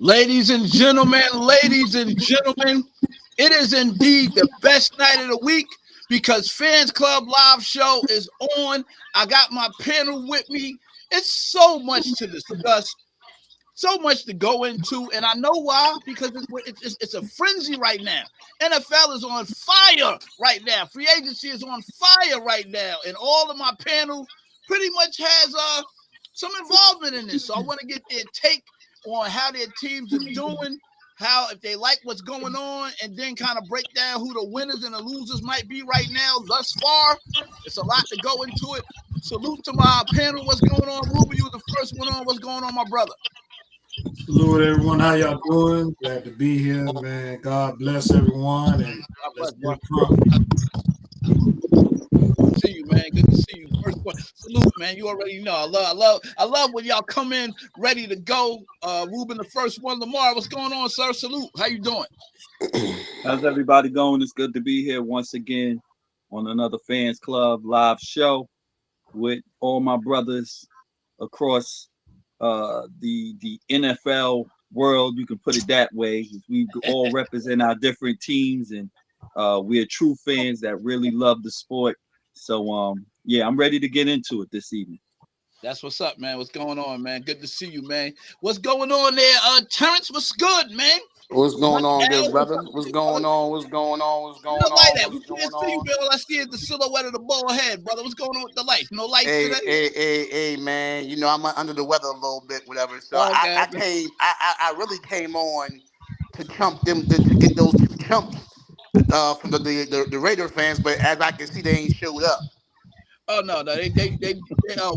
Ladies and gentlemen, it is indeed the best night of the week because Fans Club Live Show is on. I got my panel with me. It's so much to discuss, so much to go into, and I know why, because it's a frenzy right now. NFL is on fire right now. Free agency is on fire right now, and all of my panel pretty much has some involvement in this. So I want to get their take on how their teams are doing, how if they like what's going on, and then kind of break down who the winners and the losers might be right now thus far. It's a lot to go into it. Salute to my panel. What's going on, Ruben? You were the first one on. What's going on, my brother? Salute everyone. How y'all doing? Glad to be here, man. God bless everyone, and let's get crunk. See you, man. Good to see you. First one. Salute, man. You already know. I love when y'all come in ready to go. Ruben, the first one. Lamar, what's going on, sir? Salute. How you doing? How's everybody going? It's good to be here once again on another Fans Club Live show with all my brothers across the NFL world. You can put it that way. We all represent our different teams, and we're true fans that really love the sport. So yeah, I'm ready to get into it this evening. That's what's up, man. What's going on, man? Good to see you, man. What's going on there? Terrence, what's good, man? What's going on, good brother? What's going on? What's going on? What's going on? Like that. We can't see you, man. All I see is the silhouette of the ball head, brother. What's going on with the lights? No lights today? Hey, man. You know, I'm under the weather a little bit, whatever. So Okay. I really came on to chump them, to get those two chumps from the Raider fans, but as I can see, they ain't showed up. Oh no, they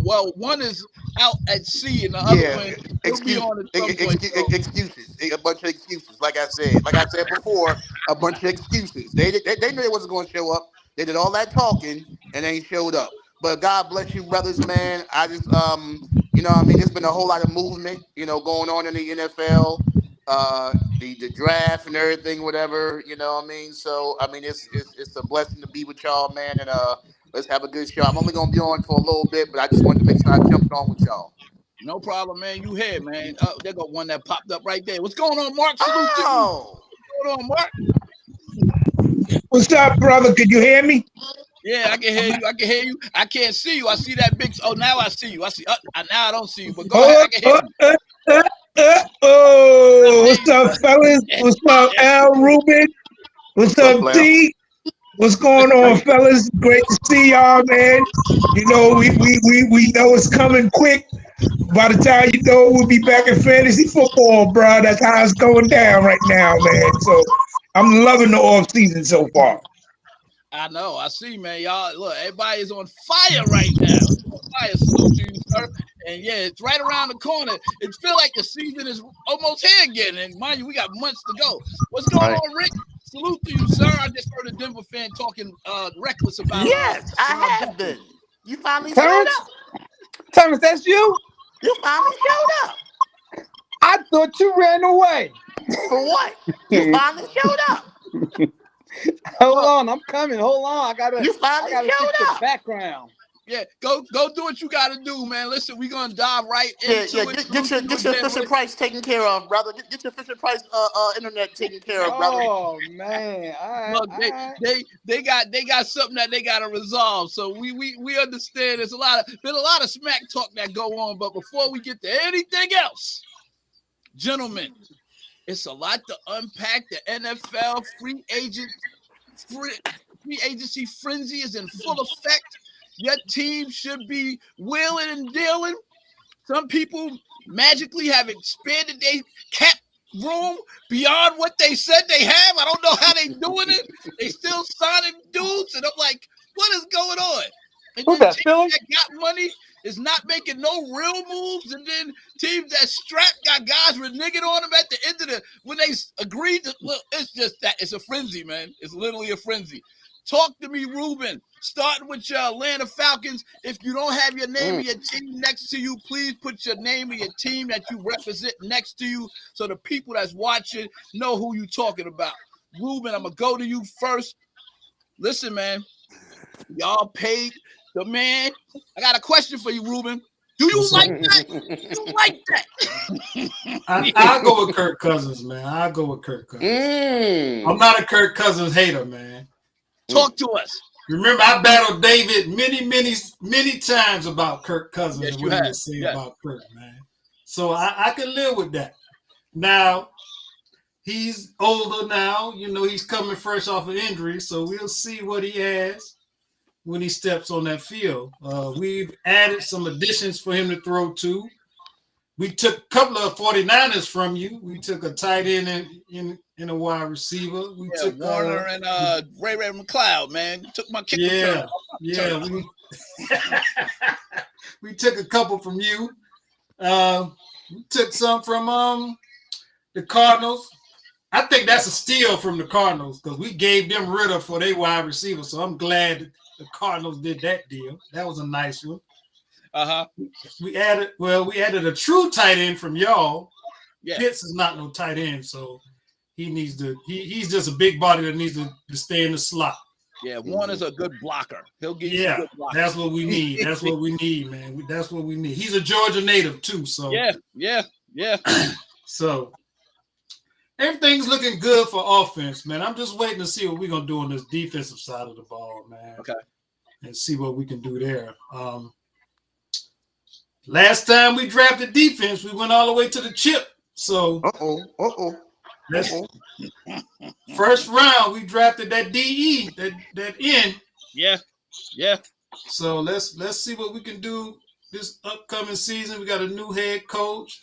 well, one is out at sea and the other one will be on at some point. Excuses, a bunch of excuses. Like I said before, a bunch of excuses. They knew they wasn't going to show up. They did all that talking and they ain't showed up. But God bless you, brothers, man. I just you know what I mean, there's been a whole lot of movement, you know, going on in the NFL, the draft and everything, whatever, you know what I mean. So I mean, it's a blessing to be with y'all, man, and let's have a good show. I'm only gonna be on for a little bit, but I just wanted to make sure I jumped on with y'all. No problem, man. You here, man. They got one that popped up right there. What's going on, Mark? Salute to you. What's going on, Mark? What's up, brother? Can you hear me? Yeah, I can hear you. I can hear you. I can't see you. I see that big. Oh, now I see you. I see. Now I don't see you. But go ahead. I can hear you. What's up, fellas? What's up, Al Ruben? What's up, T? What's going on, fellas? Great to see y'all, man. You know, we know it's coming quick. By the time you know, we'll be back in fantasy football, bro. That's how it's going down right now, man. So I'm loving the off season so far. I know. I see, man. Y'all, look, everybody is on fire right now. Fire, salute to you, sir. And yeah, it's right around the corner. It feels like the season is almost here again. And mind you, we got months to go. What's going on, Rick? Salute to you, sir. I just heard a Denver fan talking reckless about it. Yes, I have been. You finally showed up. Terrence, that's you? You finally showed up. I thought you ran away. For what? You finally showed up. Hold on, I'm coming. Hold on. I gotta showed get up. the background. Yeah, go do what you gotta do, man. Listen, we're gonna dive right into it. Get your Fisher Price taken care of, brother. Get your Fisher Price internet taken care of, brother. Oh man. All right, look, they got something that they gotta resolve. So we understand there's been a lot of smack talk that go on, but before we get to anything else, gentlemen, it's a lot to unpack. The NFL free agency frenzy is in full effect. Your team should be wheeling and dealing. Some people magically have expanded their cap room beyond what they said they have. I don't know how they doing it. They still signing dudes, and I'm like, what is going on? And who's then that, Philly? that got money is not making no real moves, and then teams that strapped got guys reneging on them at the end of when they agreed to. Look, it's just that it's a frenzy, man. It's literally a frenzy. Talk to me, Ruben. Starting with your Atlanta Falcons. If you don't have your name of your team next to you, please put your name of your team that you represent next to you so the people that's watching know who you're talking about. Ruben, I'm going to go to you first. Listen, man. Y'all paid the man. I got a question for you, Ruben. Do you like that? You like that? I'll go with Kirk Cousins, man. I'll go with Kirk Cousins. I'm not a Kirk Cousins hater, man. Talk to us. Remember, I battled David many times about Kirk Cousins Yes, and you what he have. was saying Yes. about Kirk, man. So I can live with that. Now, he's older now. You know, he's coming fresh off an injury, so we'll see what he has when he steps on that field. We've added some additions for him to throw to. We took a couple of 49ers from you. We took a tight end and a wide receiver. We took Warner and Ray McLeod, man. You took my kick return. We took a couple from you. We took some from the Cardinals. I think that's a steal from the Cardinals because we gave them Ritter for their wide receiver. So I'm glad the Cardinals did that deal. That was a nice one. We added a true tight end from y'all. Yeah. Pitts is not no tight end, so he needs to. He's just a big body that needs to stay in the slot. Yeah, Warner's a good blocker. He'll give you a good blocker. That's what we need. That's what we need, man. That's what we need. He's a Georgia native too, so yeah. So everything's looking good for offense, man. I'm just waiting to see what we're gonna do on this defensive side of the ball, man. Okay. And see what we can do there. Last time we drafted defense, we went all the way to the chip. So first round, we drafted that DE, that N. Yeah. So let's see what we can do this upcoming season. We got a new head coach.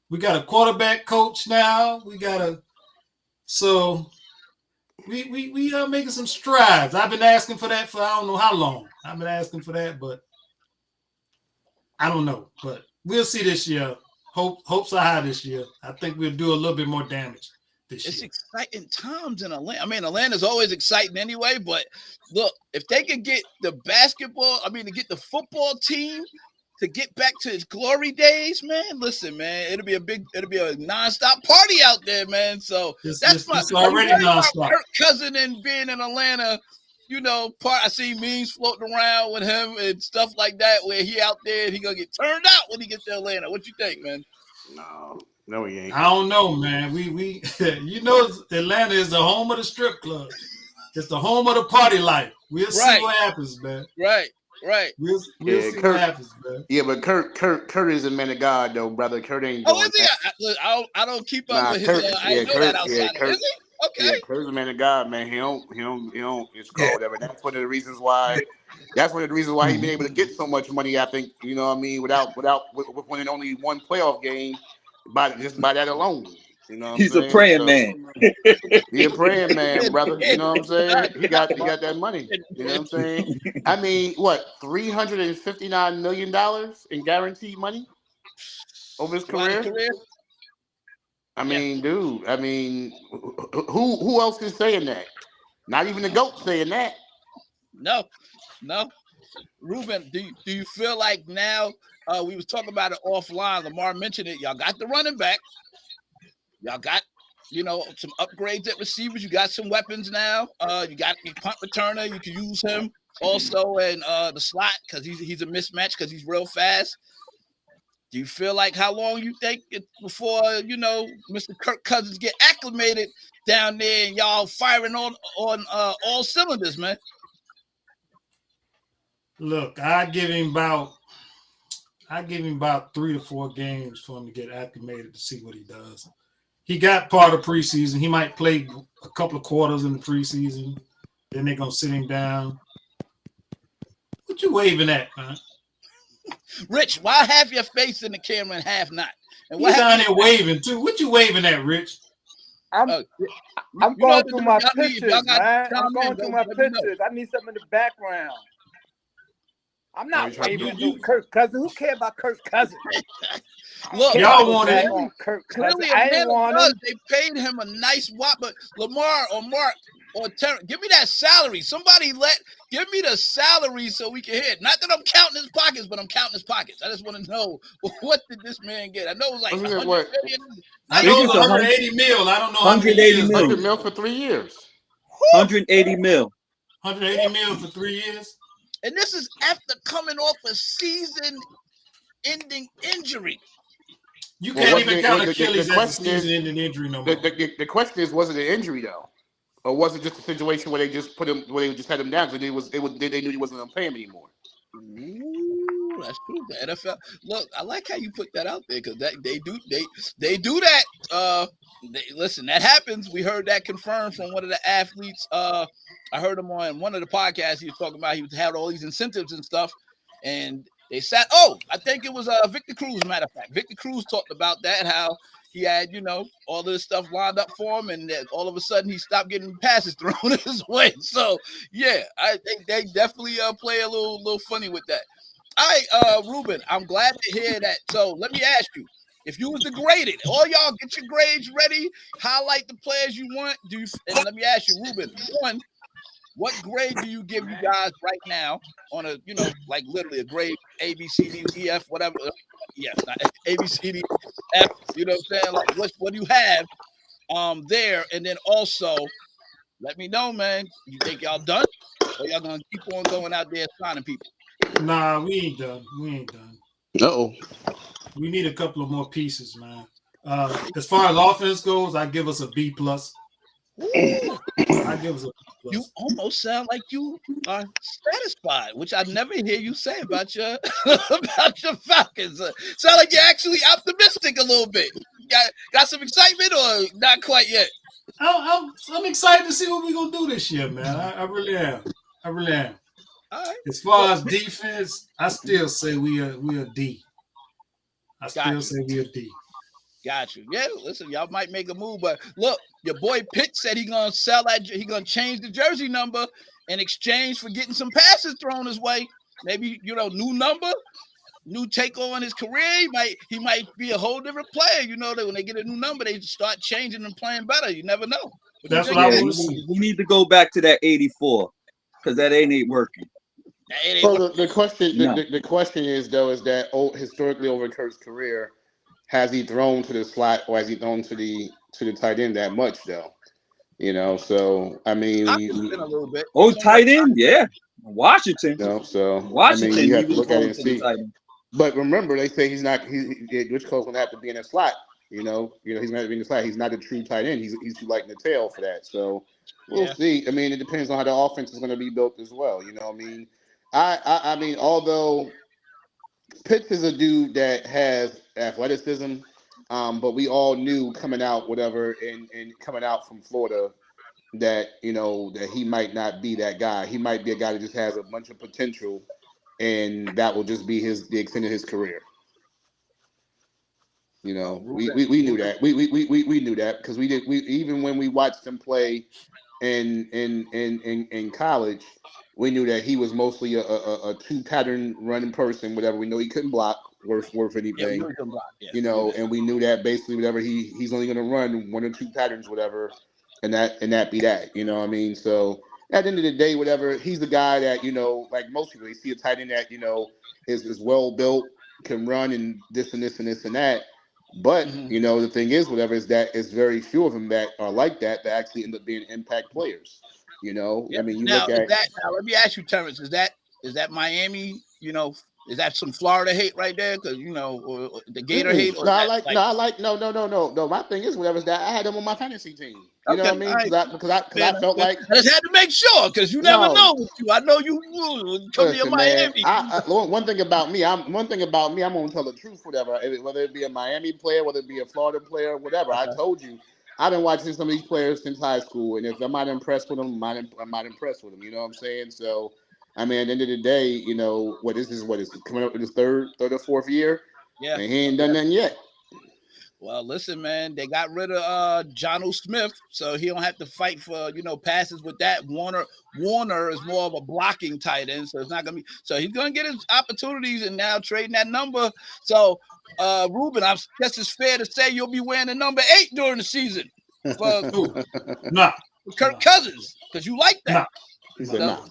We got a quarterback coach now. We are making some strides. I've been asking for that for I don't know how long. I've been asking for that, but I don't know. But we'll see this year. Hopes are high this year. I think we'll do a little bit more damage this year. It's exciting times in Atlanta. I mean, Atlanta's always exciting anyway, but look, if they could get to get the football team to get back to its glory days, man, listen, man, it'll be a nonstop party out there, man. So it's already nonstop. Kirk Cousins and being in Atlanta, you know, I see memes floating around with him and stuff like that, where he out there and he gonna get turned out when he gets to Atlanta. What you think, man? No, he ain't. I don't know, man. We you know, Atlanta is the home of the strip club. It's the home of the party life. We'll see what happens, man. Right. We'll see what happens, man. Yeah, but Kurt is a man of God, though, brother. Kurt ain't doing is he? I don't keep up with his. I know that outside. Is he? Okay. Yeah, Kurt's a man of God, man. He don't. It's called whatever. That's one of the reasons why. That's one of the reasons why he's been able to get so much money. I think you know what I mean. Without winning only one playoff game, by that alone. You know, he's a praying man. He's a praying man, brother. You know what I'm saying? He got that money. You know what I'm saying? I mean, what $359 million in guaranteed money over his career? I mean, dude. I mean, who else is saying that? Not even the GOAT saying that. No. Ruben, do you feel like now? We was talking about it offline. Lamar mentioned it. Y'all got the running back. Y'all got, some upgrades at receivers. You got some weapons now. You got your punt returner. You can use him also in the slot because he's a mismatch because he's real fast. Do you feel like how long you think before, Mr. Kirk Cousins get acclimated down there and y'all firing on all cylinders, man? Look, I give him about 3 to 4 games for him to get acclimated to see what he does. He got part of preseason. He might play a couple of quarters in the preseason. Then they're going to sit him down. What you waving at, man? Rich, why half your face in the camera and half not? And He's down there waving, too. What you waving at, Rich? I'm going through my pictures, man. I'm going through my pictures. I need something in the background. I'm not waving to Kirk Cousins. Who cares about Kirk Cousins? Look, y'all wanted Kirk Cousins. Clearly, I ain't want him. They paid him a nice whop, but Lamar or Mark or Terrence, give me that salary. Somebody give me the salary so we can hit. Not that I'm counting his pockets, but I'm counting his pockets. I just want to know what did this man get? I know it was like 100 million. I know it was 180 mil. I don't know how many years. 100 mil for 3 years. 180 mil. 180 mil for 3 years. And this is after coming off a season season-ending injury. You can't even count Achilles as a season-ending injury no more. The question is, was it an injury though, or was it just a situation where they just put him, where they just had him down because they knew he wasn't going to play him anymore? Ooh, that's true. The NFL. Look, I like how you put that out there because they do that. Listen, that happens. We heard that confirmed from one of the athletes. I heard him on one of the podcasts. He was talking about he had all these incentives and stuff, and they said, I think it was Victor Cruz. Matter of fact, Victor Cruz talked about that, how he had, all this stuff lined up for him, and then all of a sudden he stopped getting passes thrown his way. So yeah, I think they definitely play a little funny with that. All right, Ruben, I'm glad to hear that. So let me ask you, if you was to grade it, all y'all get your grades ready, highlight the players you want. And let me ask you, Ruben, one, what grade do you give you guys right now on a, like literally a grade A, B, C, D, E, F, whatever? Yes, not A, B, C, D, F. You know what I'm saying? Like, what do you have there? And then also, let me know, man. You think y'all done, or y'all gonna keep on going out there signing people? Nah, we ain't done. Uh-oh. We need a couple of more pieces, man. As far as offense goes, I give us a B+. I give us a B+. You almost sound like you are satisfied, which I never hear you say about your Falcons. Sound like you're actually optimistic a little bit. Got some excitement, or not quite yet? I'm excited to see what we're gonna do this year, man. I really am. All right. As far as defense, I still say we are D. Got you. Yeah, listen, y'all might make a move, but look, your boy Pitt said he gonna sell that. He gonna change the jersey number in exchange for getting some passes thrown his way. Maybe new number, new take on his career. He might be a whole different player. That when they get a new number, they start changing and playing better. You never know. That's what I want to see. We need to go back to that 84 because that ain't working. So the question is though, is that historically over Kurt's career, has he thrown to the slot or has he thrown to the tight end that much though? So I mean, been a little bit. Tight end, yeah, Washington. So Washington, I mean, you have to look at it and see. But remember, they say he's not. Rich Cole's gonna have to be in the slot. He's gonna have to be in the slot. He's not a true tight end. He's too light in the tail for that. So we'll see. I mean, it depends on how the offense is going to be built as well. I mean, although Pitts is a dude that has athleticism, but we all knew coming out, and coming out from Florida, that that he might not be that guy. He might be a guy that just has a bunch of potential, and that will just be the extent of his career. We knew that. We knew that because we even when we watched him play in college, we knew that he was mostly a two pattern running person. Whatever, we know he couldn't block worth anything. And we knew that basically whatever he's only going to run one or two patterns, whatever, and that be that. You know what I mean? So at the end of the day, whatever, he's the guy that like most people, you see a tight end that is well built, can run and this and this and this and that. But the thing is, whatever is that is very few of them that are like that actually end up being impact players. I mean, look at that. Now, let me ask you, Terrence, is that Miami? Is that some Florida hate right there? Because or the Gator hate. No. My thing is, whatever is that, I had them on my fantasy team. You know what I mean? Because I felt like I just had to make sure because you never know with you. I know you come to Miami. One thing about me, I'm gonna tell the truth. Whether it be a Miami player, whether it be a Florida player, whatever. I told you, I've been watching some of these players since high school, and if I'm not impressed with them, I'm not impressed with them. You know what I'm saying? So, I mean, at the end of the day, what is coming up in his third or fourth year? Yeah, and he ain't done nothing yet. Well, listen, man, they got rid of Jonnu Smith, so he don't have to fight for passes with that. Warner is more of a blocking tight end, so it's not gonna be. So he's gonna get his opportunities, and now trading that number. So, Ruben, I guess it's fair to say you'll be wearing the number 8 during the season for Kirk Cousins because you like that. He said no.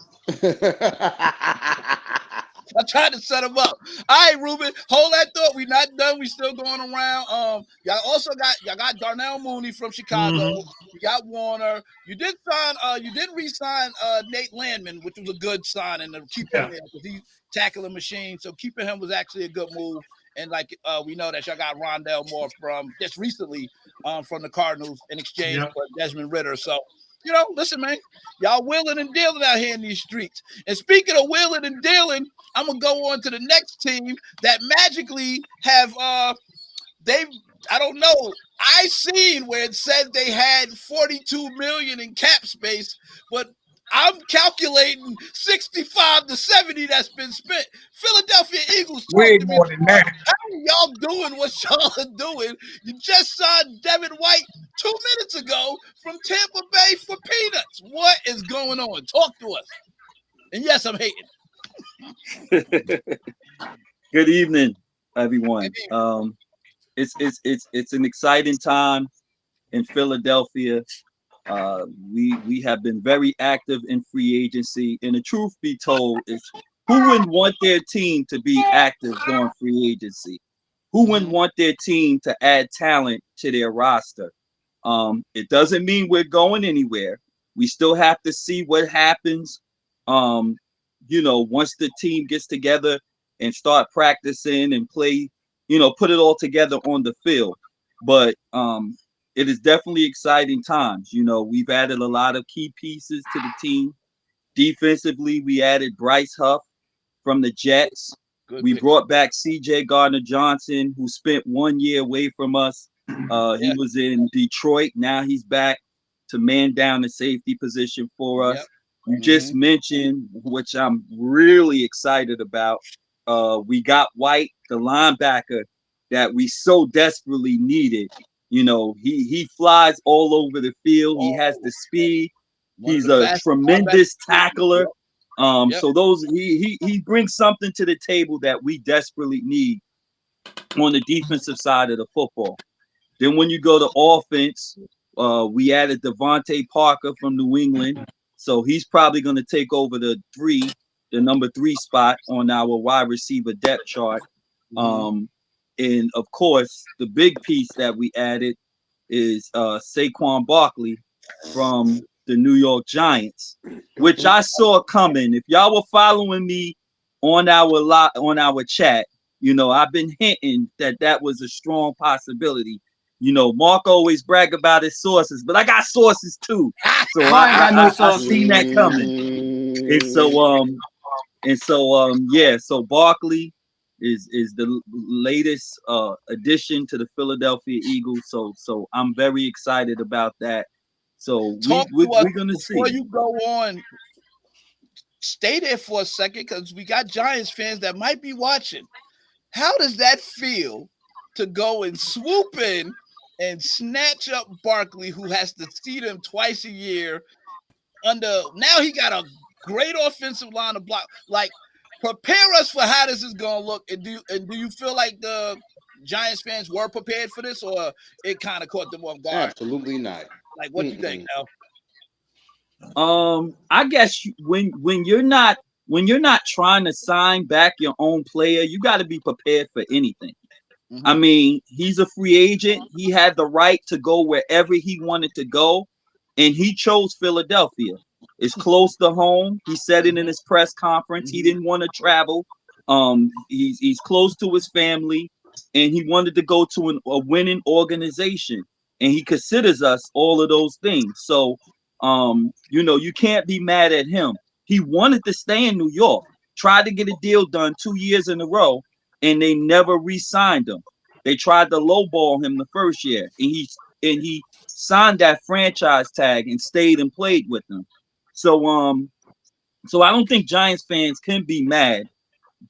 I tried to set him up. All right, Ruben, hold that thought. We're not done. We still going around. Y'all also got Darnell Mooney from Chicago. You got Warner. You did re-sign Nate Landman, which was a good sign, and to keep him there because he's tackling machine. So keeping him was actually a good move. And like we know that y'all got Rondell Moore from just recently from the Cardinals in exchange for Desmond Ridder. So, you know, listen, man, y'all wheeling and dealing out here in these streets. And speaking of wheeling and dealing, I'm gonna go on to the next team that magically have I don't know. I seen where it said they had 42 million in cap space, but I'm calculating 65 to 70 that's been spent. Philadelphia Eagles. Way more than that. How are y'all doing what y'all are doing? You just signed Devin White 2 minutes ago from Tampa Bay for peanuts. What is going on? Talk to us. And yes, I'm hating. Good evening, everyone. It's an exciting time in Philadelphia. We have been very active in free agency, and the truth be told is, who wouldn't want their team to be active during free agency? Who wouldn't want their team to add talent to their roster? It doesn't mean we're going anywhere. We still have to see what happens. You know, once the team gets together and start practicing and play, you know, put it all together on the field. But it is definitely exciting times. You know, we've added a lot of key pieces to the team. Defensively, we added Bryce Huff from the Jets. We brought back C.J. Gardner-Johnson, who spent 1 year away from us. He was in Detroit. Now he's back to man down the safety position for us. You just mentioned, which I'm really excited about. We got White, the linebacker that we so desperately needed. You know, he flies all over the field. He has the speed. He's a tremendous tackler. So he brings something to the table that we desperately need on the defensive side of the football. Then when you go to offense, we added Devontae Parker from New England. So he's probably going to take over the number 3 spot on our wide receiver depth chart. And of course, the big piece that we added is Saquon Barkley from the New York Giants, which I saw coming. If y'all were following me on our chat, you know, I've been hinting that was a strong possibility. You know, Mark always brag about his sources, but I got sources too. So I seen that coming. So Barkley is the latest addition to the Philadelphia Eagles. So I'm very excited about that. So we're gonna see. Before you go on, stay there for a second, because we got Giants fans that might be watching. How does that feel to go and swoop in and snatch up Barkley, who has to see them twice a year? Now he got a great offensive line to block. Like, prepare us for how this is gonna look. And do you feel like the Giants fans were prepared for this, or it kind of caught them off guard? Absolutely not. Like, what do you think, Al? I guess when you're not trying to sign back your own player, you got to be prepared for anything. I mean, he's a free agent. He had the right to go wherever he wanted to go, and he chose Philadelphia. It's close to home. He said it in his press conference. He didn't want to travel. He's close to his family, and he wanted to go to a winning organization. And he considers us all of those things. So, you know, you can't be mad at him. He wanted to stay in New York, tried to get a deal done 2 years in a row, and they never re-signed him. They tried to lowball him the first year, and he signed that franchise tag and stayed and played with them. So I don't think Giants fans can be mad,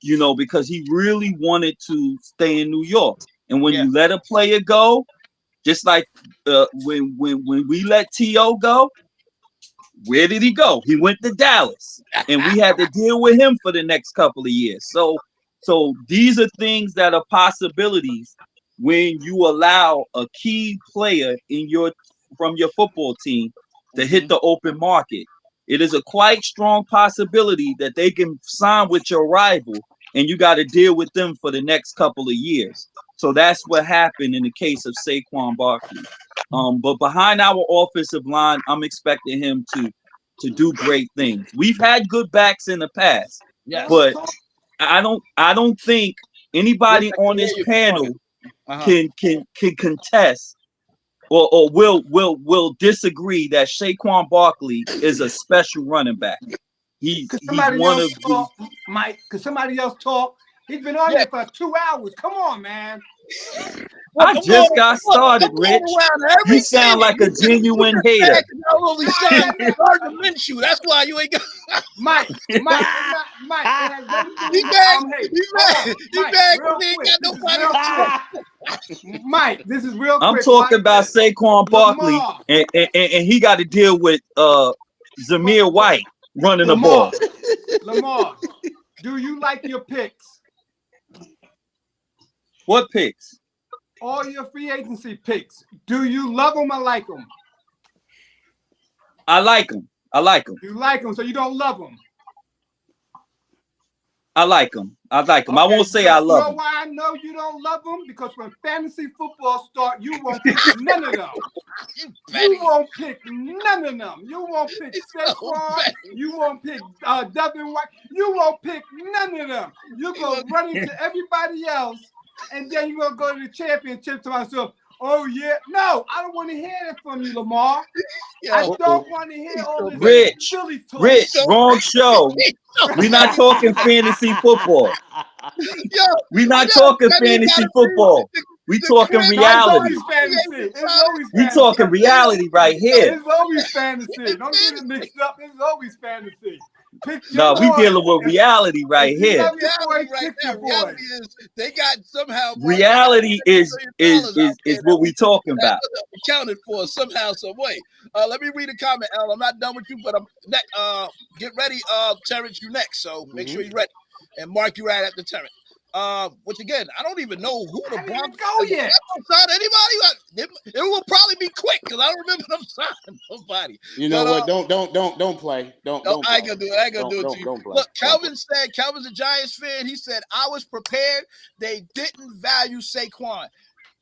you know, because he really wanted to stay in New York. And when you let a player go, just like when we let T.O. go, where did he go? He went to Dallas, and we had to deal with him for the next couple of years. So these are things that are possibilities when you allow a key player from your football team to hit the open market. It is a quite strong possibility that they can sign with your rival, and you got to deal with them for the next couple of years. So that's what happened in the case of Saquon Barkley. But behind our offensive line, I'm expecting him to do great things. We've had good backs in the past, but I don't think anybody on this panel can contest or will disagree that Saquon Barkley is a special running back. He's one of the Mike. Could somebody else talk? He's been on here for 2 hours. Come on, man. I just got started, Rich. You sound like a genuine hater. That's why you ain't got Mike. He mad. Mike, this is real quick. I'm talking about Saquon Barkley, and he got to deal with Zamir White running the ball. Lamar, do you like your picks? What picks? All your free agency picks. Do you love them or like them? I like them. You like them, so you don't love them. I like them. Okay, I won't say I love them. You know why I know you don't love them? Because when fantasy football starts, you won't pick none of them. You won't pick none of them. You won't pick Saquon. You won't pick Devin White. You won't pick none of them. You're going to run into everybody else, and then you're going to go to the championship to myself. Oh, yeah. No, I don't want to hear it from you, Lamar. I don't want to hear all this silly talk. Rich, wrong show. We're not talking fantasy football. We're not talking fantasy football. We talking reality. We talking reality right here. It's always fantasy. Don't get it mixed up. It's always fantasy. No, we dealing with reality right here. Reality is they got somehow. Reality is what we talking about. Accounted for somehow, some way. Let me read a comment, Al. I'm not done with you, but I'm next. Get ready, Terrence. You next, so make sure you're ready. And Mark, you right after Terrence. Which again, I don't even know who the Broncos go yet. Sign anybody? It will probably be quick because I don't remember them signing nobody. You know what? Don't play. Don't. I ain't gonna do it. I ain't gonna do it to you. Look, Kelvin's a Giants fan. He said I was prepared. They didn't value Saquon.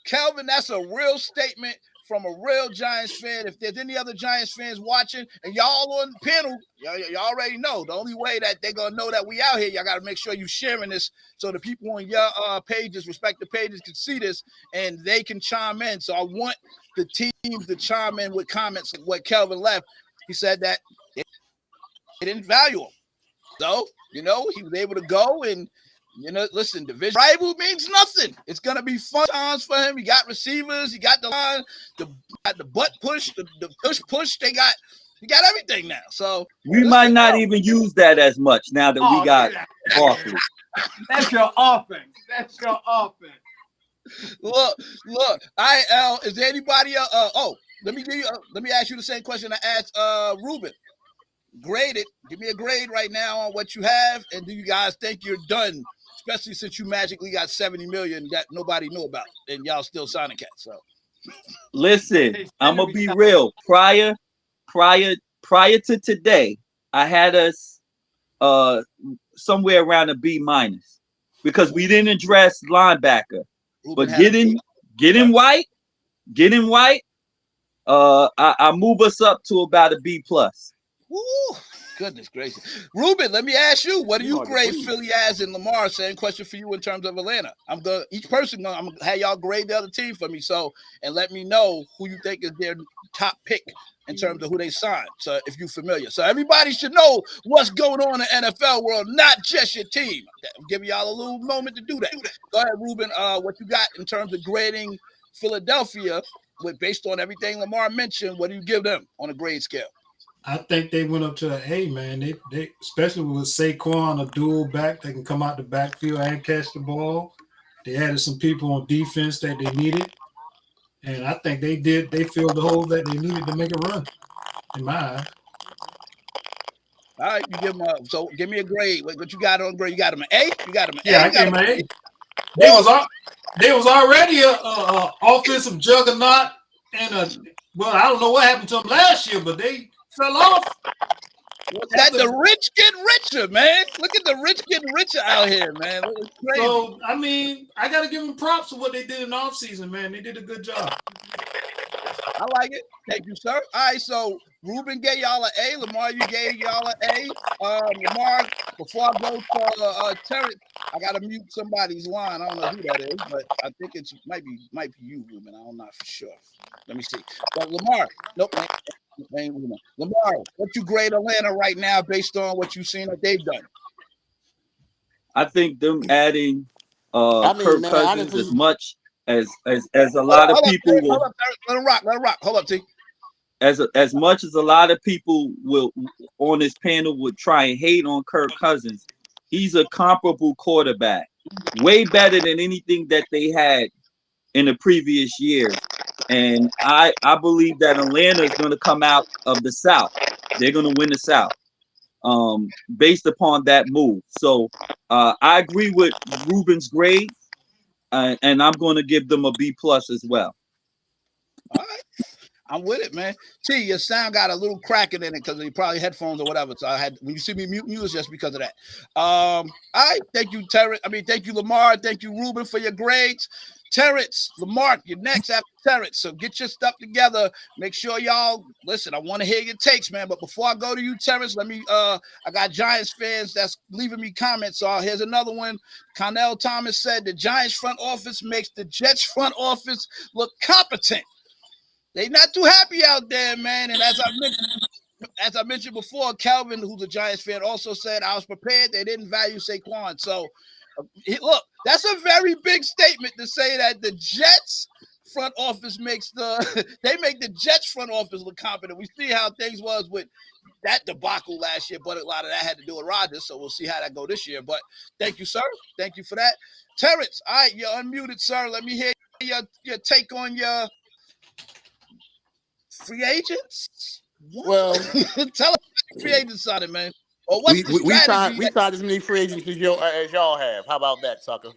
Kelvin, that's a real statement from a real Giants fan. If there's any other Giants fans watching, and y'all on the panel, y'all already know. The only way that they're gonna know that we out here, y'all gotta make sure you sharing this so the people on your pages, respective pages, can see this and they can chime in. So I want the teams to chime in with comments like what Kelvin left. He said that they didn't value him. So, he was able to go and listen, division rival means nothing. It's gonna be fun times for him. He got receivers, he got the line, the butt push, the push. He got everything now. So we might not even use that as much now that we got Barkley. That's your offense. Look. Al, is there anybody else? Let me ask you the same question I asked Ruben. Grade it. Give me a grade right now on what you have, and do you guys think you're done? Especially since you magically got 70 million that nobody knew about, and y'all still signing cats. So, listen, I'm gonna be real. Prior to today, I had us somewhere around a B- because we didn't address linebacker. Ruben, but getting White, I move us up to about a B+. Woo, goodness gracious. Ruben, let me ask you, what do you grade Philly as in Lamar? Same question for you in terms of Atlanta. I'm gonna have y'all grade the other team for me. So, and let me know who you think is their top pick in terms of who they signed. So if you're familiar. So everybody should know what's going on in the NFL world, not just your team. I'm giving y'all a little moment to do that. Go ahead, Ruben. What you got in terms of grading Philadelphia based on everything Lamar mentioned? What do you give them on a grade scale? I think they went up to an A, man. They especially with Saquon, a dual back that can come out the backfield and catch the ball. They added some people on defense that they needed, and I think they filled the hole that they needed to make a run. In my eye. All right, you give them so give me a grade. What you got on grade? You got them an A? You got them an A? Yeah, I gave them an A. They was already a offensive juggernaut, and I don't know what happened to them last year, but they fell off. That the rich get richer, man. Look at the rich getting richer out here, man. It's crazy. So, I mean, I got to give them props for what they did in the offseason, man. They did a good job. I like it. Thank you, sir. All right, so Ruben gave y'all an A. Lamar, you gave y'all an A. Lamar, before I go to Terrence, I gotta mute somebody's line. I don't know who that is, but I think it might be you, Ruben. I don't know for sure. Let me see. But Lamar, nope, ain't Ruben. Lamar, what you grade Atlanta right now based on what you've seen that they've done? I think them adding I mean, Kirk man, Cousins honestly, as much as a lot of people will. Hold up, let him rock. Hold up, T. As much as a lot of people will on this panel would try and hate on Kirk Cousins, he's a comparable quarterback, way better than anything that they had in the previous years. And I believe that Atlanta is going to come out of the South. They're going to win the South, based upon that move. So I agree with Ruben's grade, and I'm going to give them a B+ as well. All right. I'm with it, man. T, your sound got a little cracking in it because you probably headphones or whatever. So I had, when you see me mute it's just because of that. All right. Thank you, Terrence. Thank you, Lamar. Thank you, Ruben, for your grades. Terrence, Lamar, you're next after Terrence. So get your stuff together. Make sure y'all listen. I want to hear your takes, man. But before I go to you, Terrence, let me I got Giants fans that's leaving me comments. So here's another one. Connell Thomas said the Giants front office makes the Jets front office look competent. They not too happy out there, man. And as I mentioned before, Calvin, who's a Giants fan, also said I was prepared. They didn't value Saquon. So, look, that's a very big statement to say that the Jets front office makes they make the Jets front office look competent. We see how things was with that debacle last year, but a lot of that had to do with Rodgers. So we'll see how that go this year. But thank you, sir. Thank you for that. Terrence, all right, you're unmuted, sir. Let me hear your take on your free agents. What? Well, tell us about free agents on it, man. Or what's the strategy? We tried as many free agents as y'all have. How about that, sucker?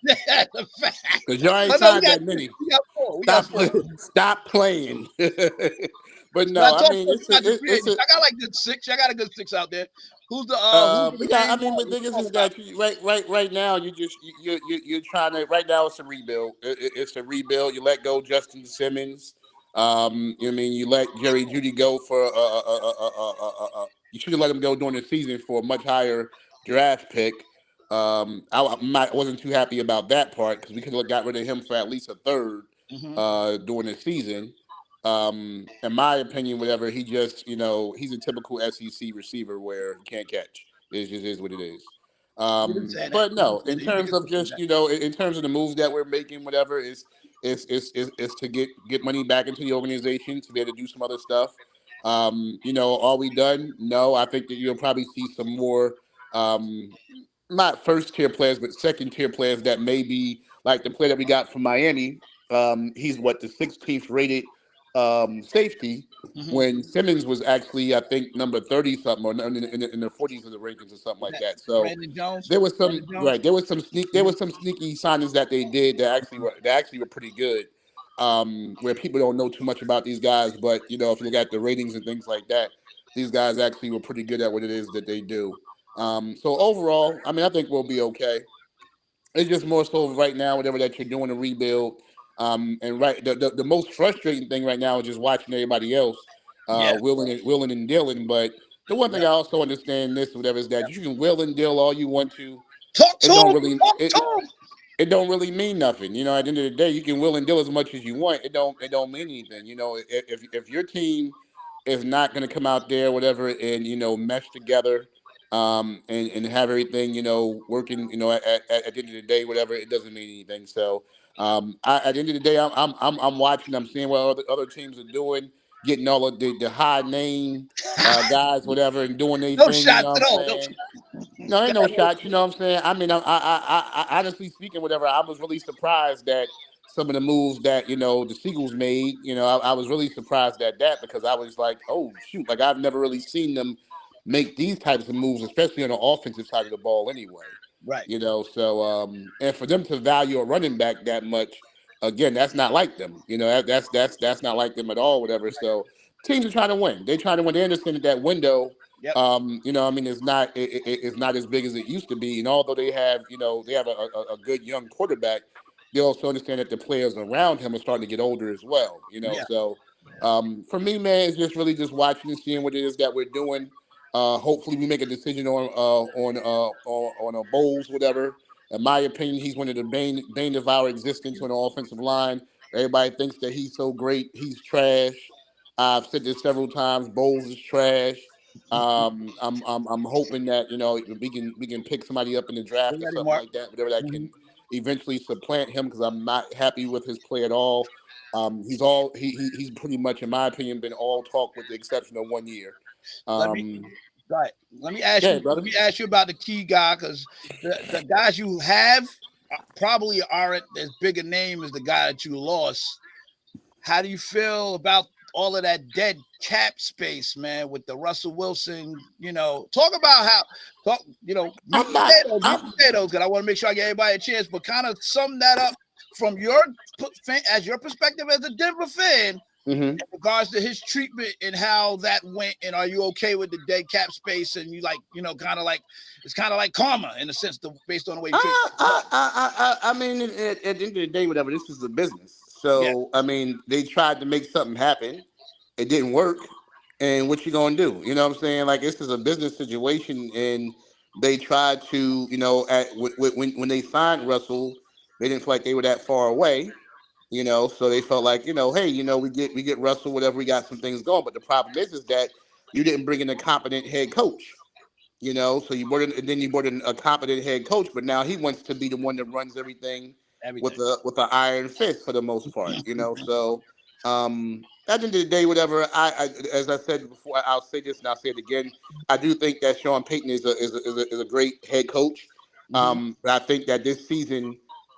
That's a fact. Because y'all ain't signed that many. We got four. Stop playing. But no, I it's I got like good six. I got a good six out there. Who's the we got? I mean, the thing is that right now you're trying to. Right now it's a rebuild. It's a rebuild. You let go Justin Simmons. You let Jerry Jeudy go for you should have let him go during the season for a much higher draft pick. I wasn't too happy about that part because we could have got rid of him for at least a third during the season. In my opinion, whatever, he just, he's a typical SEC receiver where he can't catch. It just is what it is. But no, in terms of just, in terms of the moves that we're making, whatever, is to get money back into the organization to be able to do some other stuff. Are we done? No, I think that you'll probably see some more, not first tier players, but second tier players that may be like the player that we got from Miami. He's the 16th rated safety when Simmons was actually, I think, number 30 something or in the 40s of the rankings or something like that. So there was some sneaky signings that they did that actually were pretty good. Where people don't know too much about these guys, but if you look at the ratings and things like that, these guys actually were pretty good at what it is that they do. So overall, I think we'll be okay. It's just more so right now, whatever that you're doing to rebuild. And the most frustrating thing right now is just watching everybody else willing and dealing. But the one thing I also understand is that you can will and deal all you want to. It don't really mean nothing. At the end of the day, you can will and deal as much as you want. It don't mean anything. If your team is not going to come out there, whatever, and mesh together, and have everything, working, at the end of the day, whatever, it doesn't mean anything. So, at the end of the day, I'm watching, I'm seeing what other teams are doing, getting all of the high name guys, whatever, and doing their thing. Shots at all. No, ain't no shots. You know what I'm saying? I honestly speaking, whatever, I was really surprised that some of the moves that the Seagulls made. I was really surprised at that because I was like, oh shoot, like I've never really seen them make these types of moves, especially on the offensive side of the ball anyway. Right. So and for them to value a running back that much, again, that's not like them. That's not like them at all, whatever. So teams are trying to win. They're trying to win. They understand that window, yep. It's not as big as it used to be. And although they have a good young quarterback, they also understand that the players around him are starting to get older as well. Yeah. So for me, man, it's just really just watching and seeing what it is that we're doing. Hopefully, we make a decision on a bowls, whatever. In my opinion, he's one of the bane of our existence on the offensive line. Everybody thinks that he's so great. He's trash. I've said this several times. Bowles is trash. I'm hoping that we can pick somebody up in the draft You or ready, something Mark? like that, whatever that can eventually supplant him because I'm not happy with his play at all. He's pretty much, in my opinion, been all talk with the exception of 1 year. Let me right. Let me ask Yeah, you. brother. Let me ask you about the key guy because the guys you have probably aren't as big a name as the guy that you lost. How do you feel about all of that dead cap space, man, with the Russell Wilson? Talk about meat potatoes, because I want to make sure I get everybody a chance, but kind of sum that up from your perspective as a Denver fan in regards to his treatment and how that went. And are you okay with the dead cap space? And you it's kind of like karma in a sense, based on the way you treat it. I mean, at the end of the day, whatever, this is a business. So, I mean, they tried to make something happen. It didn't work. And what you going to do? You know what I'm saying? Like, this is a business situation. And they tried to, when they signed Russell, they didn't feel like they were that far away. So they felt like, hey, we get Russell, whatever, we got some things going. But the problem is that you didn't bring in a competent head coach. So you brought in, and then you brought in a competent head coach, but now he wants to be the one that runs everything. With an iron fist for the most part. So at the end of the day, whatever. I as I said before, I'll say this and I'll say it again. I do think that Sean Payton is a great head coach. But I think that this season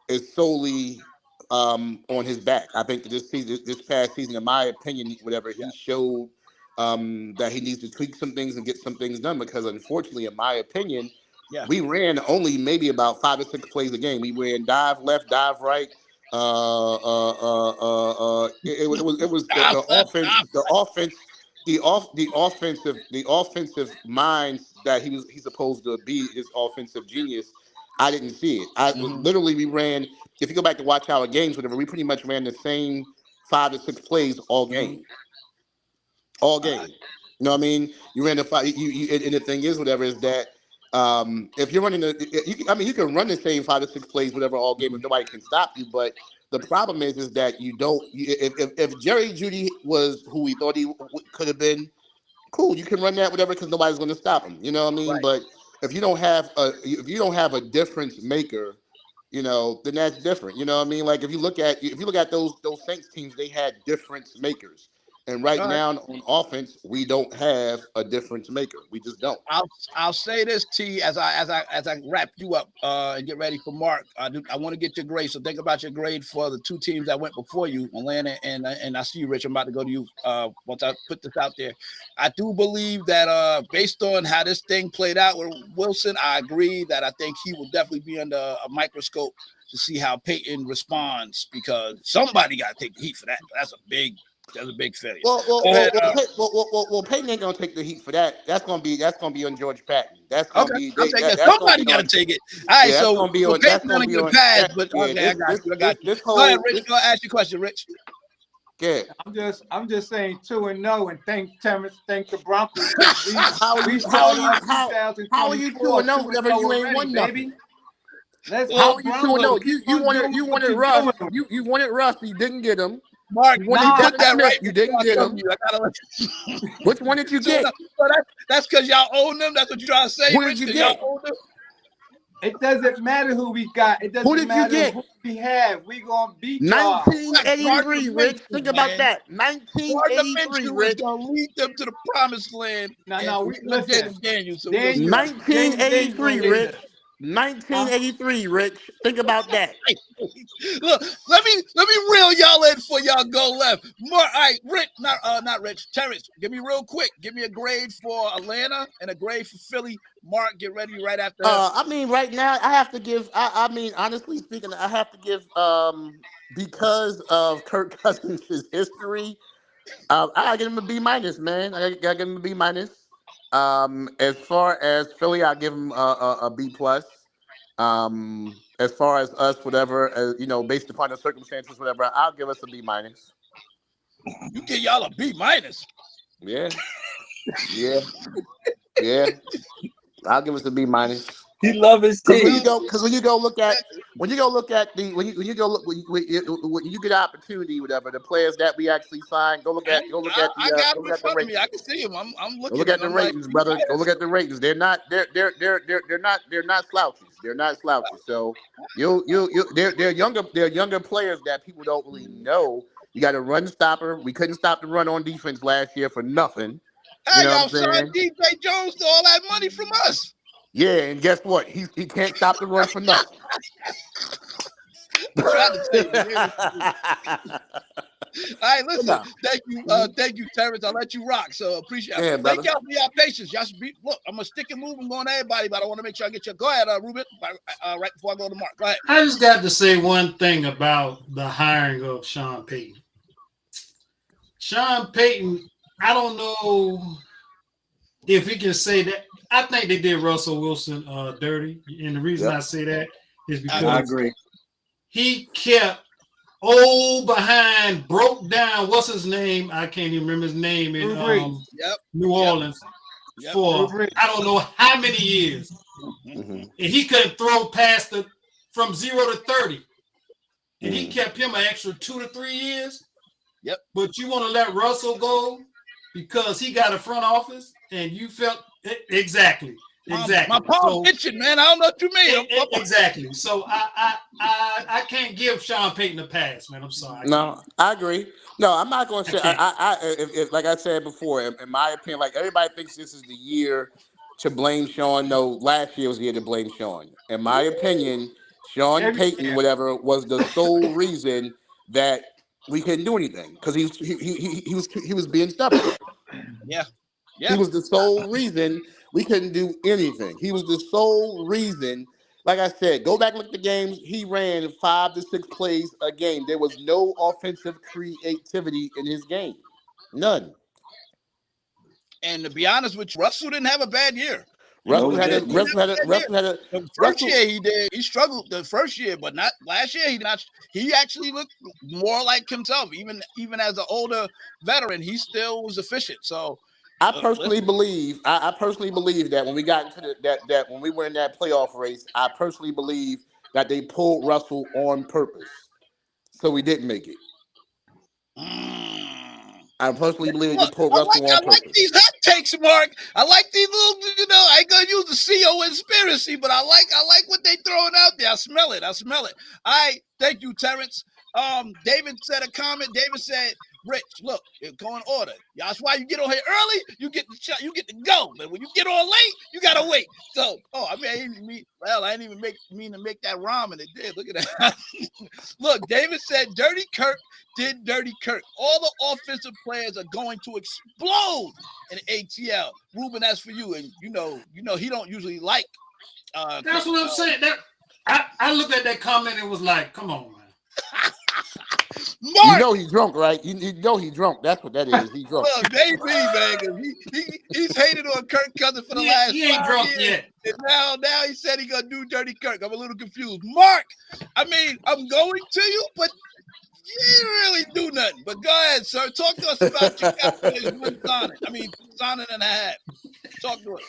is solely on his back. I think that this past season, in my opinion, whatever, he showed that he needs to tweak some things and get some things done because, unfortunately, in my opinion, we ran only maybe about 5 or 6 plays a game. We ran dive left, dive right. It was the offensive minds that he's supposed to be, his offensive genius. I didn't see it. Literally, we ran. If you go back to watch our games, whatever, we pretty much ran the same 5 to 6 plays all game. All game. You know what I mean? You ran the 5. And the thing is, whatever, is that if you're running you can run the same 5 to 6 plays, whatever, all game, and nobody can stop you. But the problem is that you don't. If Jerry Jeudy was who we thought he could have been, cool, you can run that, whatever, because nobody's going to stop him. You know what I mean? Right. But if you don't have a difference maker, then that's different. You know what I mean? Like if you look at those Saints teams, they had difference makers. And right now on offense, we don't have a difference maker. We just don't. I'll say this, T, as I wrap you up and get ready for Mark. I want to get your grade. So think about your grade for the 2 teams that went before you, Atlanta and I see you, Rich. I'm about to go to you once I put this out there. I do believe that based on how this thing played out with Wilson, I agree that I think he will definitely be under a microscope to see how Peyton responds, because somebody got to take the heat for that. That's a big failure. Well, Peyton ain't gonna take the heat for that. That's gonna be on George Patton. That's gonna be. Somebody gotta take it. All right, so Peyton's gonna get a pass, but okay, I got you. Go ahead, Rich. Go ask your question, Rich. Yeah. I'm just saying 2-0 and thank the Broncos. How are you 2-0 whenever you ain't won nothing? How are you 2-0? You wanted Russ. You wanted Russ. You didn't get him. Mark, put that right. You didn't get him. Which one did you get? That's because y'all own them. That's what you're trying to say. Who did you get? It doesn't matter who we got. It doesn't matter who we have. We gonna beat y'all. 1983, Rich. Think about that. 1983, Rich. Gonna lead them to the promised land. No, listen. 1983, Rich. 1983, Rich. Think about that. Look, let me reel y'all in before y'all go left. More, all right, Rich, not Rich. Terrence, give me real quick. Give me a grade for Atlanta and a grade for Philly. Mark, get ready right after. I mean, right now, I have to give. I mean, honestly speaking, I have to give. Because of Kirk Cousins' history, I gotta give him a B-, man. I gotta give him a B-. As far as Philly, I give him a B+. as far as us, whatever, you know, based upon the circumstances, whatever, I'll give us a B minus. You give y'all a B minus. Yeah. I'll give us a B minus. He love his Because team. when you go look at when you get opportunity, whatever, the players that we actually signed, go look at I got them in front of me. I can see them. I'm looking. Go look at the I'm ratings, like, brother. Go look at the ratings. They're not slouches. They're not slouches. So they're younger players that people don't really know. You got a run stopper. We couldn't stop the run on defense last year for nothing. Hey, You know y'all what I'm signed saying? DJ Jones to all that money from us. Yeah, and guess what? He can't stop the run for nothing. I tried to tell you. All right, listen. Thank you, Terrence. I'll let you rock. So appreciate it. Yeah, Thank brother. y'all for your patience. Y'all should be. Look, I'm gonna stick and move and go on everybody, but I want to make sure I get you. Go ahead, Ruben. Right before I go to Mark. Go ahead. I just got to say one thing about the hiring of Sean Payton. Sean Payton, I don't know if he can say that. I think they did Russell Wilson dirty, and the reason I say that is because I agree. he kept old behind, broke down. What's his name? I can't even remember his name in New Orleans for I don't know how many years, and he couldn't throw past from 0 to 30, and he kept him an extra 2 to 3 years. Yep. But you want to let Russell go because he got a front office, and you felt exactly. My palm itching, man. I don't know what you mean. Exactly. So I can't give Sean Payton a pass, man. I'm sorry. No, I agree. No, I'm not going to say. If like I said before, in my opinion, like everybody thinks this is the year to blame Sean. No, last year was the year to blame Sean. In my opinion, Sean Payton, whatever, was the sole reason that we couldn't do anything because he was being stubborn. Yeah. He was the sole reason we couldn't do anything. He was the sole reason. Like I said, go back and look at the games. He ran 5 to 6 plays a game. There was no offensive creativity in his game. None. And to be honest with you, Russell didn't have a bad year. Russell had a The first year he did. He struggled the first year, but not last year. He did not. He actually looked more like himself. Even as an older veteran, he still was efficient. So I personally believe that when we got into that when we were in that playoff race, I personally believe that they pulled Russell on purpose, so we didn't make it. I personally believe they pulled Russell on purpose. I like these hot takes, Mark. I like these little, I ain't gonna use the CO conspiracy, but I like what they throwing out there. I smell it. All right, thank you, Terrence. David said a comment. David said, Rich, look, it's going order. That's why you get on here early, you get to go. But when you get on late, you gotta wait. So, I didn't even mean to make that rhyme, and it did. Look at that. Look, David said, Dirty Kirk did Dirty Kirk. All the offensive players are going to explode in ATL. Ruben, that's for you. And you know he don't usually like. That's what I'm saying. I looked at that comment and was like, come on, man. Mark. You know he's drunk, right? You know he's drunk. That's what that is. He's drunk. Well, maybe, man, 'cause he's hated on Kirk Cousins for the last. He ain't drunk years. yet. And now he said he gonna do Dirty Kirk. I'm a little confused. Mark, I'm going to you, but you didn't really do nothing. But go ahead, sir. Talk to us about your Cowboys one signing and a half. Talk to us.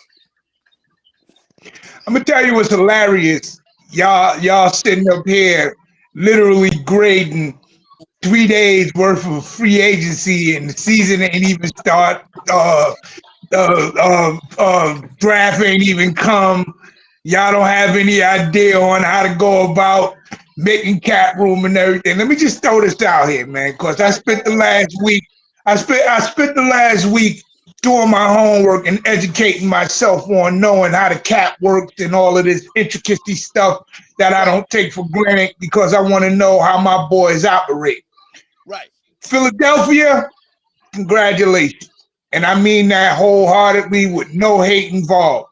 I'm gonna tell you what's hilarious. Y'all sitting up here literally grading 3 days worth of free agency and the season ain't even start. Draft ain't even come. Y'all don't have any idea on how to go about making cap room and everything. Let me just throw this out here, man, because I spent the last week doing my homework and educating myself on knowing how the cap works and all of this intricacy stuff that I don't take for granted because I want to know how my boys operate. Right. Philadelphia, congratulations. And I mean that wholeheartedly with no hate involved.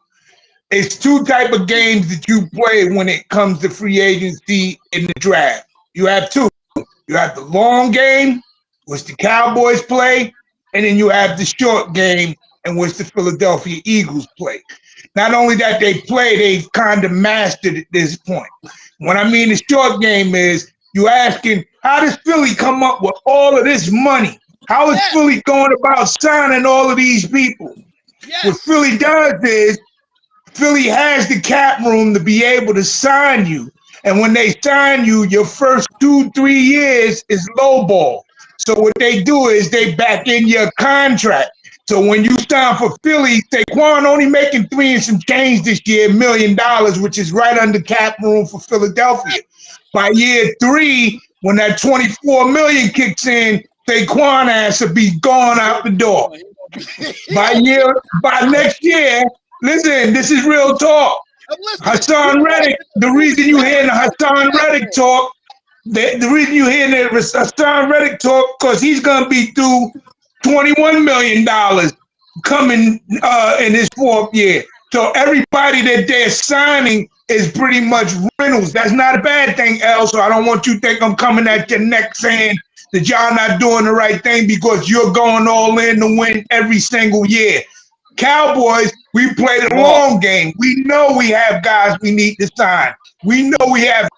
It's 2 type of games that you play when it comes to free agency in the draft. You have 2. You have the long game, which the Cowboys play, and then you have the short game in which the Philadelphia Eagles play. Not only that they play, they've kind of mastered at this point. What I mean the short game is you asking, how does Philly come up with all of this money? How is Philly going about signing all of these people? What Philly does is Philly has the cap room to be able to sign you. And when they sign you, your first 2-3 years is lowball. So what they do is they back in your contract. So when you sign for Philly, Saquon only making $3 and some change this year, $1 million, which is right under cap room for Philadelphia. By year 3, when that $24 million kicks in, Saquon ass will be gone out the door. By next year, listen, this is real talk. Hassan Reddick, the reason you hear the Hassan Reddick talk, the reason you hear the Hassan Reddick talk, because he's going to be through $21 million coming in his 4th year. So everybody that they're signing is pretty much rentals. That's not a bad thing, L. So I don't want you to think I'm coming at your neck saying that y'all not doing the right thing because you're going all in to win every single year. Cowboys, we play the long game. We know we have guys we need to sign. We know we have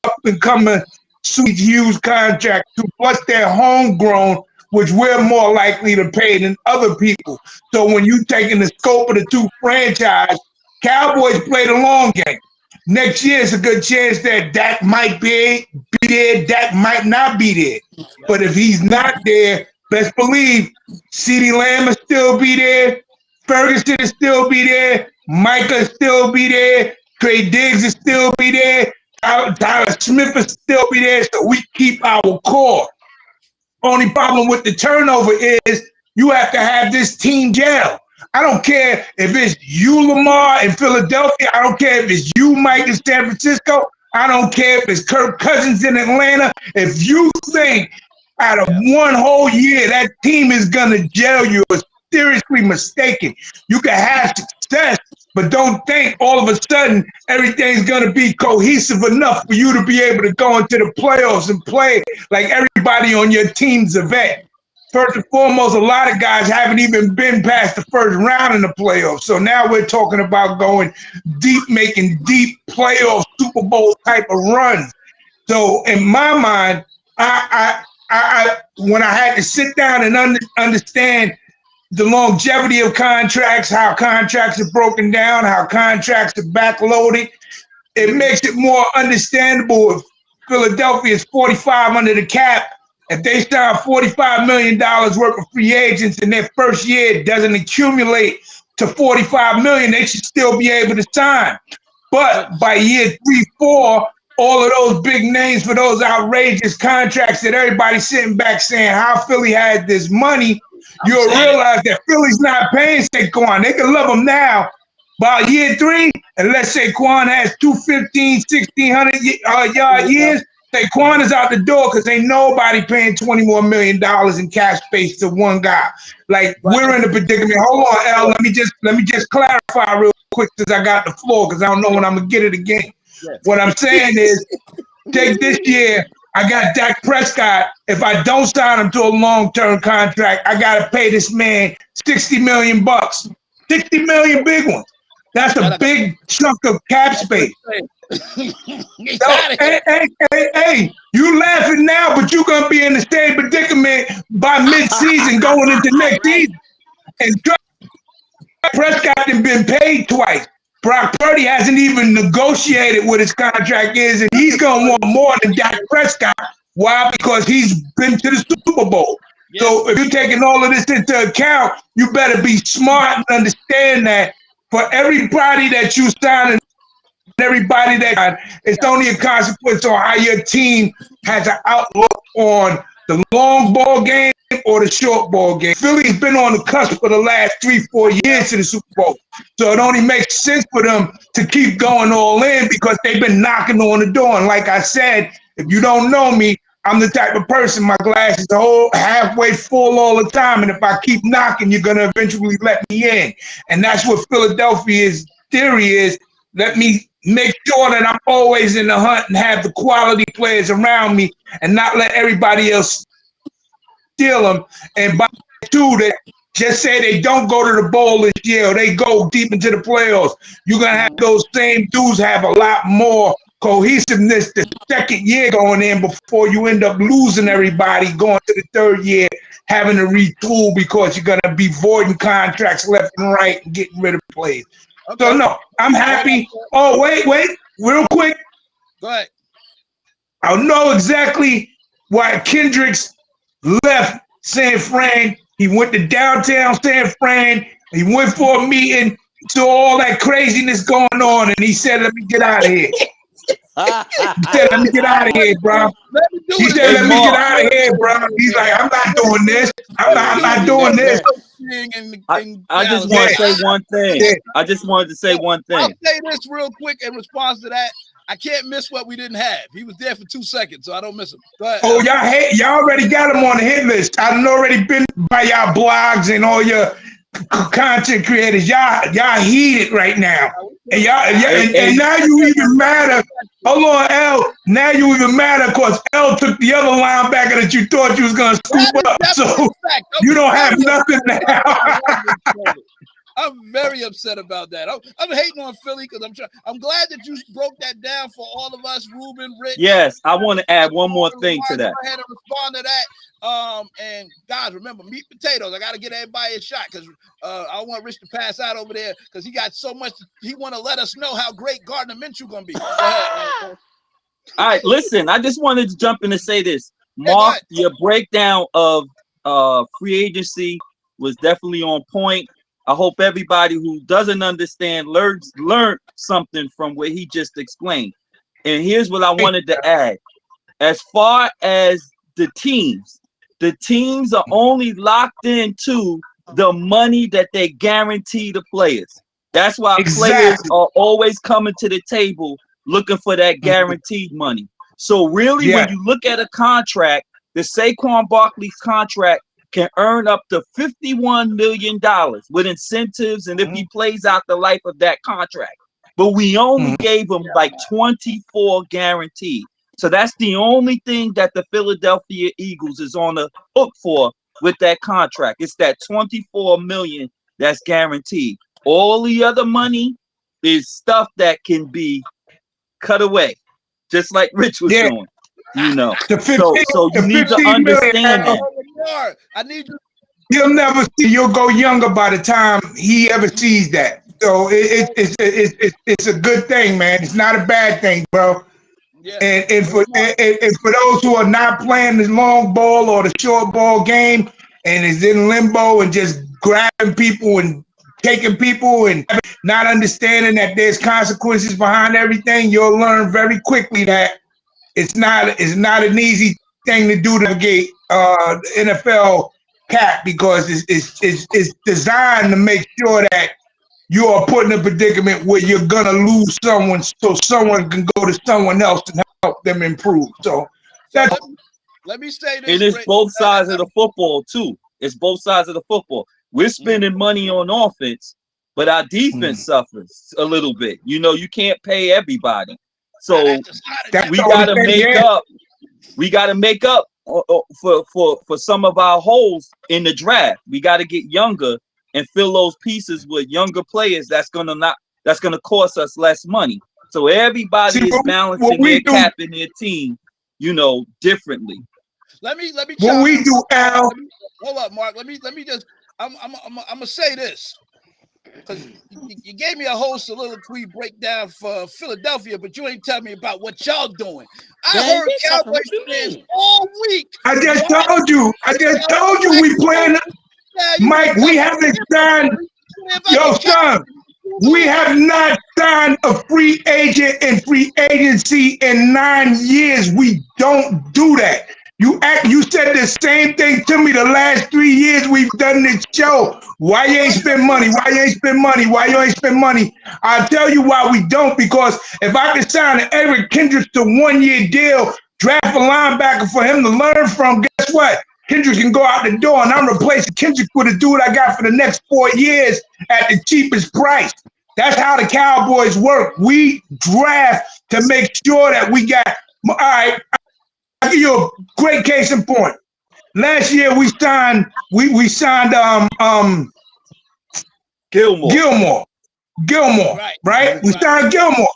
up and coming sweet huge contracts too, plus they're homegrown, which we're more likely to pay than other people. So when you taking the scope of the two franchises, Cowboys play the long game. Next year, it's a good chance that Dak might be there, Dak might not be there. But if he's not there, best believe CeeDee Lamb will still be there, Ferguson will still be there, Micah will still be there, Trey Diggs will still be there, Tyler Smith will still be there, so we keep our core. Only problem with the turnover is you have to have this team gel. I don't care if it's you, Lamar, in Philadelphia. I don't care if it's you, Mike, in San Francisco. I don't care if it's Kirk Cousins in Atlanta. If you think out of one whole year that team is going to gel, you're seriously mistaken. You can have success, but don't think all of a sudden everything's going to be cohesive enough for you to be able to go into the playoffs and play like everybody on your team's a vet. First and foremost, a lot of guys haven't even been past the first round in the playoffs. So now we're talking about going deep, making deep playoff Super Bowl type of runs. So in my mind, I when I had to sit down and understand the longevity of contracts, how contracts are broken down, how contracts are backloaded, it makes it more understandable if Philadelphia is 45 under the cap. If they sign $45 million worth of free agents and their first year doesn't accumulate to $45 million, they should still be able to sign. But by year 3-4, all of those big names for those outrageous contracts that everybody's sitting back saying how Philly had this money, you'll realize that Philly's not paying Saquon. They can love him now. By year 3, unless Saquon has 215, 1,600 yard years, Saquon is out the door because ain't nobody paying $20 more million in cash space to one guy. Like, we're in a predicament. Hold on, L. Let me just clarify real quick since I got the floor because I don't know when I'm gonna get it again. What I'm saying is, take this year. I got Dak Prescott. If I don't sign him to a long-term contract, I gotta pay this man $60 million. 60 million big ones. That's a big chunk of cap space. Hey, you laughing now, but you're gonna be in the same predicament by mid-season going into next season. And Prescott has been paid twice. Brock Purdy hasn't even negotiated what his contract is, and he's gonna want more than Dak Prescott. Why? Because he's been to the Super Bowl. Yeah. So if you're taking all of this into account, you better be smart and understand that for everybody that you sign and everybody that it's only a consequence on how your team has an outlook on the long ball game or the short ball game. Philly's been on the cusp for the last 3-4 years to the Super Bowl. So it only makes sense for them to keep going all in because they've been knocking on the door. And like I said, if you don't know me, I'm the type of person, my glass is halfway full all the time. And if I keep knocking, you're going to eventually let me in. And that's what Philadelphia's theory is. Let me make sure that I'm always in the hunt and have the quality players around me and not let everybody else steal them. And by 2, that just say they don't go to the bowl this year or they go deep into the playoffs, you're going to have those same dudes have a lot more cohesiveness the second year going in before you end up losing everybody going to the third year, having to retool because you're going to be voiding contracts left and right and getting rid of players. Okay. So, no, I'm happy. Oh, wait, real quick. Go ahead. I know exactly why Kendricks left San Fran. He went to downtown San Fran. He went for a meeting, saw all that craziness going on, and he said, let me get out of here. He said, let me get out of here, bro. He said, let me get out of here, bro. He's like, I'm not doing this. I'm not doing this. I just want to say one thing. I just wanted to say one thing. I'll say this real quick in response to that. I can't miss what we didn't have. He was there for 2 seconds, so I don't miss him. Go ahead. Oh, y'all already got him on the hit list. I've already been by y'all blogs and all your content creators. Y'all heated right now. And and now you even matter. Hold on, L. Now you even matter because L took the other linebacker that you thought you was gonna scoop up. So you don't have nothing now. I'm very upset about that. I'm hating on Philly because I'm glad that you broke that down for all of us, Ruben, Rick. Yes, I want to add one more thing to that. I had to respond to that. And guys, remember, meat potatoes. I got to get everybody a shot because I want Rich to pass out over there because he got so much. He want to let us know how great Gardner Minshew gonna be. All right, listen. I just wanted to jump in and say this, Mark. Your breakdown of free agency was definitely on point. I hope everybody who doesn't understand learned something from what he just explained. And here's what I wanted to add. As far as the teams are only locked into the money that they guarantee the players. That's why players are always coming to the table looking for that guaranteed money. So really, when you look at a contract, the Saquon Barkley's contract can earn up to $51 million with incentives and if he plays out the life of that contract. But we only gave him like 24 guaranteed. So that's the only thing that the Philadelphia Eagles is on the hook for with that contract. It's that 24 million that's guaranteed. All the other money is stuff that can be cut away, just like Rich was doing. You know, so you need to understand that. I need you. He'll never see. You'll go younger by the time he ever sees that. So it's a good thing, man. It's not a bad thing, bro. Yeah. And for those who are not playing the long ball or the short ball game and is in limbo and just grabbing people and taking people and not understanding that there's consequences behind everything, you'll learn very quickly that it's not an easy thing to do to navigate NFL cap because it's designed to make sure that you are put in a predicament where you're gonna lose someone, so someone can go to someone else and help them improve. So that's. Let me say this. It is both sides of the football too. It's both sides of the football. We're spending money on offense, but our defense suffers a little bit. You know, you can't pay everybody. So we gotta make up. We gotta make up for some of our holes in the draft. We gotta get younger and fill those pieces with younger players. That's gonna cost us less money. So everybody is balancing their cap in their team, you know, differently. Let me. What we do, Al? Hold up, Mark. Let me just. I'm gonna say this. Because you gave me a whole soliloquy breakdown for Philadelphia, but you ain't telling me about what y'all doing. I heard Cowboys fans all week. I just told you we playing. Mike, we haven't signed. Yo, son, we have not signed a free agent in free agency in 9 years. We don't do that. You said the same thing to me the last 3 years we've done this show. Why you ain't spend money? Why you ain't spend money? Why you ain't spend money? I'll tell you why we don't, because if I could sign an Eric Kendricks to 1 year deal, draft a linebacker for him to learn from, guess what? Kendricks can go out the door and I'm replacing Kendricks with a dude I got for the next 4 years at the cheapest price. That's how the Cowboys work. We draft to make sure that we got, all right, I'll give you a great case in point. last year we signed Gilmore. Gilmore, right? We signed Gilmore.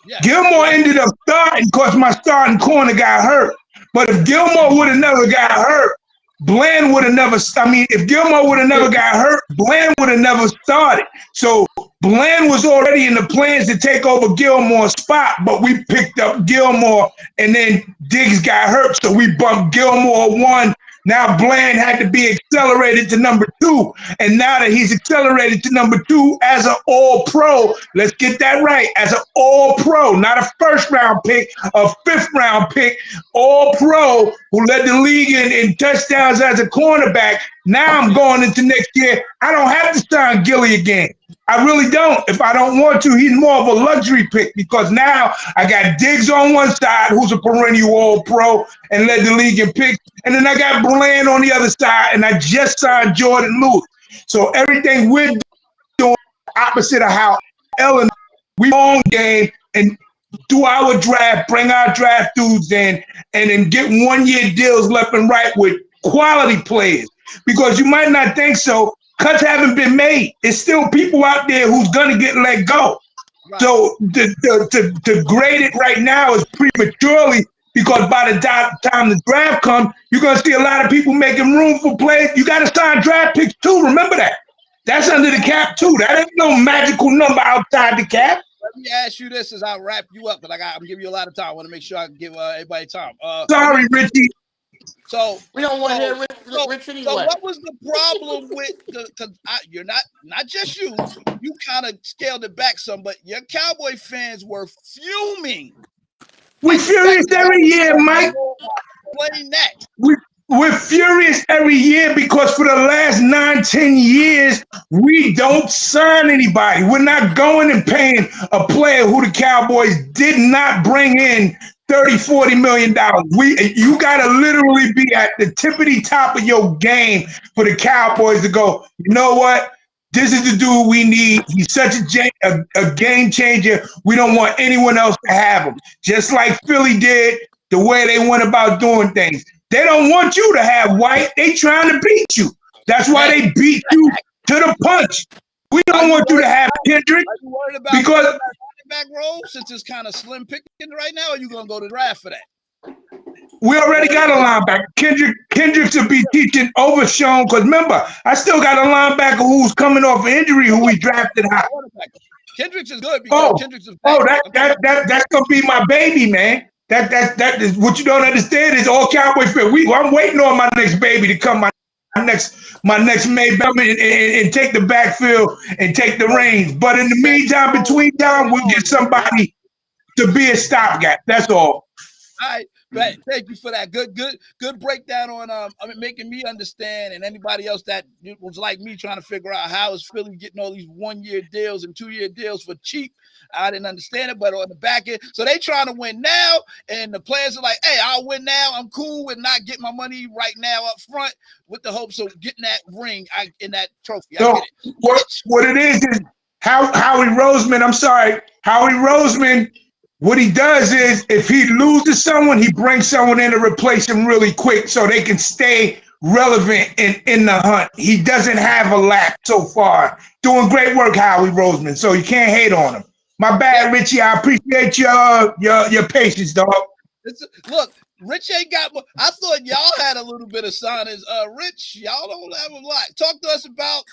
Yeah. Gilmore ended up starting because my starting corner got hurt. But if Gilmore would have never got hurt, Bland would have never. I mean, if Gilmore would have never got hurt, Bland would have never started. So Bland was already in the plans to take over Gilmore's spot, but we picked up Gilmore, and then Diggs got hurt, so we bumped Gilmore 1. Now Bland had to be accelerated to number 2. And now that he's accelerated to number 2 as an all-pro, let's get that right, as an all-pro, not a first-round pick, a fifth-round pick, all-pro who led the league in touchdowns as a cornerback. Now I'm going into next year. I don't have to sign Gilly again. I really don't. If I don't want to, he's more of a luxury pick because now I got Diggs on one side, who's a perennial all-pro and led the league in picks. And then I got Bland on the other side, and I just signed Jordan Lewis. So everything we're doing opposite of how Ellen, we own game and do our draft, bring our draft dudes in, and then get 1-year deals left and right with quality players. Because you might not think so, cuts haven't been made. It's still people out there who's gonna get let go. Right. So to grade it right now is prematurely because by the time the draft comes, you're gonna see a lot of people making room for players. You gotta sign draft picks too. Remember that. That's under the cap too. That ain't no magical number outside the cap. Let me ask you this as I wrap you up, because I'm giving you a lot of time. I want to make sure I can give everybody time. Sorry, Richie. So we don't want to hear Rich anyway. So what was the problem with because you're not just you kind of scaled it back some, but your Cowboy fans were fuming. We're furious every year, Mike. Explain that. We're furious every year because for the last 9-10 years, we don't sign anybody. We're not going and paying a player who the Cowboys did not bring in $30-40 million. You gotta literally be at the tippity top of your game for the Cowboys to go, you know what? This is the dude we need. He's such a game changer. We don't want anyone else to have him. Just like Philly did, the way they went about doing things. They don't want you to have White. They trying to beat you. That's why they beat you to the punch. We don't want you to have Kendrick because back row since it's kind of slim picking right now. Or are you gonna go to draft for that? We already got a linebacker. Kendrick to be teaching Overshown because remember, I still got a linebacker who's coming off injury who we drafted high. Kendricks is good because Kendricks is that's gonna be my baby, man. That is what you don't understand is all Cowboy fans. I'm waiting on my next baby to come, my next Maybell and take the backfield and take the reins. But in the meantime, between time, we'll get somebody to be a stopgap. That's all. All right. Right. Thank you for that. Good breakdown on making me understand and anybody else that was like me trying to figure out how is Philly getting all these 1-year deals and 2-year deals for cheap. I didn't understand it, but on the back end, so they trying to win now, and the players are like, "Hey, I'll win now. I'm cool with not getting my money right now up front with the hopes of getting that ring in that trophy." So what it is Howie Roseman. I'm sorry, Howie Roseman. What he does is if he loses someone, he brings someone in to replace him really quick so they can stay relevant in the hunt. He doesn't have a lap so far. Doing great work, Howie Roseman. So you can't hate on him. My bad, Richie. I appreciate your patience, dog. Look, Rich ain't got. I thought y'all had a little bit of signings. Rich, y'all don't have a lot. Talk to us about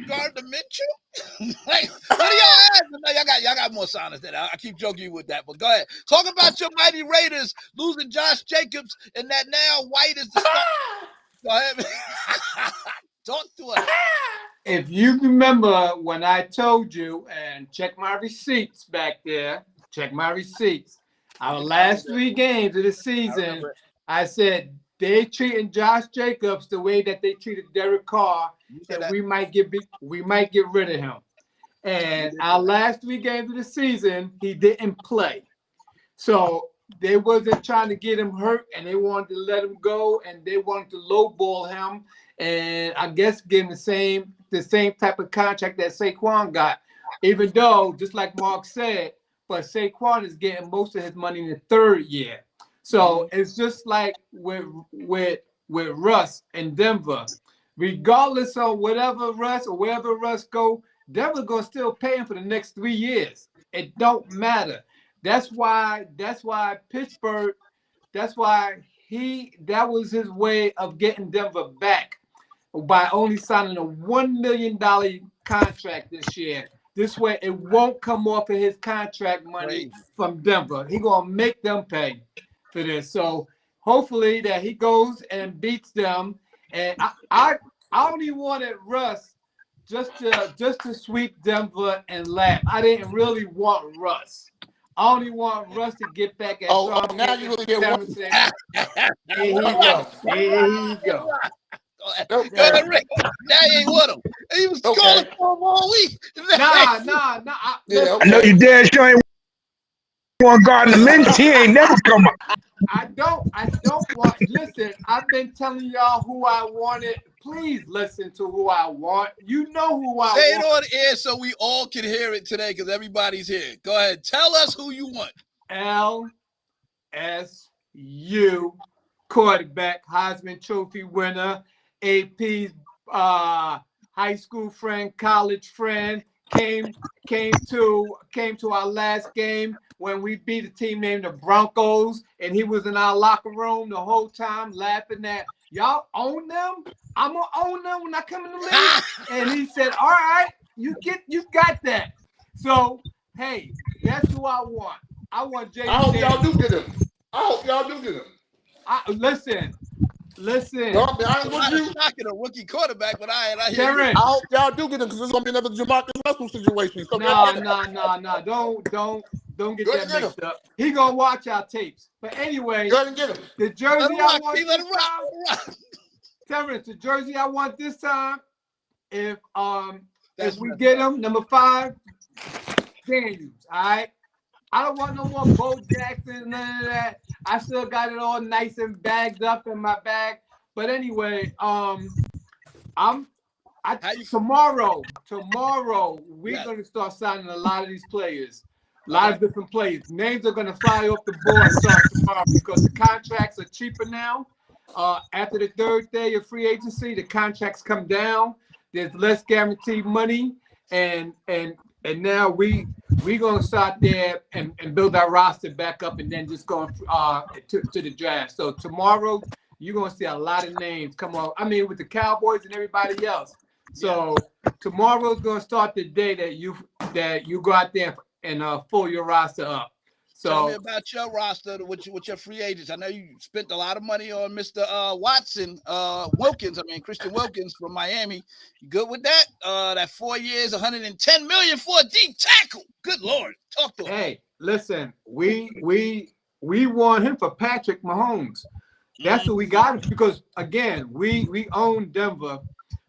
Gardner Minshew. Like, what do y'all have? Y'all got more signings than I keep joking you with that. But go ahead. Talk about your mighty Raiders losing Josh Jacobs and that now White is the star. Go ahead. Talk to us. If you remember when I told you, and check my receipts back there, check my receipts. Our last 3 games of the season, I said they treating Josh Jacobs the way that they treated Derek Carr, and we might get rid of him. And our last 3 games of the season, he didn't play. So they wasn't trying to get him hurt, and they wanted to let him go, and they wanted to lowball him, and I guess give him the same type of contract that Saquon got. Even though, just like Mark said, but Saquon is getting most of his money in the 3rd year. So it's just like with with Russ in Denver. Regardless of whatever Russ or wherever Russ go, Denver gonna still pay him for the next 3 years. It don't matter. That's why Pittsburgh, that was his way of getting Denver back by only signing a $1 million contract this year. This way it won't come off of his contract money from Denver. He gonna make them pay for this. So hopefully that he goes and beats them. And I only wanted Russ just to sweep Denver and laugh. I didn't really want Russ. I only want Russ to get back at now you really get one. Here he go. Here he go. Now he ain't with him. He was calling for him all week. Nah. I know you damn sure ain't one guarding the men's. He ain't never come up. I don't want. Listen, I've been telling y'all who I wanted. Please listen to who I want. You know who I Say it want. on air so we all can hear it today because everybody's here. Go ahead. Tell us who you want. LSU quarterback, Heisman Trophy winner, AP's high school friend, college friend, came to our last game when we beat a team named the Broncos, and he was in our locker room the whole time laughing at y'all own them. I'm gonna own them when I come in the league. And he said, "All right, you got that." So hey, that's who I want. I want Jay. I hope y'all do get him. Listen. Don't be honest with you. Knocking a rookie quarterback, but I hear you. Terrence. I hope y'all do get him because it's gonna be another Jamarcus Russell situation. So No. Don't get that mixed up. He gonna watch our tapes. But anyway, go ahead and get him. the jersey I want Let him rock. Terrence, the jersey I want this time, if we That's get him, number 5, Daniels. All right. I don't want no more Bo Jackson, none of that. I still got it all nice and bagged up in my bag. But anyway, tomorrow we're gonna start signing a lot of these players. A lot of different players. Names are gonna fly off the board starting tomorrow because the contracts are cheaper now. After the 3rd day of free agency, the contracts come down. There's less guaranteed money, and now we're gonna start there and build our roster back up, and then just going to the draft. So tomorrow you're gonna see a lot of names come on. I mean, with the Cowboys and everybody else. So tomorrow's gonna start the day that you go out there and pull your roster up. So tell me about your roster with your free agents. I know you spent a lot of money on Mr. Christian Wilkins from Miami. You good with that? That 4 years, $110 million for a deep tackle. Good Lord, talk to him. Hey, listen, we want him for Patrick Mahomes. That's what we got him because again, we own Denver,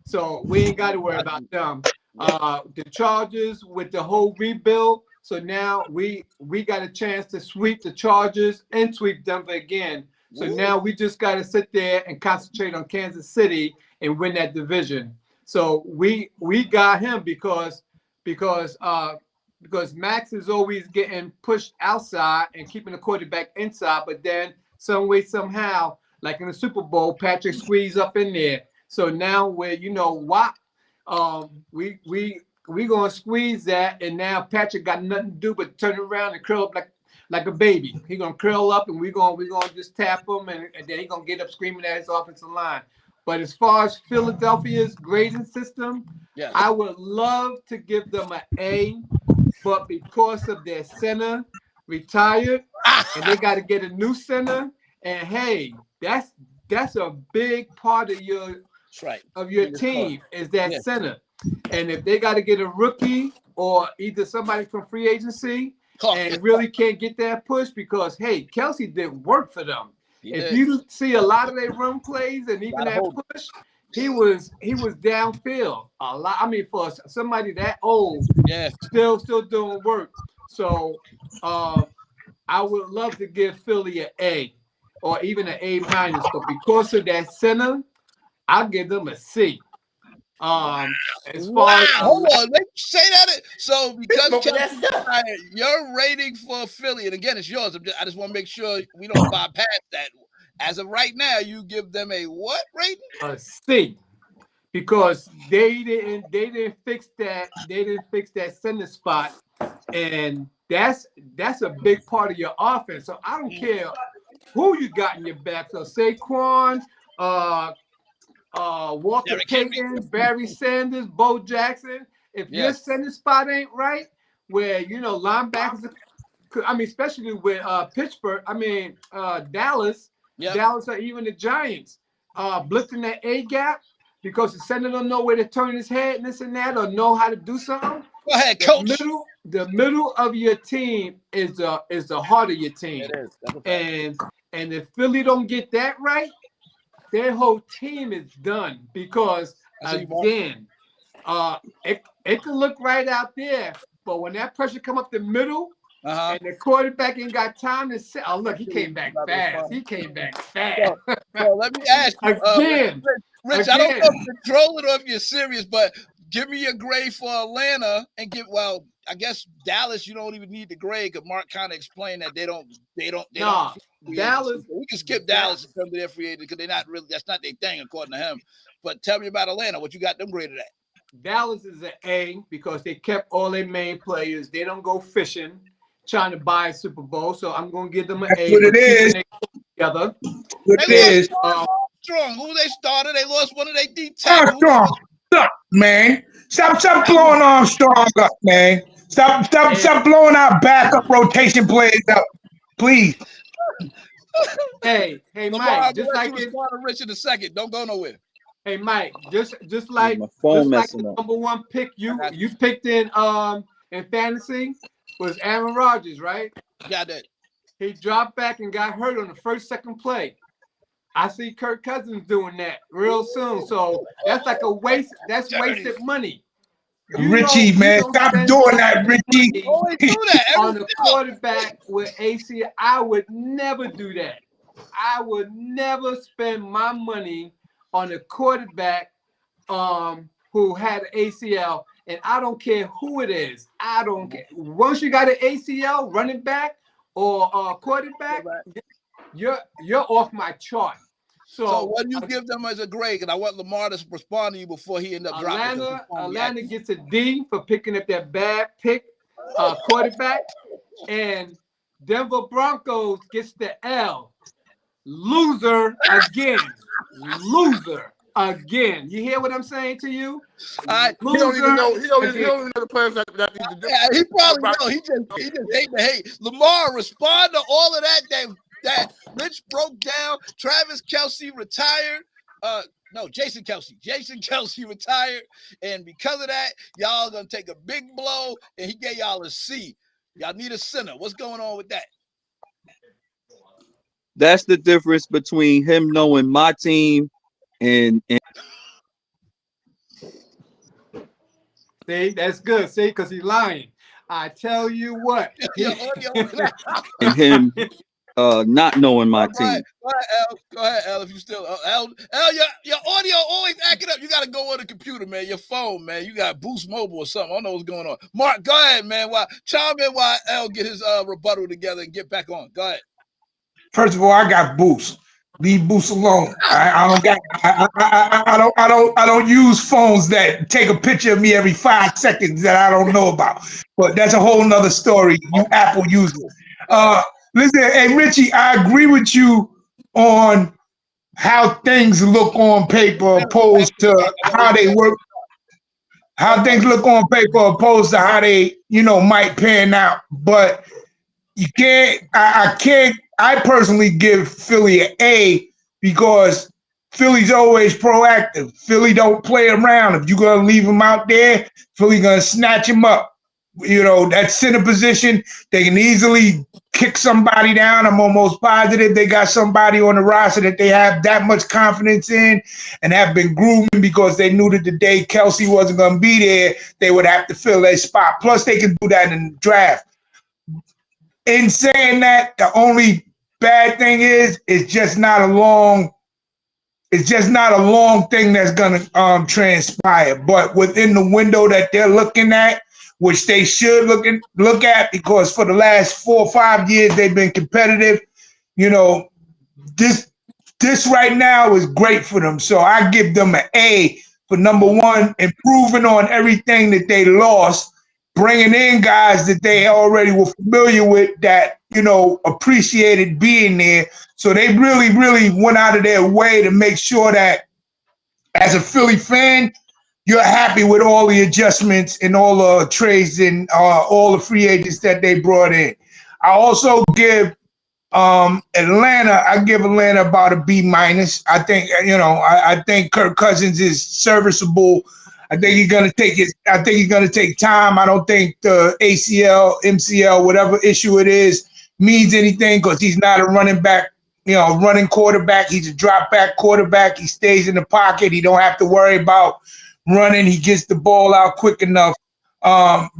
so we ain't got to worry about them. The Chargers with the whole rebuild. So now we got a chance to sweep the Chargers and sweep Denver again. So now we just got to sit there and concentrate on Kansas City and win that division. So we got him because Max is always getting pushed outside and keeping the quarterback inside. But then some way, somehow, like in the Super Bowl, Patrick squeezed up in there. So now we're, we gonna squeeze that, and now Patrick got nothing to do but turn around and curl up like a baby. He gonna curl up, and we gonna just tap him, and then he gonna get up screaming at his offensive line. But as far as Philadelphia's grading system, I would love to give them an A, but because of their center retired, and they got to get a new center, and hey, that's a big part of your team is that center. And if they got to get a rookie or either somebody from free agency and really can't get that push because, hey, Kelsey didn't work for them. If you see a lot of their run plays and even that push, he was downfield a lot. I mean, for somebody that old, still doing work. So I would love to give Philly an A or even an A-, but because of that center, I'll give them a C. As far as hold on, let's say that. So because your rating for Philly, and again, it's yours. I just want to make sure we don't bypass that. as of right now, you give them a what rating? A C, because they didn't fix that center spot, and that's a big part of your offense. So I don't care who you got in your back. So Saquon, Walker Payton, Barry Sanders, Bo Jackson. If your center spot ain't right, where linebackers, I mean, especially with Pittsburgh, I mean Dallas, Dallas or even the Giants, blitzing that A gap because the center don't know where to turn his head and this and that, or know how to do something. Go ahead, coach. The middle of your team is the heart of your team. It is. And if Philly don't get that right, their whole team is done, because again, it can look right out there, but when that pressure come up the middle, and the quarterback ain't got time to say, oh look, he came back fast. So let me ask you again, Rich, I don't know if you're trolling or if you're serious, but give me your grade for Atlanta and I guess Dallas, you don't even need the grade, because Mark kind of explained that they don't. Dallas, we can skip Dallas in terms of their free agent, because they're not really, that's not their thing according to him. But tell me about Atlanta. What you got them graded at? Dallas is an A, because they kept all their main players. They don't go fishing, trying to buy a Super Bowl. So I'm going to give them an A. What it is. Together. What it is. Armstrong. Who they started? They lost one of their deep tackles. Armstrong, stop, man. Stop blowing Armstrong up, man. Stop blowing our backup rotation players up, please. Hey, Mike. Just like Rich in a second. Don't go nowhere. Hey, Mike. Just like the number one pick you picked in fantasy was Aaron Rodgers, right? Got that. He dropped back and got hurt on the second play. I see Kirk Cousins doing that real soon. So that's like a waste. That's wasted money. Richie, man, stop doing that, Richie. On the quarterback with ACL, I would never do that. I would never spend my money on a quarterback who had ACL, and I don't care who it is. I don't care. Once you got an ACL, running back or quarterback, you're off my chart. So what do you give them as a grade? Because I want Lamar to respond to you before he ends up dropping. Atlanta gets a D for picking up that bad pick quarterback, and Denver Broncos gets the L. Loser again. Loser again. You hear what I'm saying to you? He don't even know the players that need to do. Yeah, he probably know. He just hate the hate. Lamar, respond to all of that Rich broke down. Travis Kelce retired. Jason Kelce. Jason Kelce retired. And because of that, y'all gonna take a big blow, and he gave y'all a C. Y'all need a center. What's going on with that? That's the difference between him knowing my team and See, that's good. See, because he's lying. I tell you what. and him not knowing my team. Go ahead, L. If you still L, your audio always acting up. You got to go on the computer, man. Your phone, man. You got Boost Mobile or something. I don't know what's going on. Mark, go ahead, man. Chime in while L get his rebuttal together and get back on. Go ahead. First of all, I got Boost. Leave Boost alone. I don't use phones that take a picture of me every 5 seconds that I don't know about. But that's a whole nother story. You Apple users. Listen, hey Richie, I agree with you on how things look on paper opposed to how they work. How things look on paper opposed to how they, might pan out. But you can't. I personally give Philly an A because Philly's always proactive. Philly don't play around. If you're gonna leave him out there, Philly gonna snatch him up. That center position, they can easily kick somebody down. I'm almost positive they got somebody on the roster that they have that much confidence in and have been grooming, because they knew that the day Kelce wasn't going to be there, they would have to fill that spot. Plus, they can do that in the draft. In saying that, the only bad thing is it's just not a long thing that's going to transpire. But within the window that they're looking at, which they should look at, because for the last 4 or 5 years they've been competitive. This this right now is great for them. So I give them an A for number one, improving on everything that they lost, bringing in guys that they already were familiar with that, you know, appreciated being there. So they really, really went out of their way to make sure that as a Philly fan, you're happy with all the adjustments and all the trades and all the free agents that they brought in. I also give Atlanta, I give Atlanta about a B minus. I think, you know, I think Kirk Cousins is serviceable. I think he's gonna take time. I don't think the ACL, MCL, whatever issue it is, means anything because he's not a running back, you know, running quarterback. He's a drop back quarterback. He stays in the pocket. He don't have to worry about running. He gets the ball out quick enough.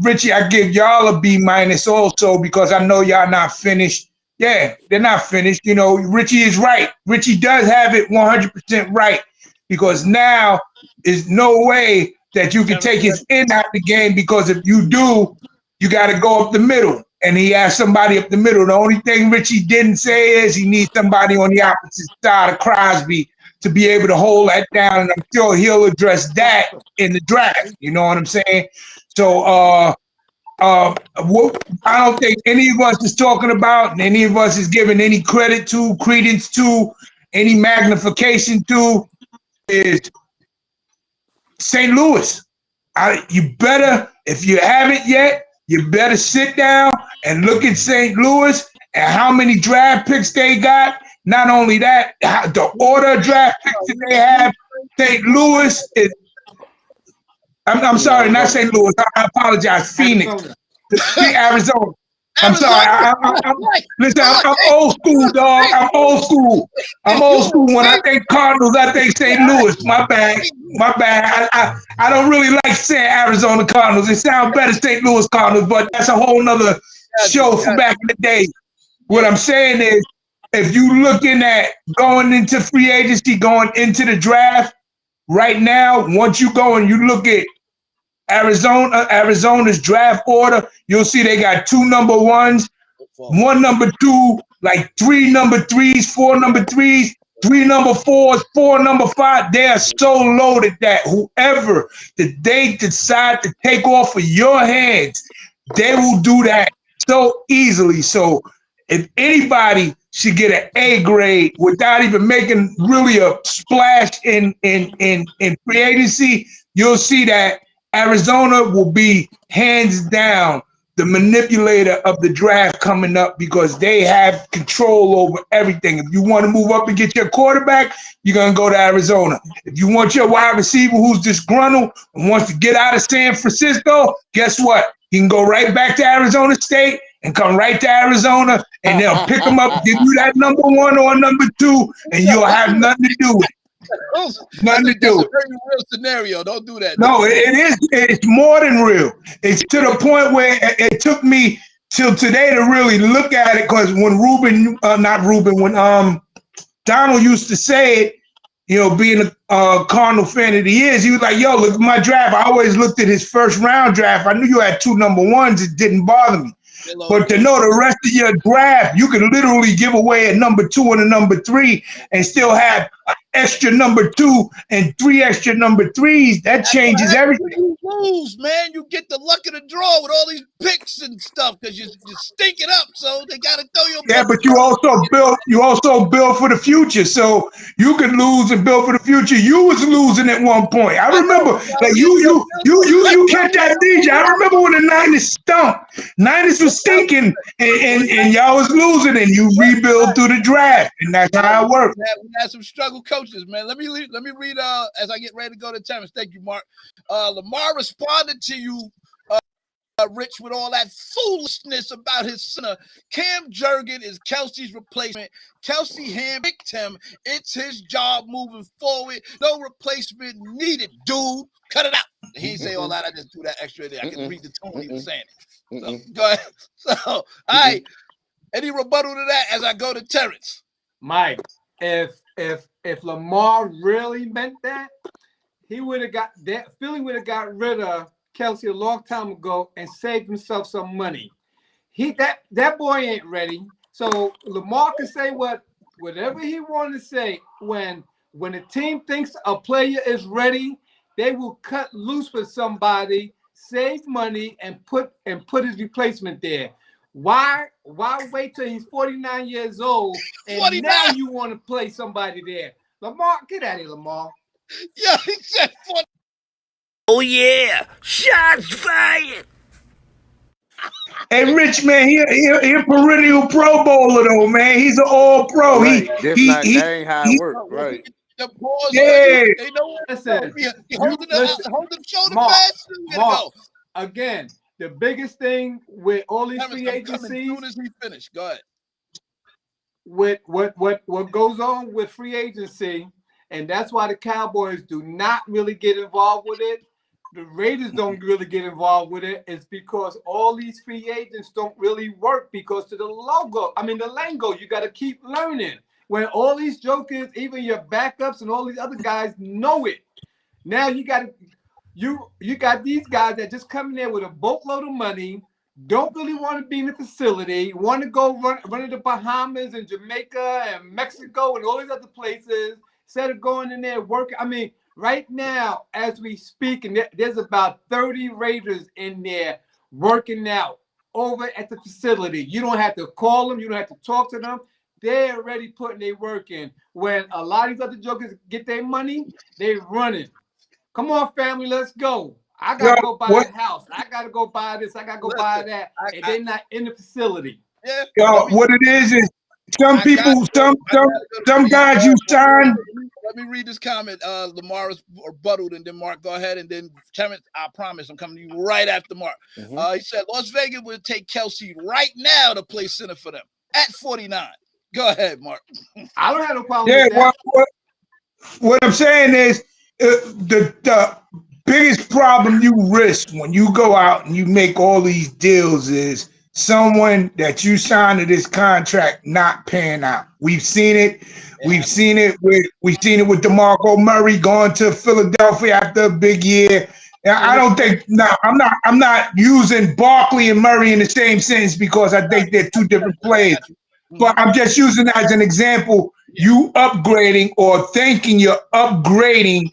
Richie, I give y'all a B minus also because I know y'all not finished. Yeah, they're not finished. You know, Richie is right. Richie does have it 100% right because now there's no way that you can take his end out the game because if you do, you got to go up the middle. And he has somebody up the middle. The only thing Richie didn't say is he needs somebody on the opposite side of Crosby to be able to hold that down. And I'm sure he'll address that in the draft. You know what I'm saying? So I don't think any of us is talking about, and any of us is giving any credit to, credence to, any magnification to is St. Louis. You better, if you haven't yet, you better sit down and look at St. Louis and how many draft picks they got. Not only that, the order of draft picks that they have. St. Louis is, I'm sorry, not St. Louis. I apologize. Phoenix. Arizona. I'm sorry. Listen, I'm old school, dog. I'm old school. When I think Cardinals, I think St. Louis. My bad. I don't really like saying Arizona Cardinals. It sounds better St. Louis Cardinals, but that's a whole nother show from back in the day. What I'm saying is, if you looking at going into free agency, going into the draft, right now, once you go and you look at Arizona's draft order, you'll see they got 2 number 1s, 1 number 2, like 3 number 3s, 4 number 3s, 3 number 4s, 4 number 5. They are so loaded that whoever that they decide to take off of your hands, they will do that so easily. So if anybody should get an A grade without even making really a splash in free agency, you'll see that Arizona will be hands down the manipulator of the draft coming up because they have control over everything. If you want to move up and get your quarterback, you're going to go to Arizona. If you want your wide receiver who's disgruntled and wants to get out of San Francisco, guess what? He can go right back to Arizona State and come right to Arizona, and they'll pick him up, give you that number 1 or number 2, and you'll have nothing to do with it. Nothing to do. That's a very real scenario. Don't do that. No, it is. It's more than real. It's to the point where it took me till today to really look at it because when when Donald used to say it, you know, being a Cardinal fan that he is, he was like, yo, look at my draft. I always looked at his first round draft. I knew you had 2 number 1s. It didn't bother me. But to know the rest of your draft, you can literally give away a number 2 and a number 3 and still have an extra number 2 and 3 extra number 3s. That changes everything. You lose, man. You get the luck of the draw with all these picks and stuff because you stink it up. So they got to throw your. Yeah, but you also build for the future. So you can lose and build for the future. You was losing at one point. I remember, like you catch that DJ. I remember when the Niners stumped. Niners was stinking, and y'all was losing, and you rebuild through the draft, and that's how it works. We had some struggle coaches, man. Let me read as I get ready to go to Terrence. Thank you, Mark. Lamar responded to you, Rich, with all that foolishness about his son. Cam Jurgen is Kelsey's replacement. Kelsey handpicked him. It's his job moving forward. No replacement needed, dude. Cut it out. He didn't say all that. I just threw that extra in there. I can read the tone he was saying it. So, go ahead. So, all right. Any rebuttal to that as I go to Terrence? Mike, if Lamar really meant that, he would have got that. Philly would have got rid of Kelsey a long time ago and saved himself some money. That boy ain't ready. So Lamar can say whatever he wanted to say. when a team thinks a player is ready, they will cut loose with somebody, save money, and put his replacement there. Why wait till he's 49 years old and 49. now you want to play somebody there? Lamar, get out of here, Lamar. Yeah, he said 40. Oh yeah, shots fired. Hey, Rich, man, he a perennial Pro Bowler though, man. He's an All Pro. Right. That ain't how it works. Right. The boys, Yeah. they know what. Listen, He holding the shoulder Mark, pads. Mark, again, the biggest thing with all these free As agencies, soon as he finished, go ahead. with what goes on with free agency, and that's why the Cowboys do not really get involved with it. The Raiders don't really get involved with it. It's because all these free agents don't really work because to the lingo, you got to keep learning. When all these jokers, even your backups and all these other guys know it. Now you got these guys that just come in there with a boatload of money, don't really want to be in the facility, want to go run to the Bahamas and Jamaica and Mexico and all these other places instead of going in there working. I mean, right now, as we speak, and there's about 30 Raiders in there working out over at the facility. You don't have to call them. You don't have to talk to them. They're already putting their work in. When a lot of these other jokers get their money, they running. Come on, family, let's go. I got to go buy a house. I got to go buy this. I got to go buy that. And they're not in the facility. Yeah. Yo, what it is some guys you sign. Let me read this comment. Lamar is rebutted, and then Mark, go ahead, and then Kevin, I promise I'm coming to you right after Mark. He said Las Vegas would take Kelsey right now to play center for them at 49. Go ahead, Mark. I don't have no problem with that. What I'm saying is the biggest problem you risk when you go out and you make all these deals is someone that you signed to this contract not paying out. We've seen it. Yeah. We've seen it with DeMarco Murray going to Philadelphia after a big year. Now, I don't think I'm not using Barkley and Murray in the same sentence because I think they're two different players. But I'm just using that as an example. You upgrading or thinking you're upgrading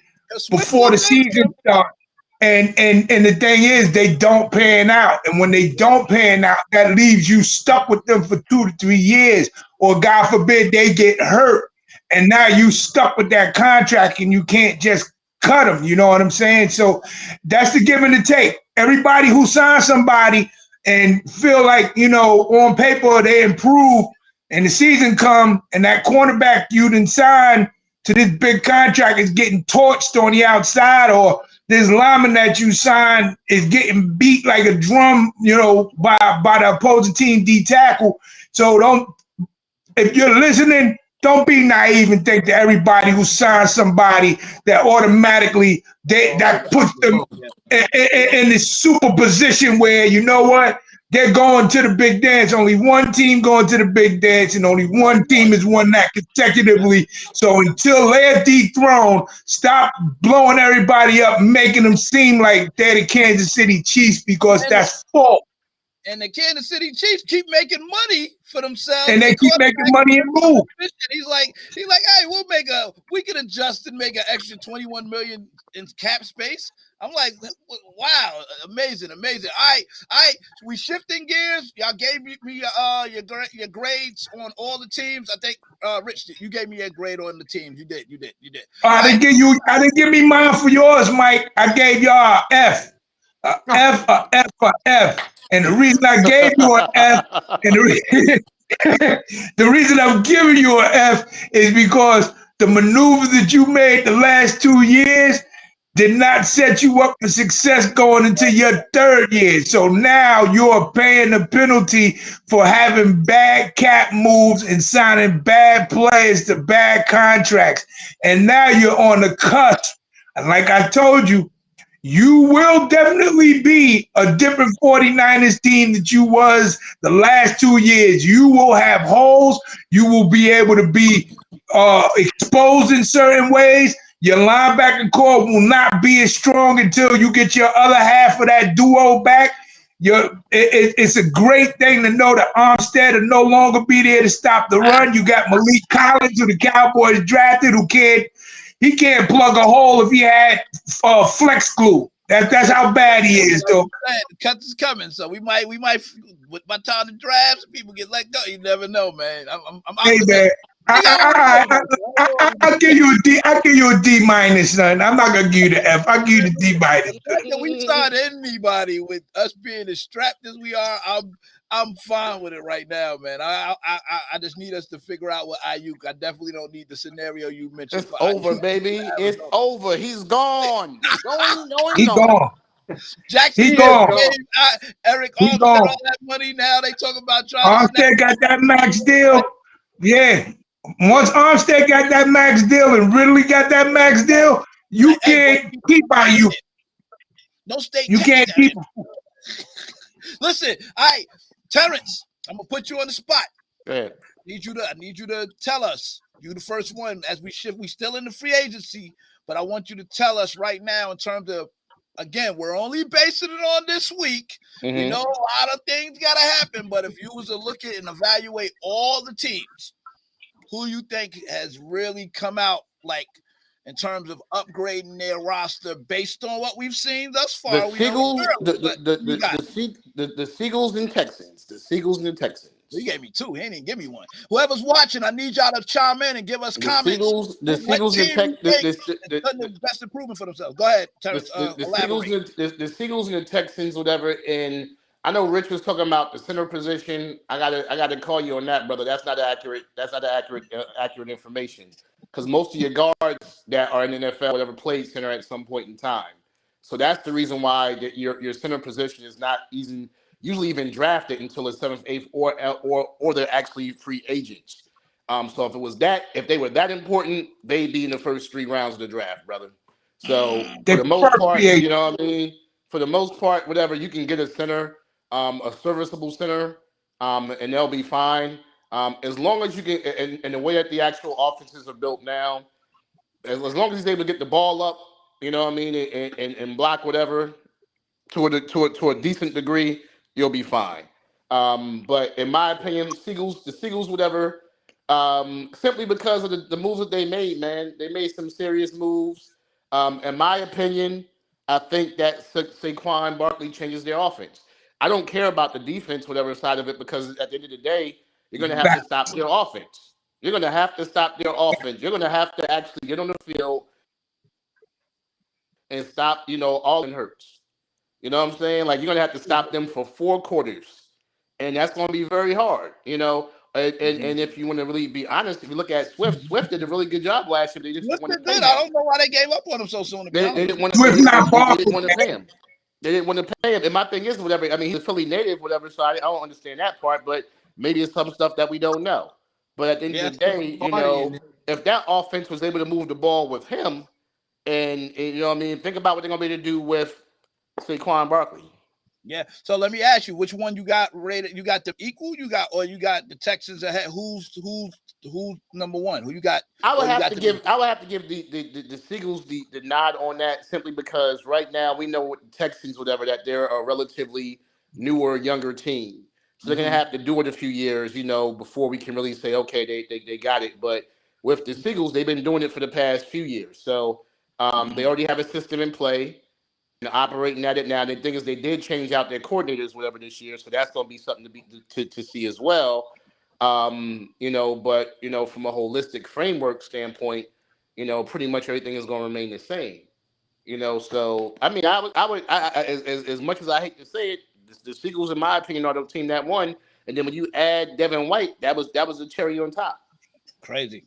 before the season starts. And the thing is, they don't pan out. And when they don't pan out, that leaves you stuck with them for 2 to 3 years. Or God forbid they get hurt. And now you stuck with that contract and you can't just cut them. You know what I'm saying? So that's the give and the take. Everybody who signs somebody and feel like, on paper they improve and the season come and that cornerback you didn't sign to this big contract is getting torched on the outside, or this lineman that you signed is getting beat like a drum, by the opposing team D tackle. So if you're listening, don't be naive and think that everybody who signs somebody that automatically that puts them in this super position where, you know what, they're going to the big dance. Only one team going to the big dance, and only one team has won that consecutively. So until they're dethroned, stop blowing everybody up, making them seem like they're the Kansas City Chiefs, because that's false. And the Kansas City Chiefs keep making money for themselves. And they keep making money and move. He's like, hey, we can adjust and make an extra $21 million in cap space. I'm like, wow, amazing. All right, we shifting gears. Y'all gave me your grades on all the teams. I think Rich, you gave me a grade on the teams. You did. I didn't give me mine for yours, Mike. I gave y'all an F. A F. And the reason I gave you an F, and the reason I'm giving you an F is because the maneuvers that you made the last 2 years did not set you up for success going into your third year. So now you're paying the penalty for having bad cap moves and signing bad players to bad contracts. And now you're on the cusp. And like I told you, you will definitely be a different 49ers team that you was the last 2 years. You will have holes. You will be able to be exposed in certain ways. Your linebacker core will not be as strong until you get your other half of that duo back. It's a great thing to know that Armstead will no longer be there to stop the run. You got Malik Collins, who the Cowboys drafted, he can't plug a hole if he had flex glue. That's how bad he is, though. The cut is coming, so we might by the time the drafts, people get let go. You never know, man. I'm hey man, I'll give you a D. I'll give you a D minus, son. I'm not gonna give you the F. I'll give you the D minus. We start anybody with us being as strapped as we are. I'm fine with it right now, man. I just need us to figure out what Ayuk. I definitely don't need the scenario you mentioned. It's over, Ayuk. baby. It's over. He's gone. He's gone. Jackson, he's gone. Eric Armstead, all that money now. They talk about trying. Armstead got that max deal. Yeah. Once Armstead got that max deal and Ridley got that max deal, you can't keep Ayuk. No state. You can't keep him. Listen, Terrence, I'm gonna put you on the spot. Yeah. I need you to tell us. You the first one as we shift. We still in the free agency, but I want you to tell us right now in terms of, again, we're only basing it on this week. We know a lot of things gotta happen, but if you was to look at and evaluate all the teams, who you think has really come out like in terms of upgrading their roster based on what we've seen thus far? The Seagulls and Texans. The Seagulls and the Texans. You gave me two. He didn't give me one. Whoever's watching, I need y'all to chime in and give us comments. The Seagulls and the best improvement for themselves. Go ahead, Terrence. The Seagulls and the Texans, whatever. And I know Rich was talking about the center position. I gotta call you on that, brother. That's not accurate. That's not accurate information. Because most of your guards that are in the NFL, whatever, played center at some point in time. So that's the reason why your center position is not usually even drafted until the 7th, 8th, or they're actually free agents. So if they were that important, they'd be in the first 3 rounds of the draft, brother. So for the most part, you know what I mean? For the most part, whatever, you can get a center, a serviceable center, and they'll be fine. As long as you can, and the way that the actual offenses are built now, as long as he's able to get the ball up, you know what I mean, and block whatever to a decent degree, you'll be fine. But in my opinion, the Seagulls, whatever, simply because of the moves that they made, man, they made some serious moves. In my opinion, I think that Saquon Barkley changes their offense. I don't care about the defense, whatever side of it, because at the end of the day, you're going to have to stop their offense. You're going to have to stop their offense. You're going to have to actually get on the field and stop, all in Hurts. You know what I'm saying? Like, you're going to have to stop them for 4 quarters. And that's going to be very hard, And if you want to really be honest, if you look at Swift did a really good job last year. They just didn't want to pay him. I don't know why they gave up on him so soon. They didn't want to pay him. They didn't want to pay him. And my thing is, whatever, I mean, he's a Philly native, whatever, so I don't understand that part, but maybe it's some stuff that we don't know. But at the end of the day, if that offense was able to move the ball with him, and you know what I mean, think about what they're going to be able to do with Saquon Barkley. Yeah. So let me ask you, which one you got rated? You got the equal? You got the Texans ahead? Who's number one? Who you got? I would have to give the Seagulls the nod on that, simply because right now we know with the Texans, whatever, that they're a relatively newer, younger team. So they're gonna have to do it a few years, before we can really say, okay, they got it. But with the Seagulls, they've been doing it for the past few years. So they already have a system in play and operating at it now. The thing is, they did change out their coordinators, whatever, this year. So that's gonna be something to see as well. But from a holistic framework standpoint, pretty much everything is gonna remain the same. So I mean, I would as much as I hate to say it, the Seagulls, in my opinion, are the team that won. And then when you add Devin White, that was the cherry on top. Crazy.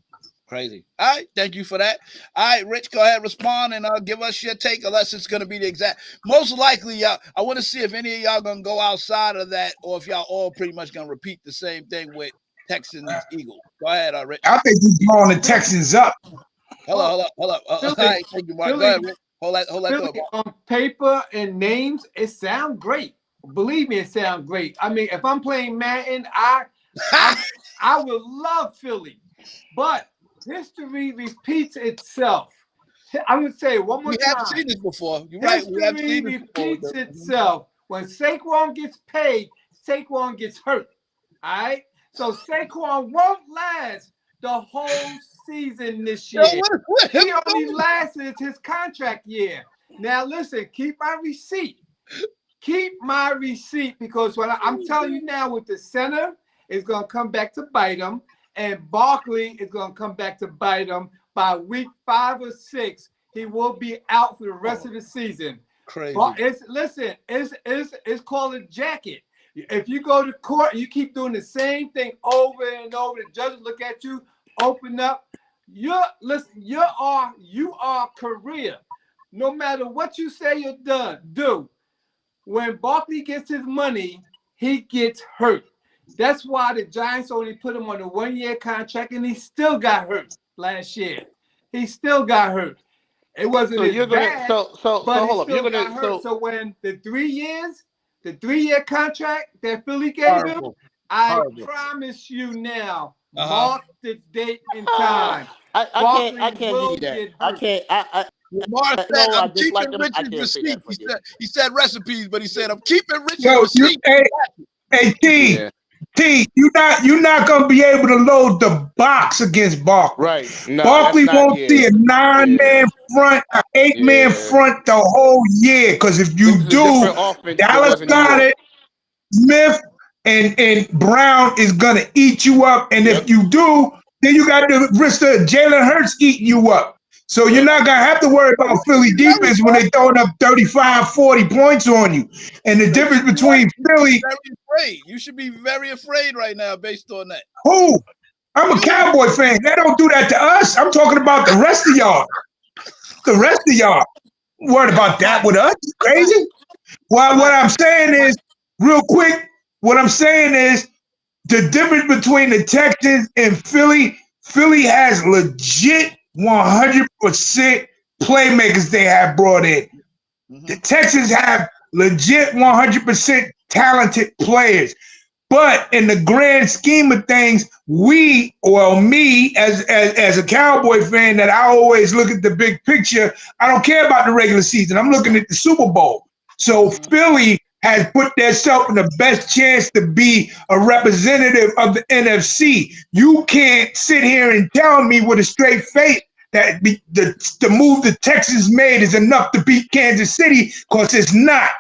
All right, thank you for that. All right, Rich, go ahead, respond, and give us your take, unless it's going to be the exact. Most likely, y'all, I want to see if any of y'all going to go outside of that, or if y'all all pretty much going to repeat the same thing with Texans, Eagles. Go ahead, Rich. I think he's blowing the Texans up. Hold up. All right, thank you, Mark. Go ahead, Rich. Hold that on paper and names, it sounds great. Believe me, it sounds great. I mean, if I'm playing Madden, I would love Philly, but history repeats itself. I'm going to say it one more time. We have seen this before. You're right. History repeats itself. When Saquon gets paid, Saquon gets hurt. All right? So Saquon won't last the whole season this year. He only lasted his contract year. Now listen, keep my receipt. Keep my receipt, because when I'm telling you now, with the center, it's going to come back to bite him, and Barkley is going to come back to bite him. By week 5 or 6, he will be out for the rest of the season. Crazy. But it's called a jacket. If you go to court and you keep doing the same thing over and over, the judges look at you, open up. You are career. No matter what you say you're do. When Barkley gets his money, he gets hurt. That's why the Giants only put him on a 1-year contract, and he still got hurt last year. He still got hurt. It wasn't So as you're gonna bad, so but hold up. he You're still got gonna hurt. So when the 3-year contract that Philly gave him, Horrible. I Horrible. promise you now, Uh-huh. mark the date and time. I can't give you that. I can't. Lamar said, No, I I'm dislike keeping him. I Richard's can't say receipts. that He said recipes, but he said, I'm keeping Richard's Yo, receipts. hey, T, Yeah. T, you're not gonna be able to load the box against Barkley. Right. No, Barkley that's not, won't see a 9-man front, an 8-man front the whole year. Because if you This is a do, different offense than Dallas was in New got York. it. Smith and Brown is gonna eat you up, and if you do, then you got the risk of Jalen Hurts eating you up. So you're not gonna have to worry about Philly defense when they throwing up 35, 40 points on you. And the difference between Philly, Very afraid. You should be very afraid right now based on that. who? I'm a Cowboy fan. They don't do that to us. I'm talking about the rest of y'all. The rest of y'all worried about that with us? You crazy? Well, what I'm saying is, real quick, what I'm saying is the difference between the Texans and Philly has legit 100% playmakers they have brought in. The Texans have legit 100% talented players. But in the grand scheme of things, me as a Cowboy fan, that I always look at the big picture. I don't care about the regular season. I'm looking at the Super Bowl. So Philly has put themselves in the best chance to be a representative of the NFC. You can't sit here and tell me with a straight face that the move the Texans made is enough to beat Kansas City, because it's not.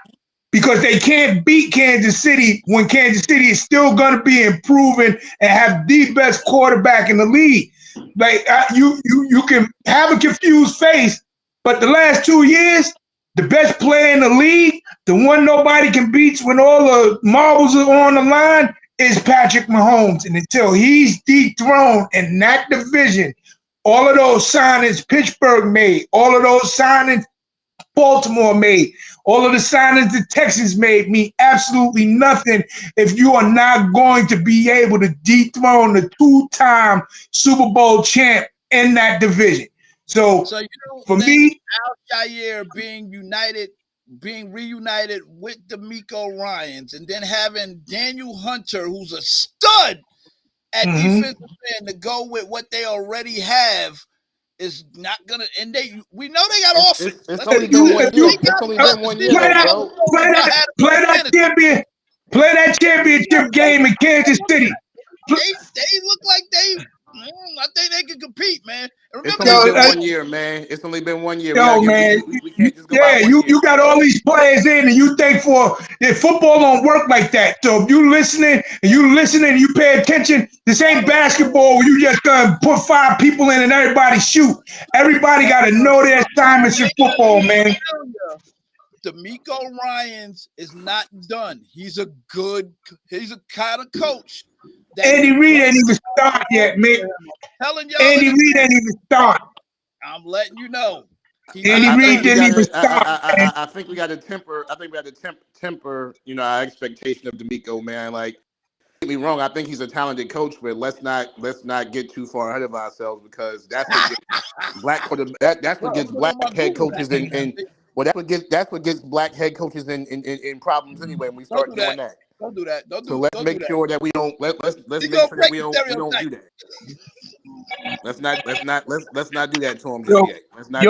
Because they can't beat Kansas City when Kansas City is still going to be improving and have the best quarterback in the league. Like you can have a confused face, but the last 2 years, the best player in the league, the one nobody can beat when all the marbles are on the line, is Patrick Mahomes. And until he's dethroned in that division, all of those signings Pittsburgh made, all of those signings Baltimore made, all of the signings the Texans made mean absolutely nothing if you are not going to be able to dethrone the 2-time Super Bowl champ in that division. So you for me, Al Jair being reunited with DeMeco Ryans, and then having Daniel Hunter, who's a stud at defensive end, to go with what they already have, is not gonna. And we know they got offense. It's only been 1 year. It's only been 1 year, bro. Play that championship game in Kansas City. They look like I think they can compete, man. And It's remember, only been 1 year, man. It's only been 1 year. Yo, man. We can't just go by 1 year. You got all these players in, and you think football don't work like that. So if you listening and you pay attention, this ain't basketball where you just gonna put 5 people in and everybody shoot. Everybody got to know their assignments in football, man. DeMeco Ryans is not done. He's a kind of coach. Andy Reid ain't even start yet, man. Andy Reid ain't even start. I'm letting you know. Andy Reid didn't even start. I think we got to temper. I think we got to temper. Our expectation of DeMeco, man. Like, don't get me wrong. I think he's a talented coach, but let's not get too far ahead of ourselves, because that's what gets black head coaches that's what gets black head coaches in problems anyway. When we start doing that. Don't do that. So let's make sure that we don't let's make sure that we don't do that. Let's not do that to him just yet. Let's not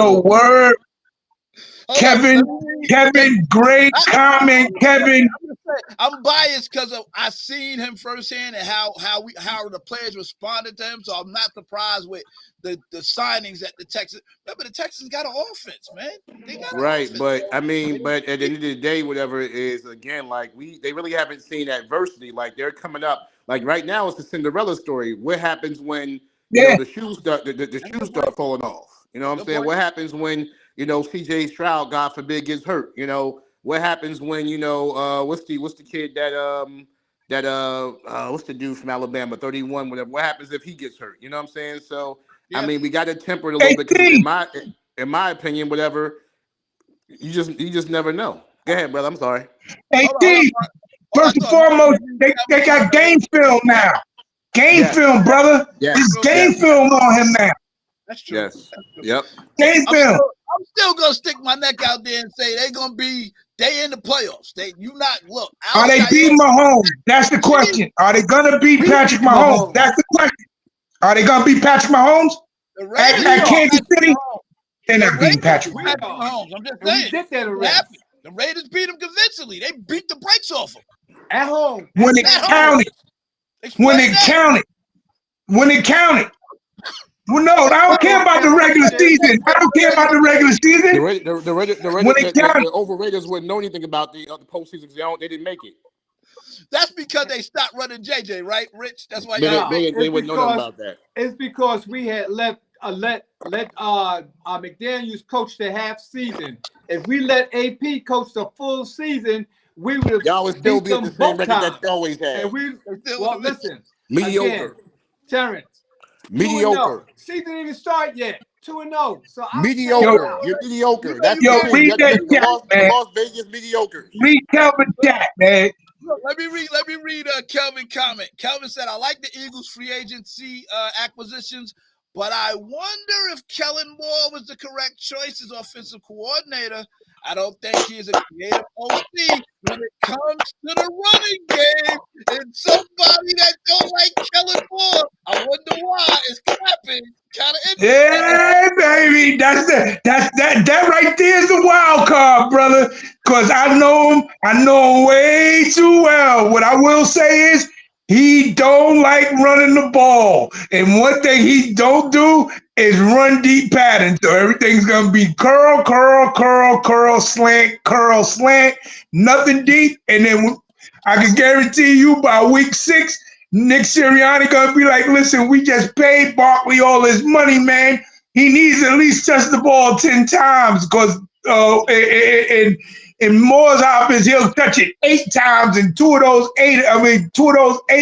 Kevin, great comment, Kevin. I'm biased because I seen him firsthand and how the players responded to him. So I'm not surprised with the signings that the Texans. Remember, the Texans got an offense, man. They got Right, an offense. but I mean, but at the end of the day, whatever it is, again, like they really haven't seen adversity. Like they're coming up. Like right now, it's the Cinderella story. What happens when the shoes start the shoes start falling off? You know what I'm saying? What happens when CJ Stroud, God forbid, gets hurt? What happens when what's the kid what's the dude from Alabama, 31, whatever? What happens if he gets hurt? You know what I'm saying? So I mean, we got to temper it a little bit because in my opinion, whatever, you just never know. Go ahead, brother. I'm sorry. Hey, Steve, first and foremost, they got game film now. Game film, brother. Yes. It's game film on him now. That's true. Yes. Yep. Game film. I'm still gonna stick my neck out there and say they're gonna be in the playoffs. Are they beating Mahomes? That's the question. Are they gonna beat Patrick Mahomes? That's the question. Are they gonna beat Patrick Mahomes at Kansas City? They're not beating Patrick Mahomes. I'm just saying. We did that already. The Raiders beat him convincingly. They beat the brakes off him at home when it counted. When it counted. Well, no, I don't care about the regular season. I don't care about the regular season. The overraters wouldn't know anything about the postseason. They didn't make it. That's because they stopped running JJ, right, Rich? That's why they wouldn't know nothing about that. It's because we had let McDaniels coach the half season. If we let AP coach the full season, we would have. Y'all would still be at the same record that you always had. And listen, mediocre. Again, Terrence. Mediocre. Season didn't even start yet. 2-0. So mediocre. You're mediocre. That's read that Las Vegas mediocre. Read Kelvin chat, man. Let me read Kelvin comment. Kelvin said, "I like the Eagles' free agency acquisitions, but I wonder if Kellen Moore was the correct choice as offensive coordinator. I don't think he is a creative OC when it comes to the running game. And somebody that don't like Kellen Moore, I wonder why, is clapping kind of interesting." Yeah, baby. That right there is the wild card, brother. Because I know him way too well. What I will say is he don't like running the ball. And one thing he don't do is run deep patterns. So everything's going to be curl, slant, nothing deep. And then I can guarantee you by week 6, Nick Sirianni going to be like, listen, we just paid Barkley all his money, man. He needs to at least touch the ball 10 times because in Moore's offense, he'll touch it 8 times, and 2 of those 8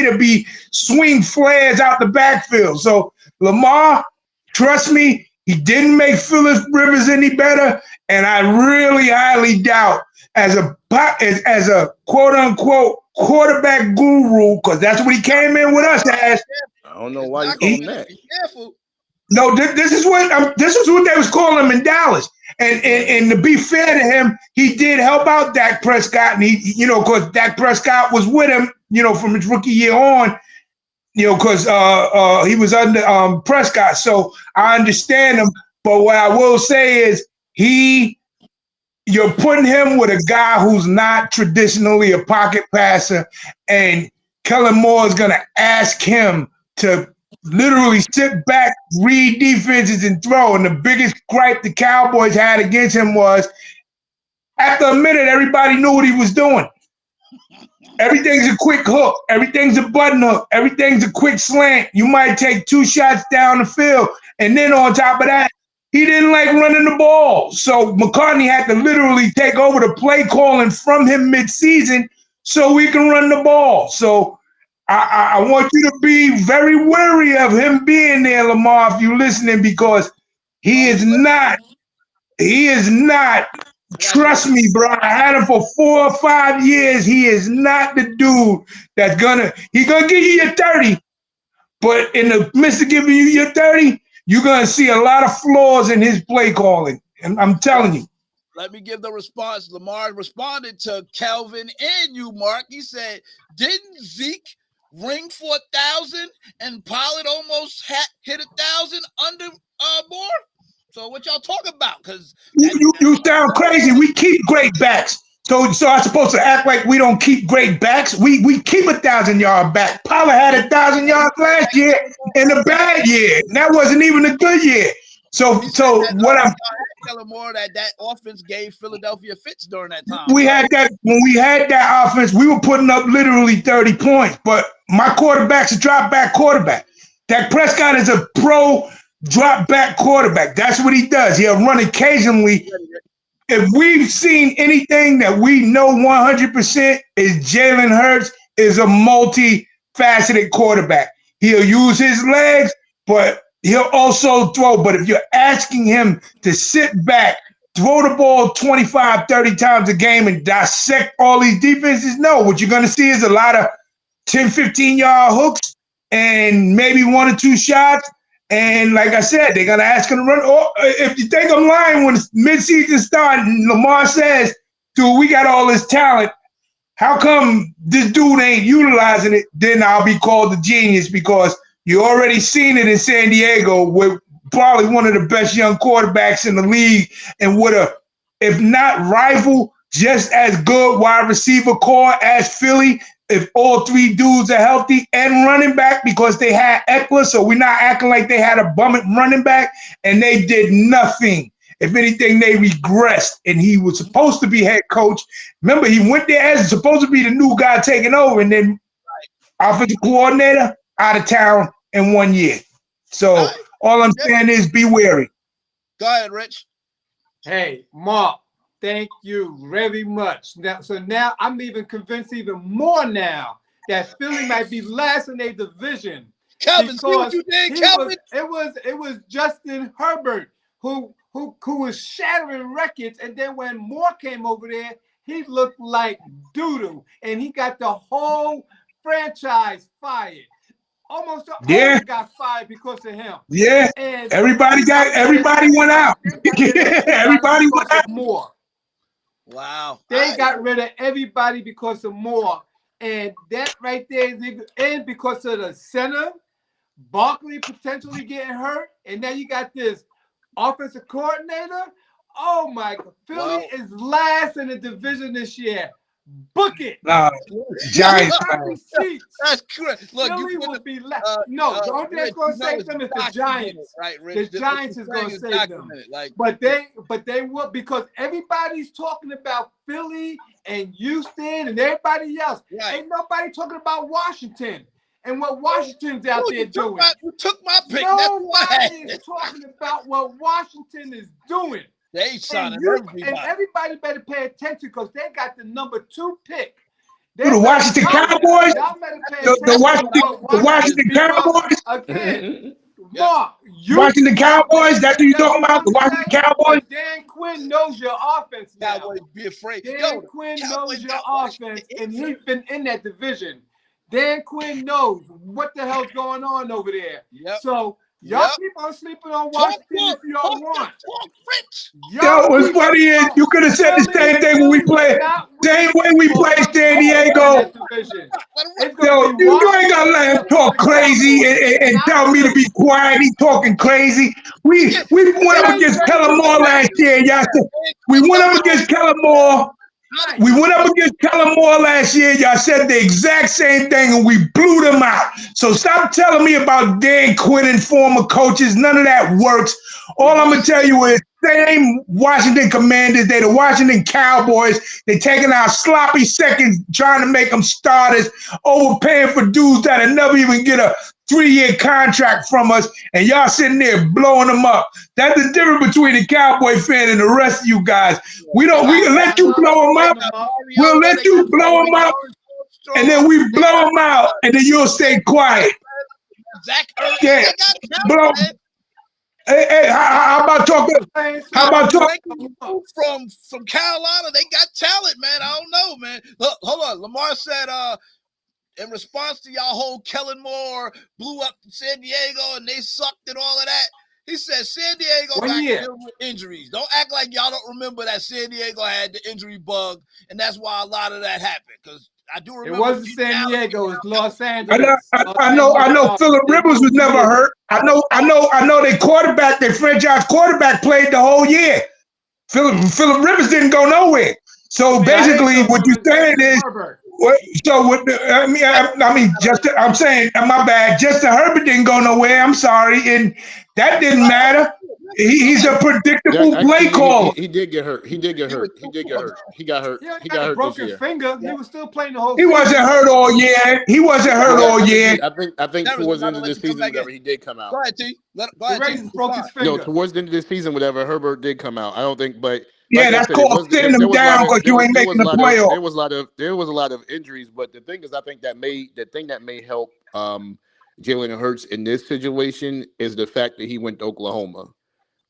will be swing flares out the backfield. So Lamar, trust me, he didn't make Phillip Rivers any better, and I really highly doubt as a quote unquote quarterback guru, because that's what he came in with us as. I don't know why you call him that. Be careful. No, this is what they was calling him in Dallas. And to be fair to him, he did help out Dak Prescott, and he, because Dak Prescott was with him, from his rookie year on, because he was under Prescott. So I understand him. But what I will say is you're putting him with a guy who's not traditionally a pocket passer, and Kellen Moore is going to ask him to literally sit back, read defenses, and throw. And the biggest gripe the Cowboys had against him was, after a minute, everybody knew what he was doing. Everything's a quick hook. Everything's a button hook. Everything's a quick slant. You might take 2 shots down the field. And then on top of that, he didn't like running the ball. So McCartney had to literally take over the play calling from him mid-season so we can run the ball. So I want you to be very wary of him being there, Lamar, if you're listening, because he is not, trust me, bro. I had him for 4 or 5 years. He is not the dude that's he's going to give you your 30, but in the midst of giving you your 30, you're going to see a lot of flaws in his play calling. And I'm telling you. Let me give the response. Lamar responded to Kelvin and you, Mark. He said, didn't Zeke ring for 1,000 and Pollard almost hit 1,000 under Moore? So what y'all talking about? Because you sound crazy. We keep great backs. So I'm supposed to act like we don't keep great backs? We keep 1,000-yard back. Pollard had 1,000 yards last year in a bad year. And that wasn't even a good year. So what I'm telling more that offense gave Philadelphia fits during that time. We had that when we had that offense, we were putting up literally 30 points. But my quarterback's a drop back quarterback. Dak Prescott is a pro drop back quarterback. That's what he does. He'll run occasionally. If we've seen anything that we know 100% is Jalen Hurts is a multi-faceted quarterback. He'll use his legs, but he'll also throw. But if you're asking him to sit back, throw the ball 25, 30 times a game and dissect all these defenses, no. What you're going to see is a lot of 10, 15-yard hooks and maybe 1 or 2 shots. And like I said, they're going to ask him to run. Or if you think I'm lying, when midseason starts, Lamar says, dude, we got all this talent. How come this dude ain't utilizing it? Then I'll be called a genius because you already seen it in San Diego with probably one of the best young quarterbacks in the league and with a, if not rival, just as good wide receiver core as Philly. If all 3 dudes are healthy and running back because they had Eckler, so we're not acting like they had a bumming running back, and they did nothing. If anything, they regressed, and he was supposed to be head coach. Remember, he went there as supposed to be the new guy taking over, and then offensive coordinator out of town in 1 year. So all I'm saying is be wary. Go ahead, Rich. Hey, Mark. Thank you very much. Now I'm even convinced even more now that Philly might be last in their division. Kelvin, see what you did, Kelvin? It was Justin Herbert who was shattering records, and then when Moore came over there, he looked like doo-doo, and he got the whole franchise fired. Almost the owner got fired because of him. Yeah, and everybody went out. Everybody went out. More. Wow. They got rid of everybody because of Moore. And that right there is and because of the center, Barkley potentially getting hurt. And now you got this offensive coordinator. Oh my God. Philly is last in the division this year. Book it. Giants. That's correct. Look, Philly will be last. No, the only thing that's going to save them is the Giants. Right, Rich. The Giants is going to save them. But they will, because everybody's talking about Philly and Houston and everybody else. Right. Ain't nobody talking about Washington and what Washington's out there doing. You took my pick. Nobody is talking about what Washington is doing. They signing everybody. And everybody better pay attention because they got the number 2 pick. The Washington Cowboys? The Washington Cowboys? Again, Mark, Washington Cowboys? That's what you're talking about? The Washington Cowboys? Dan Quinn knows your offense now. Cowboys be afraid. Dan Quinn knows your offense, and he's been in that division. Dan Quinn knows what the hell's going on over there. So y'all keep on sleeping on Washington if y'all want. Yo, what's funny is you could have said the same thing when we played. Same way we played San Diego. Yo, you ain't gonna let him talk crazy and tell me to be quiet. He's talking crazy. We went up against Kellen Moore last year. Y'all said we went up against Kellen Moore. We went up against Kellen Moore last year. Y'all said the exact same thing, and we blew them out. So stop telling me about Dan Quinn and former coaches. None of that works. All I'm going to tell you is same Washington Commanders. They're the Washington Cowboys. They're taking out sloppy seconds, trying to make them starters, overpaying for dudes that'll never even get a 3-year contract from us, and y'all sitting there blowing them up. That's the difference between the Cowboy fan and the rest of you guys. We can let you blow them up. We'll let you blow them up, and then we blow them out, and then you'll stay quiet. Yeah, blow. Hey, how about talking? From Carolina? They got talent, man. I don't know, man. Look, hold on. Lamar said, in response to y'all whole Kellen Moore blew up San Diego and they sucked and all of that, he said San Diego got killed with injuries. Don't act like y'all don't remember that San Diego had the injury bug, and that's why a lot of that happened. Because I do remember. It wasn't Gene San Allen Diego. came It's out. Los I Angeles. know Phillip Rivers was never hurt. I know their quarterback, their franchise quarterback played the whole year. Phillip Rivers didn't go nowhere. So basically what you're saying is I'm saying, my bad, Justin Herbert didn't go nowhere. I'm sorry. And that didn't matter. He's a predictable play caller. He did get hurt. He got hurt. He got hurt this broken year. finger. He was still playing the whole He season. wasn't hurt all year. I think towards the end of the season, whatever, he did come out. Go ahead, T. Go ahead, T. Broke his finger. No, towards the end of the season, whatever, Herbert did come out. I don't think, but yeah, that's called sitting them down because you ain't making the playoffs. There was a lot of injuries, but the thing is, I think that may help Jalen Hurts in this situation is the fact that he went to Oklahoma.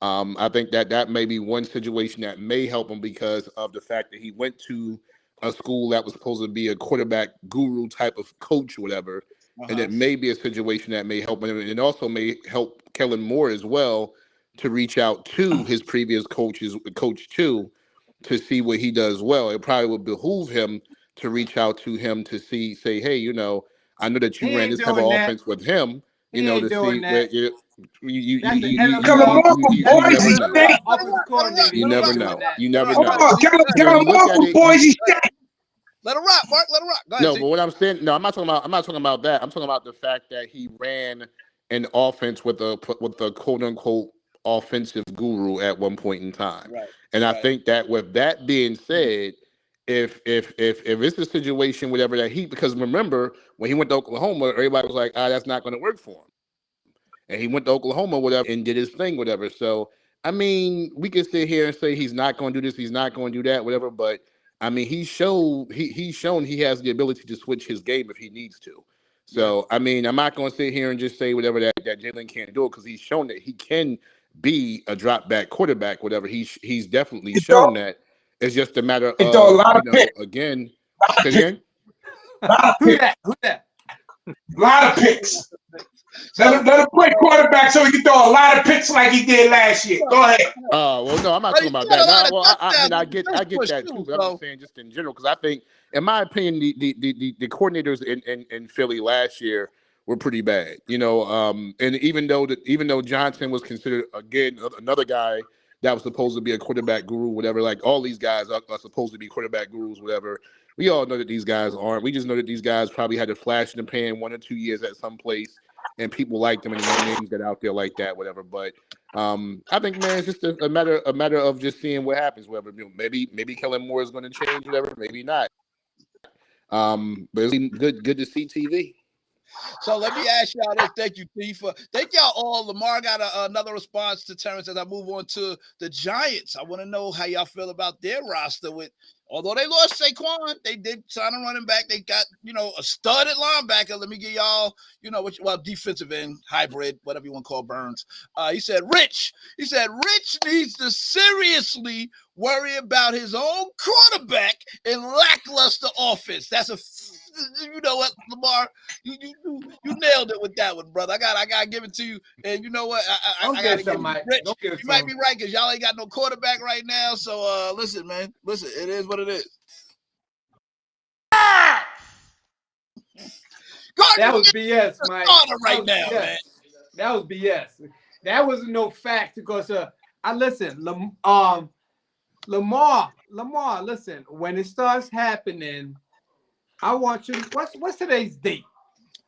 I think that may be one situation that may help him because of the fact that he went to a school that was supposed to be a quarterback guru type of coach or whatever. And it may be a situation that may help him. And it also may help Kellen Moore as well to reach out to his previous coach too, to see what he does well. It probably would behoove him to reach out to him to say, hey, I know that you ran this type of offense with him, to see where you never know. Kellen Moore from Boise State. Let it rock, Mark. Let it rock. Go ahead, no, but what I'm saying, I'm not talking about that. I'm talking about the fact that he ran an offense with a quote unquote offensive guru at one point in time. Right. And I think that with that being said, if it's a situation, whatever that because remember when he went to Oklahoma, everybody was like, that's not going to work for him. And he went to Oklahoma, whatever, and did his thing, whatever. So, I mean, we can sit here and say he's not going to do this, he's not going to do that, whatever. But I mean, he's shown he has the ability to switch his game if he needs to. So, I mean, I'm not going to sit here and just say whatever that Jalen can't do it because he's shown that he can be a drop back quarterback, whatever. He's definitely shown that. It's just a matter of again. Who that? A lot of picks. Let him play quarterback so he can throw a lot of picks like he did last year. Go ahead. Oh, well, no, I'm not talking about that. No, well, I get that too, but I'm just saying just in general, because I think, in my opinion, the coordinators in Philly last year were pretty bad. And even though Johnson was considered, again, another guy that was supposed to be a quarterback guru, whatever, like all these guys are supposed to be quarterback gurus, whatever. We all know that these guys aren't. We just know that these guys probably had a flash in the pan 1 or 2 years at some place, and people like them and their names get out there like that, whatever. But I think, man, it's just a matter of just seeing what happens. Whatever, maybe Kellen Moore is going to change, whatever, maybe not. But it's good to see TV. So let me ask y'all this. Thank you, T. Thank y'all all. Lamar got another response to Terrence as I move on to the Giants. I want to know how y'all feel about their roster although they lost Saquon, they did sign a running back. They got, a studded linebacker. Let me give y'all, defensive end, hybrid, whatever you want to call Burns. He said Rich needs to seriously worry about his own quarterback and lackluster offense. That's you know what, Lamar, you nailed it with that one, brother. I gotta give it to you. And you know what? I gotta give it Rich. You might be right because y'all ain't got no quarterback right now. So listen, man. Listen, it is what it is. That was BS, Mike. Right now, man. That was BS. That wasn't no fact because Lamar, listen, when it starts happening, I want you. What's today's date?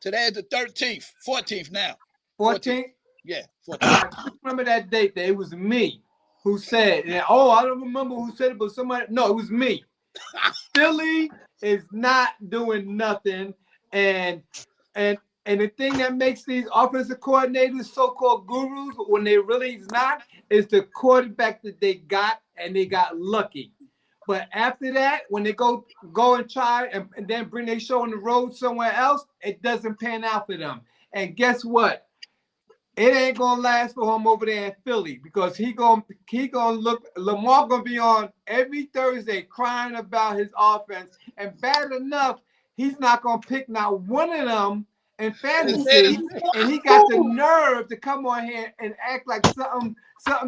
Today is the 13th, 14th now. 14th? Yeah, 14th. I remember that date that it was me who said, I don't remember who said it, but somebody, no, it was me. Philly is not doing nothing. And the thing that makes these offensive coordinators so-called gurus, when they really is not, is the quarterback that they got, and they got lucky. But after that, when they go and try and then bring their show on the road somewhere else, it doesn't pan out for them. And guess what? It ain't gonna last for him over there in Philly because he gonna look. Lamar gonna be on every Thursday crying about his offense, and bad enough, he's not gonna pick not one of them in fantasy, and he got the nerve to come on here and act like something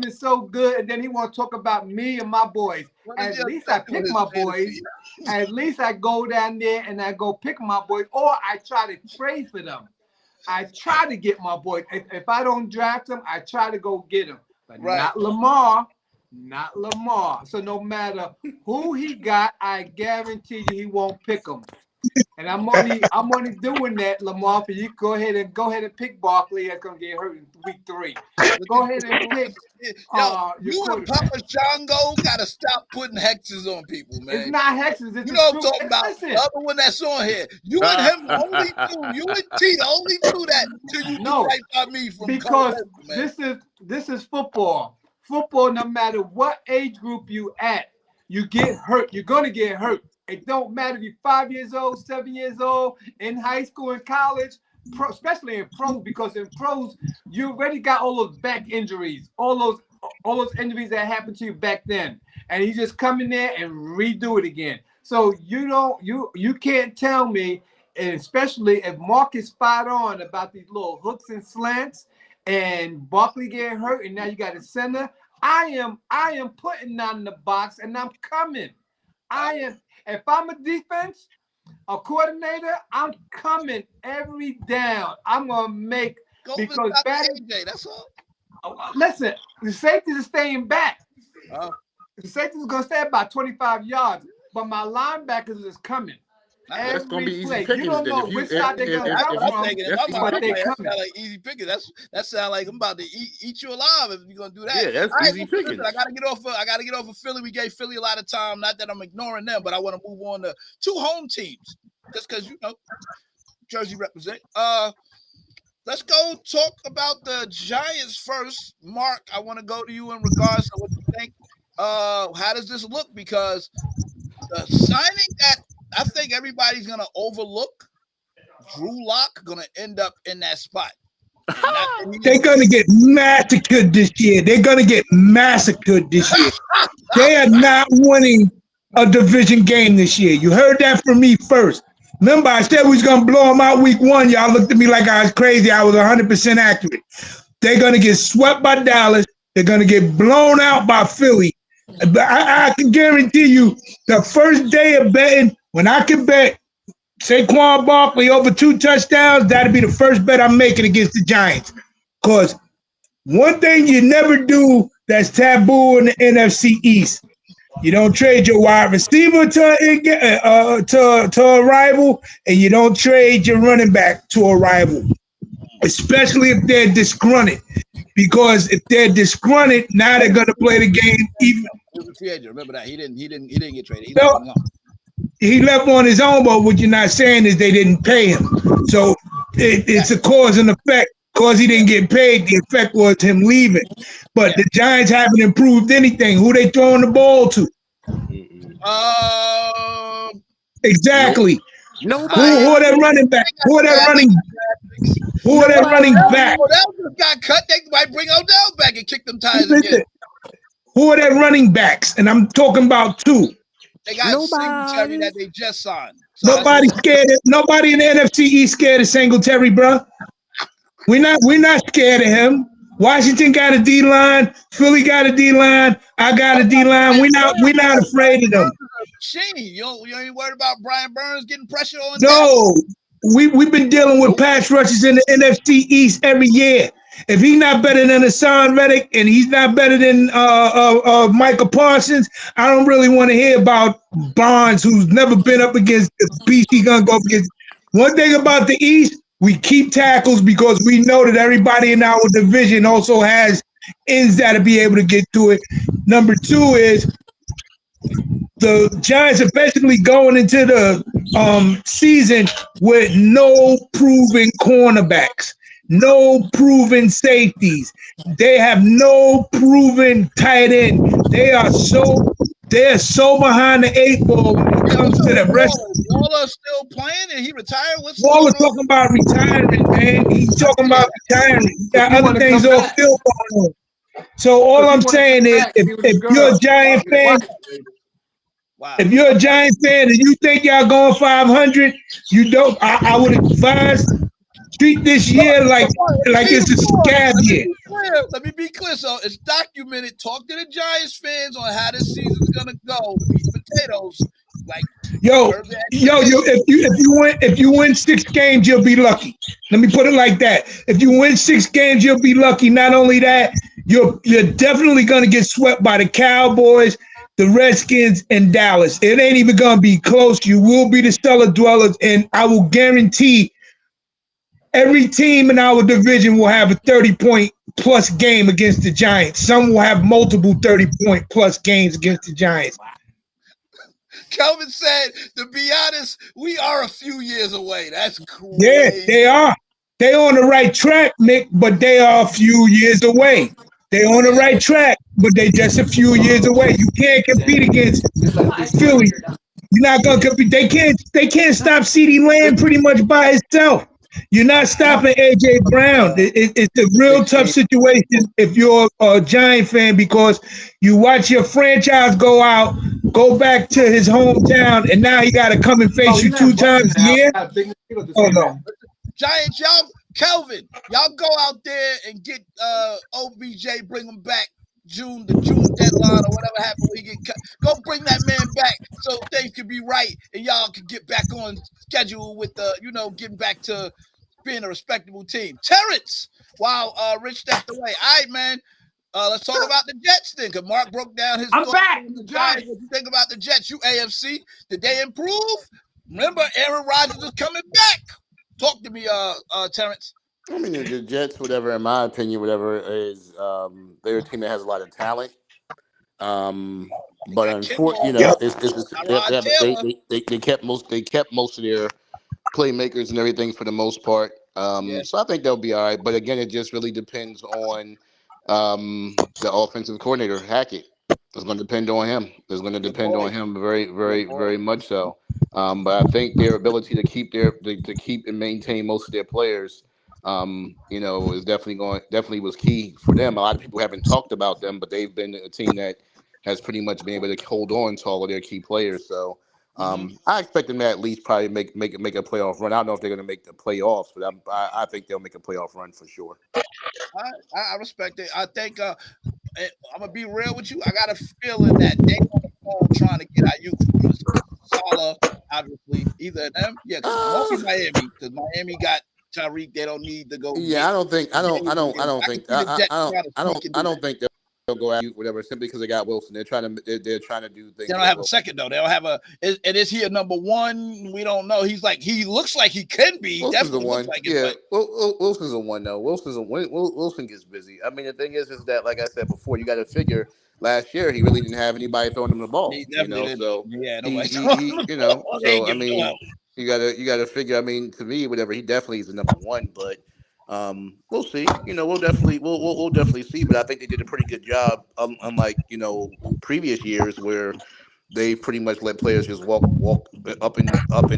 is so good, and then he want to talk about me and my boys. At least I pick my boys. At least I go down there and I go pick my boys, or I try to trade for them. I try to get my boys. If I don't draft them, I try to go get them. But not Lamar. Not Lamar. So no matter who he got, I guarantee you he won't pick them. And I'm only doing that, Lamar, for you. Go ahead and pick Barkley. That's gonna get hurt in week 3. Go ahead and pick. You and Papa Shango gotta stop putting hexes on people, man. It's not hexes. It's you know what I'm talking about. The other one that's on here. You and him only do. You and T only do that till you do right by me from because this is football. Football, no matter what age group you at, you get hurt. You're gonna get hurt. It don't matter if you're 5 years old, 7 years old, in high school, in college, especially in pros, because in pros, you already got all those back injuries, all those injuries that happened to you back then. And you just come in there and redo it again. So you can't tell me, and especially if Mark is spot on about these little hooks and slants and Barkley getting hurt, and now you got a center. I am putting that in the box, and I'm coming. If I'm a defense, a coordinator, I'm coming every down. I'm gonna make because AJ, that's all. Listen, the safeties are staying back. The safeties are gonna stay about 25 yards, but my linebackers is coming. That's gonna be easy pickings. You don't know which side they're gonna come from, but they coming. Like easy pickings. That sound like I'm about to eat you alive if you're gonna do that. Yeah, that's easy pickings. I gotta get off of Philly. We gave Philly a lot of time. Not that I'm ignoring them, but I want to move on to 2 home teams. Just because Jersey represent. Let's go talk about the Giants first. Mark, I want to go to you in regards to what you think. How does this look? Because the signing that I think everybody's gonna overlook, Drew Lock gonna end up in that spot. They're gonna get massacred this year. They are not winning a division game this year. You heard that from me first. Remember, I said we was gonna blow them out week 1. Y'all looked at me like I was crazy. I was 100% accurate. They're gonna get swept by Dallas. They're gonna get blown out by Philly. But I can guarantee you, the first day of betting, when I can bet Saquon Barkley over 2 touchdowns, that'll be the first bet I'm making against the Giants. Because one thing you never do that's taboo in the NFC East, you don't trade your wide receiver to a rival, and you don't trade your running back to a rival, especially if they're disgruntled. Because if they're disgruntled, now they're going to play the game even. Remember that he didn't get traded. He left on his own, but what you're not saying is they didn't pay him. So it's a cause and effect. Because he didn't get paid, the effect was him leaving. But the Giants haven't improved anything. Who they throwing the ball to? Exactly. Nobody. Who are they running back? Who are they running back? Odell got cut. They might bring Odell back and kick them tires again. Who are they running backs? And I'm talking about 2. They got Singletary that they just signed. So nobody in the NFC East scared of Singletary, bro. We're not scared of him. Washington got a D-line. Philly got a D-line. I got a D-line. We're not afraid of them. You ain't worried about Brian Burns getting pressure on? No. We've been dealing with pass rushes in the NFC East every year. If he's not better than Hassan Reddick and he's not better than Micah Parsons, I don't really want to hear about Barnes, who's never been up against the beast he's going to go up against. One thing about the East, we keep tackles because we know that everybody in our division also has ends that'll be able to get to it. Number 2 is the Giants are basically going into the season with no proven cornerbacks, no proven safeties. They have no proven tight end. They're so behind the 8 ball when it comes to the rest. Waller still playing and he retired. Waller talking about retirement, man. He's talking about retiring. He got other things off field going on. So all I'm saying is, if you're a Giant fan, if you're a Giant fan and you think y'all going 500, you don't. I would advise treat this year like it's a scab year. Let me be clear. So it's documented. Talk to the Giants fans on how this season's gonna go. Meat and potatoes. Like yo, if you win 6 games, you'll be lucky. Let me put it like that. If you win 6 games, you'll be lucky. Not only that, you're definitely gonna get swept by the Cowboys, the Redskins, and Dallas. It ain't even gonna be close. You will be the cellar dwellers, and I will guarantee every team in our division will have a 30-point plus game against the Giants. Some will have multiple 30-point plus games against the Giants. Kelvin said, to be honest, we are a few years away. That's crazy. Yeah, they are. They're on the right track, Mick, but they are a few years away. They're on the right track, but they're just a few years away. You can't compete against Philly. You're not gonna compete. They can't stop CeeDee Lamb pretty much by itself. You're not stopping AJ Brown. It's a real tough situation if you're a Giant fan, because you watch your franchise go back to his hometown, and now he got to come and face you 2 times a year. Oh no, Giants, Kelvin, y'all go out there and get OBJ, bring him back the June deadline or whatever happened when he get cut. Go bring that man back so things can be right and y'all can get back on schedule with getting back to being a respectable team. Terrence, while Rich stepped away. All right, man. Let's talk about the Jets then, because Mark broke down his I'm back. The Giants. What you think about the Jets? You AFC, did they improve? Remember, Aaron Rodgers is coming back. Talk to me, Terrence. I mean, the Jets, whatever, in my opinion, whatever is, they're a team that has a lot of talent. But unfortunately, they kept most of their playmakers and everything for the most part. So I think they'll be all right. But again, it just really depends on the offensive coordinator, Hackett. It's going to depend on him. It's going to depend on him very, very, very much so. But I think their ability to keep and maintain most of their players, is definitely was key for them. A lot of people haven't talked about them, but they've been a team that has pretty much been able to hold on to all of their key players. So I expect them to at least probably make a playoff run. I don't know if they're going to make the playoffs, but I think they'll make a playoff run for sure. I respect it. I think I'm gonna be real with you. I got a feeling that they on the phone trying to get Ayuk, Salah, obviously, either of them. Yeah, because Miami, because Miami got Tyreek. They don't need to go. Yeah, I don't think they'll go out whatever simply because they got Wilson. They're trying to do things. They don't have a second though. They don't have is he a number one? We don't know. He looks like he can be. Wilson's definitely a one. Looks like yeah, it, but Wilson's a one though. Wilson gets busy. I mean, the thing is that like I said before, you got to figure. Last year, he really didn't have anybody throwing him the ball. He didn't. So yeah, so I mean, you gotta figure. I mean, to me, whatever, he definitely is the number one, but. We'll see. We'll definitely see. But I think they did a pretty good job, unlike previous years where they pretty much let players just walk up and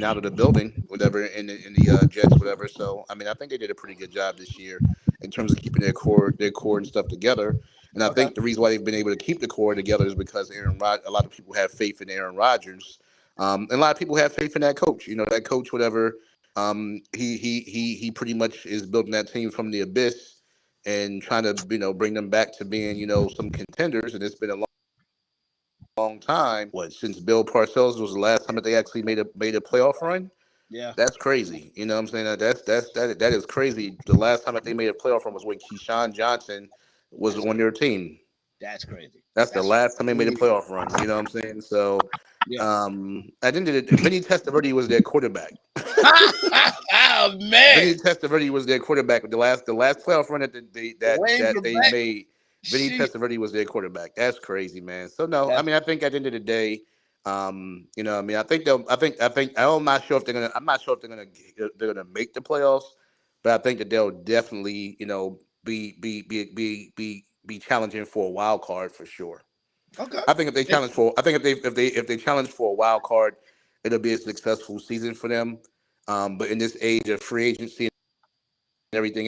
out of the building, whatever, in the Jets, whatever. So I mean, I think they did a pretty good job this year in terms of keeping their core and stuff together. And I think the reason why they've been able to keep the core together is because a lot of people have faith in Aaron Rodgers, and a lot of people have faith in that coach. That coach, whatever. He pretty much is building that team from the abyss and trying to bring them back to being some contenders. And it's been a long time. Since Bill Parcells was the last time that they actually made a playoff run? Yeah, that's crazy. You know what I'm saying? That is crazy. The last time that they made a playoff run was when Keyshawn Johnson was on their team. That's crazy. That's the last time they made a playoff run. You know what I'm saying? So. Yeah. I think Vinny Testaverde was their quarterback. Oh man! Vinny Testaverde was their quarterback. But the last playoff run that they made, Vinny Testaverde was their quarterback. That's crazy, man. So no, I mean, I think at the end of the day, I'm not sure if they're gonna make the playoffs, but I think that they'll definitely, be challenging for a wild card for sure. Okay. I think if they challenge for a wild card, it'll be a successful season for them. But in this age of free agency and everything,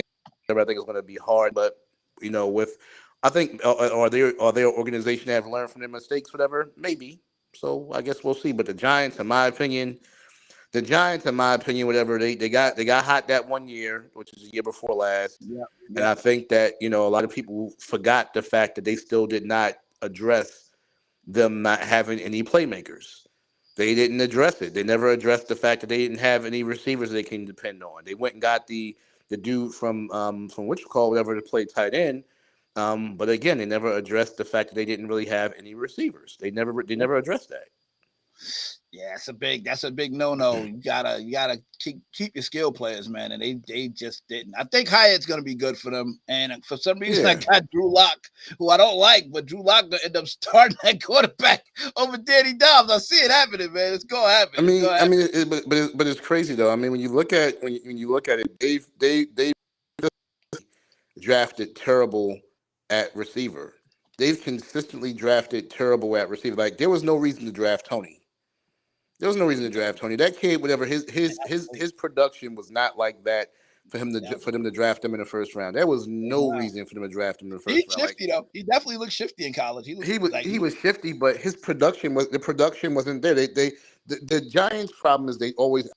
I think it's going to be hard. But I think are they an organization that have learned from their mistakes, whatever? Maybe. So I guess we'll see. But the Giants, in my opinion, The Giants, in my opinion, whatever they got hot that one year, which is the year before last, and I think that a lot of people forgot the fact that they still did not address them not having any playmakers. They didn't address it. They never addressed the fact that they didn't have any receivers they can depend on. They went and got the dude from what you call whatever to play tight end. But again, they never addressed the fact that they didn't really have any receivers. They never addressed that. Yeah, that's a big no-no. You gotta keep your skill players, man. And they just didn't. I think Hyatt's gonna be good for them. And for some reason I got Drew Lock, who I don't like, but Drew Lock gonna end up starting that quarterback over Danny Dobbs. I see it happening, man. It's gonna happen. But it's crazy though. I mean, when you look at it, they drafted terrible at receiver. They've consistently drafted terrible at receiver. Like there was no reason to draft Tony. There was no reason to draft Tony. That kid, whatever his production was not like that for them to draft him in the first round. There was no reason for them to draft him in the first round. He's shifty though. He definitely looked shifty in college. He was shifty, but his production wasn't there. The Giants' problem is they always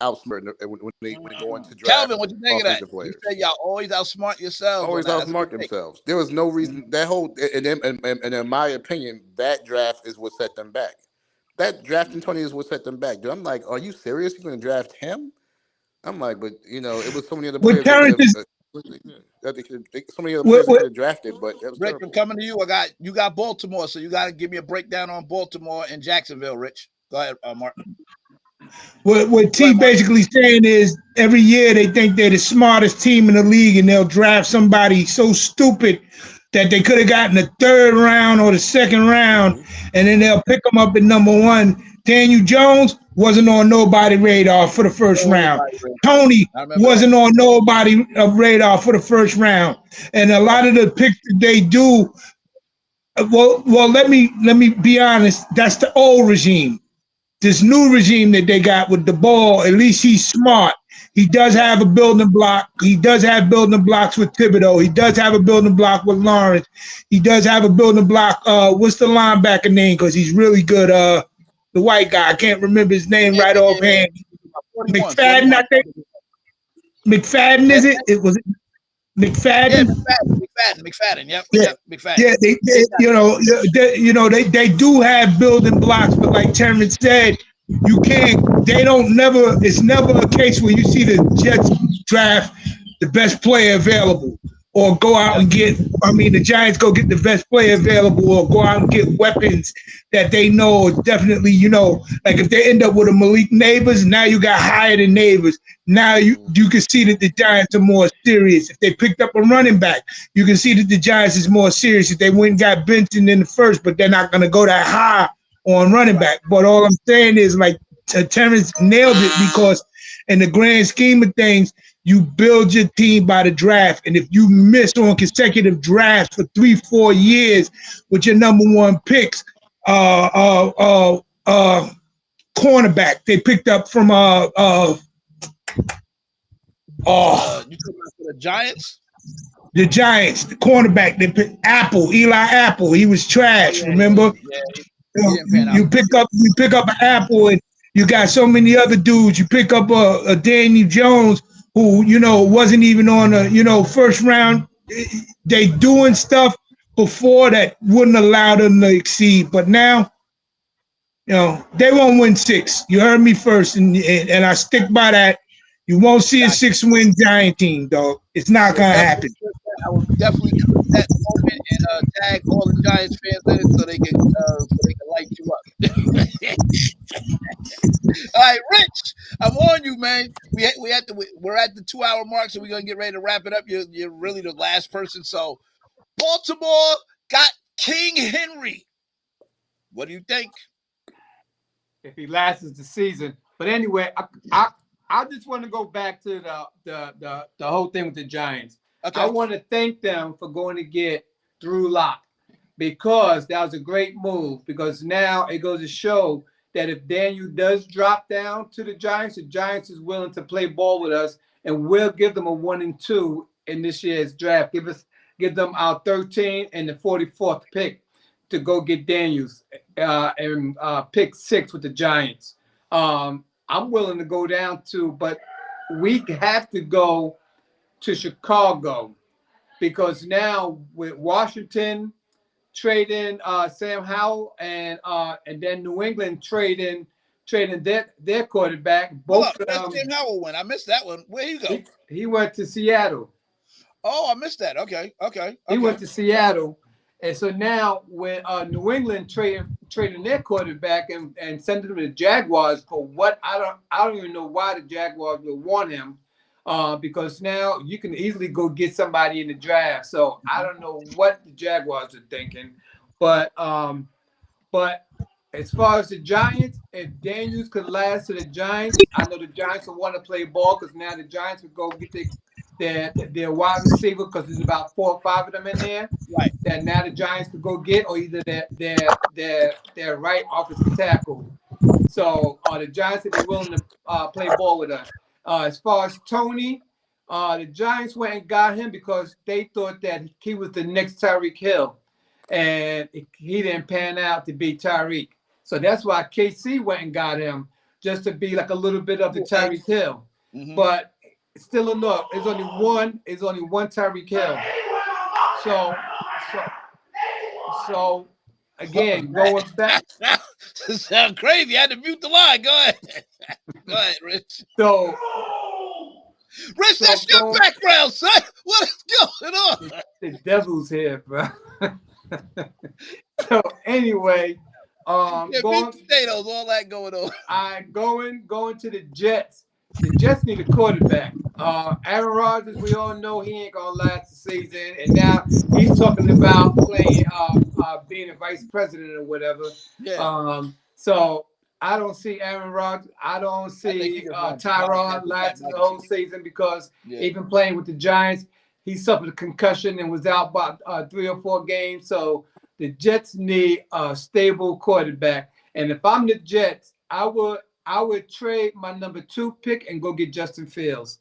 outsmart when they go into draft. Calvin, what you think of that? You said y'all always outsmart yourselves. Always outsmart themselves. There was no reason that whole and in my opinion, that draft is what set them back. That drafting Tony is what set them back. Dude, I'm like, are you serious? You're going to draft him? I'm like, but it was so many other players. So many other players could have drafted, but that was Rick, terrible. I'm coming to you. You got Baltimore, so you got to give me a breakdown on Baltimore and Jacksonville. Rich, go ahead, Mark. What T basically saying is every year they think they're the smartest team in the league, and they'll draft somebody so stupid that they could have gotten the third round or the second round, and then they'll pick them up at number one. Daniel Jones wasn't on nobody radar for the first round. Tony wasn't on nobody radar for the first round. And a lot of the picks that they do, well, let me be honest, that's the old regime. This new regime that they got with the ball, at least he's smart. He does have a building block. He does have building blocks with Thibodeau. He does have a building block with Lawrence. He does have a building block. What's the linebacker name? Because he's really good. The white guy. I can't remember his name right offhand. McFadden, I think. McFadden, is it? It was McFadden. Yeah, McFadden. Yep. Yeah, McFadden. They do have building blocks, but like Terrence said, you can't. They don't never. It's never a case where you see the Jets draft the best player available, or go out and get. I mean, the Giants go get the best player available, or go out and get weapons that they know is definitely. Like if they end up with a Malik Neighbors, now you got Hyatt and Neighbors. Now you can see that the Giants are more serious. If they picked up a running back, you can see that the Giants is more serious. If they went and got Benson in the first, but they're not going to go that high on running back. But all I'm saying is, like, Terrence nailed it, because in the grand scheme of things, you build your team by the draft. And if you miss on consecutive drafts for 3-4 years with your number one picks, cornerback they picked up from you talking about the Giants? The Giants, the cornerback, they picked Eli Apple. He was trash, remember? You pick up an Apple, and you got so many other dudes. You pick up a Daniel Jones, who wasn't even on a first round. They doing stuff before that wouldn't allow them to exceed, but now they won't win 6. You heard me first, and I stick by that. You won't see a 6-win Giant team, dog. It's not gonna happen. I will definitely clip that moment and tag all the Giants fans in it so they can light you up. All right, Rich, I'm on you, man. We're at the 2-hour mark, so we're gonna get ready to wrap it up. You're really the last person. So Baltimore got King Henry. What do you think? If he lasts the season. But anyway, I just want to go back to the whole thing with the Giants. Okay. I want to thank them for going to get Drew Lock, because that was a great move, because now it goes to show that if Daniel does drop down to the Giants is willing to play ball with us, and we'll give them a 1 and 2 in this year's draft. Give them our 13 and the 44th pick to go get Daniels and pick 6 with the Giants. I'm willing to go down to, but we have to go to Chicago because now with Washington trading Sam Howell and then New England trading their quarterback. Both Where's Sam Howell went? I missed that one. Where he go? He went to Seattle. Oh, I missed that. Okay. He went to Seattle. And so now when New England trading their quarterback and sending him to the Jaguars for what I don't even know why the Jaguars would want him, because now you can easily go get somebody in the draft. So I don't know what the Jaguars are thinking, but as far as the Giants, if Daniels could last to the Giants, I know the Giants will want to play ball because now the Giants will go get their wide receiver because there's about 4 or 5 of them in there. Right. That now the Giants could go get, or either their right offensive tackle. So the Giants would be willing to play ball with us. As far as Tony, the Giants went and got him because they thought that he was the next Tyreek Hill, and he didn't pan out to be Tyreek. So that's why KC went and got him, just to be like a little bit of the Tyreek Hill. Mm-hmm. But still enough. There's only one Tyreek Hill. So again, going back. This sounds crazy. I had to mute the line. Go ahead. Go ahead, Rich. So Rich, that's your background, son. What is going on? The devil's here, bro. So anyway, going potatoes, all that going on. Going to the Jets. The Jets need a quarterback. Aaron Rodgers, we all know he ain't gonna last the season, and now he's talking about playing, being a vice president or whatever. Yeah. So I don't see Aaron Rodgers. I don't see Tyrod lasting the whole season because even playing with the Giants, he suffered a concussion and was out about 3 or 4 games. So the Jets need a stable quarterback. And if I'm the Jets, I would trade my number 2 pick and go get Justin Fields.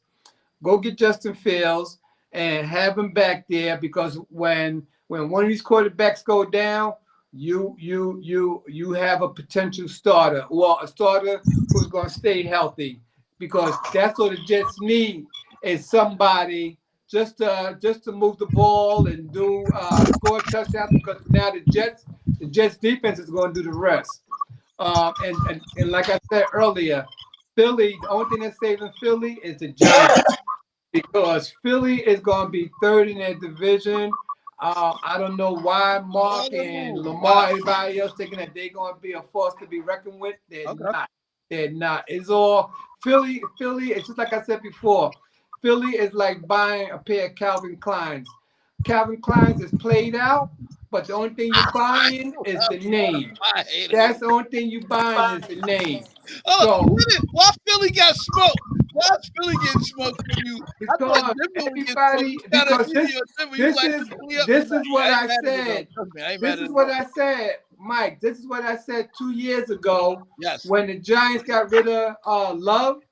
Go get Justin Fields and have him back there because when one of these quarterbacks go down, you have a potential starter, or a starter who's going to stay healthy, because that's what the Jets need, is somebody just to move the ball and do score touchdowns, because now the Jets defense is going to do the rest. And like I said earlier, Philly, the only thing that's saving Philly is the Giants, because Philly is going to be 3rd in their division. I don't know why Mark and Lamar, everybody else thinking that they're going to be a force to be reckoned with. They're not. They're not. It's all Philly. It's just like I said before. Philly is like buying a pair of Calvin Kleins. Calvin Kleins is played out, but the only thing you're buying is the name. That's the only thing you're buying is the name. Oh, so, why Philly got smoked? Why is Philly getting smoked from you? Because everybody, because this is what I said. This is what I said, Mike. This is what I said 2 years ago. Yes. When the Giants got rid of Love,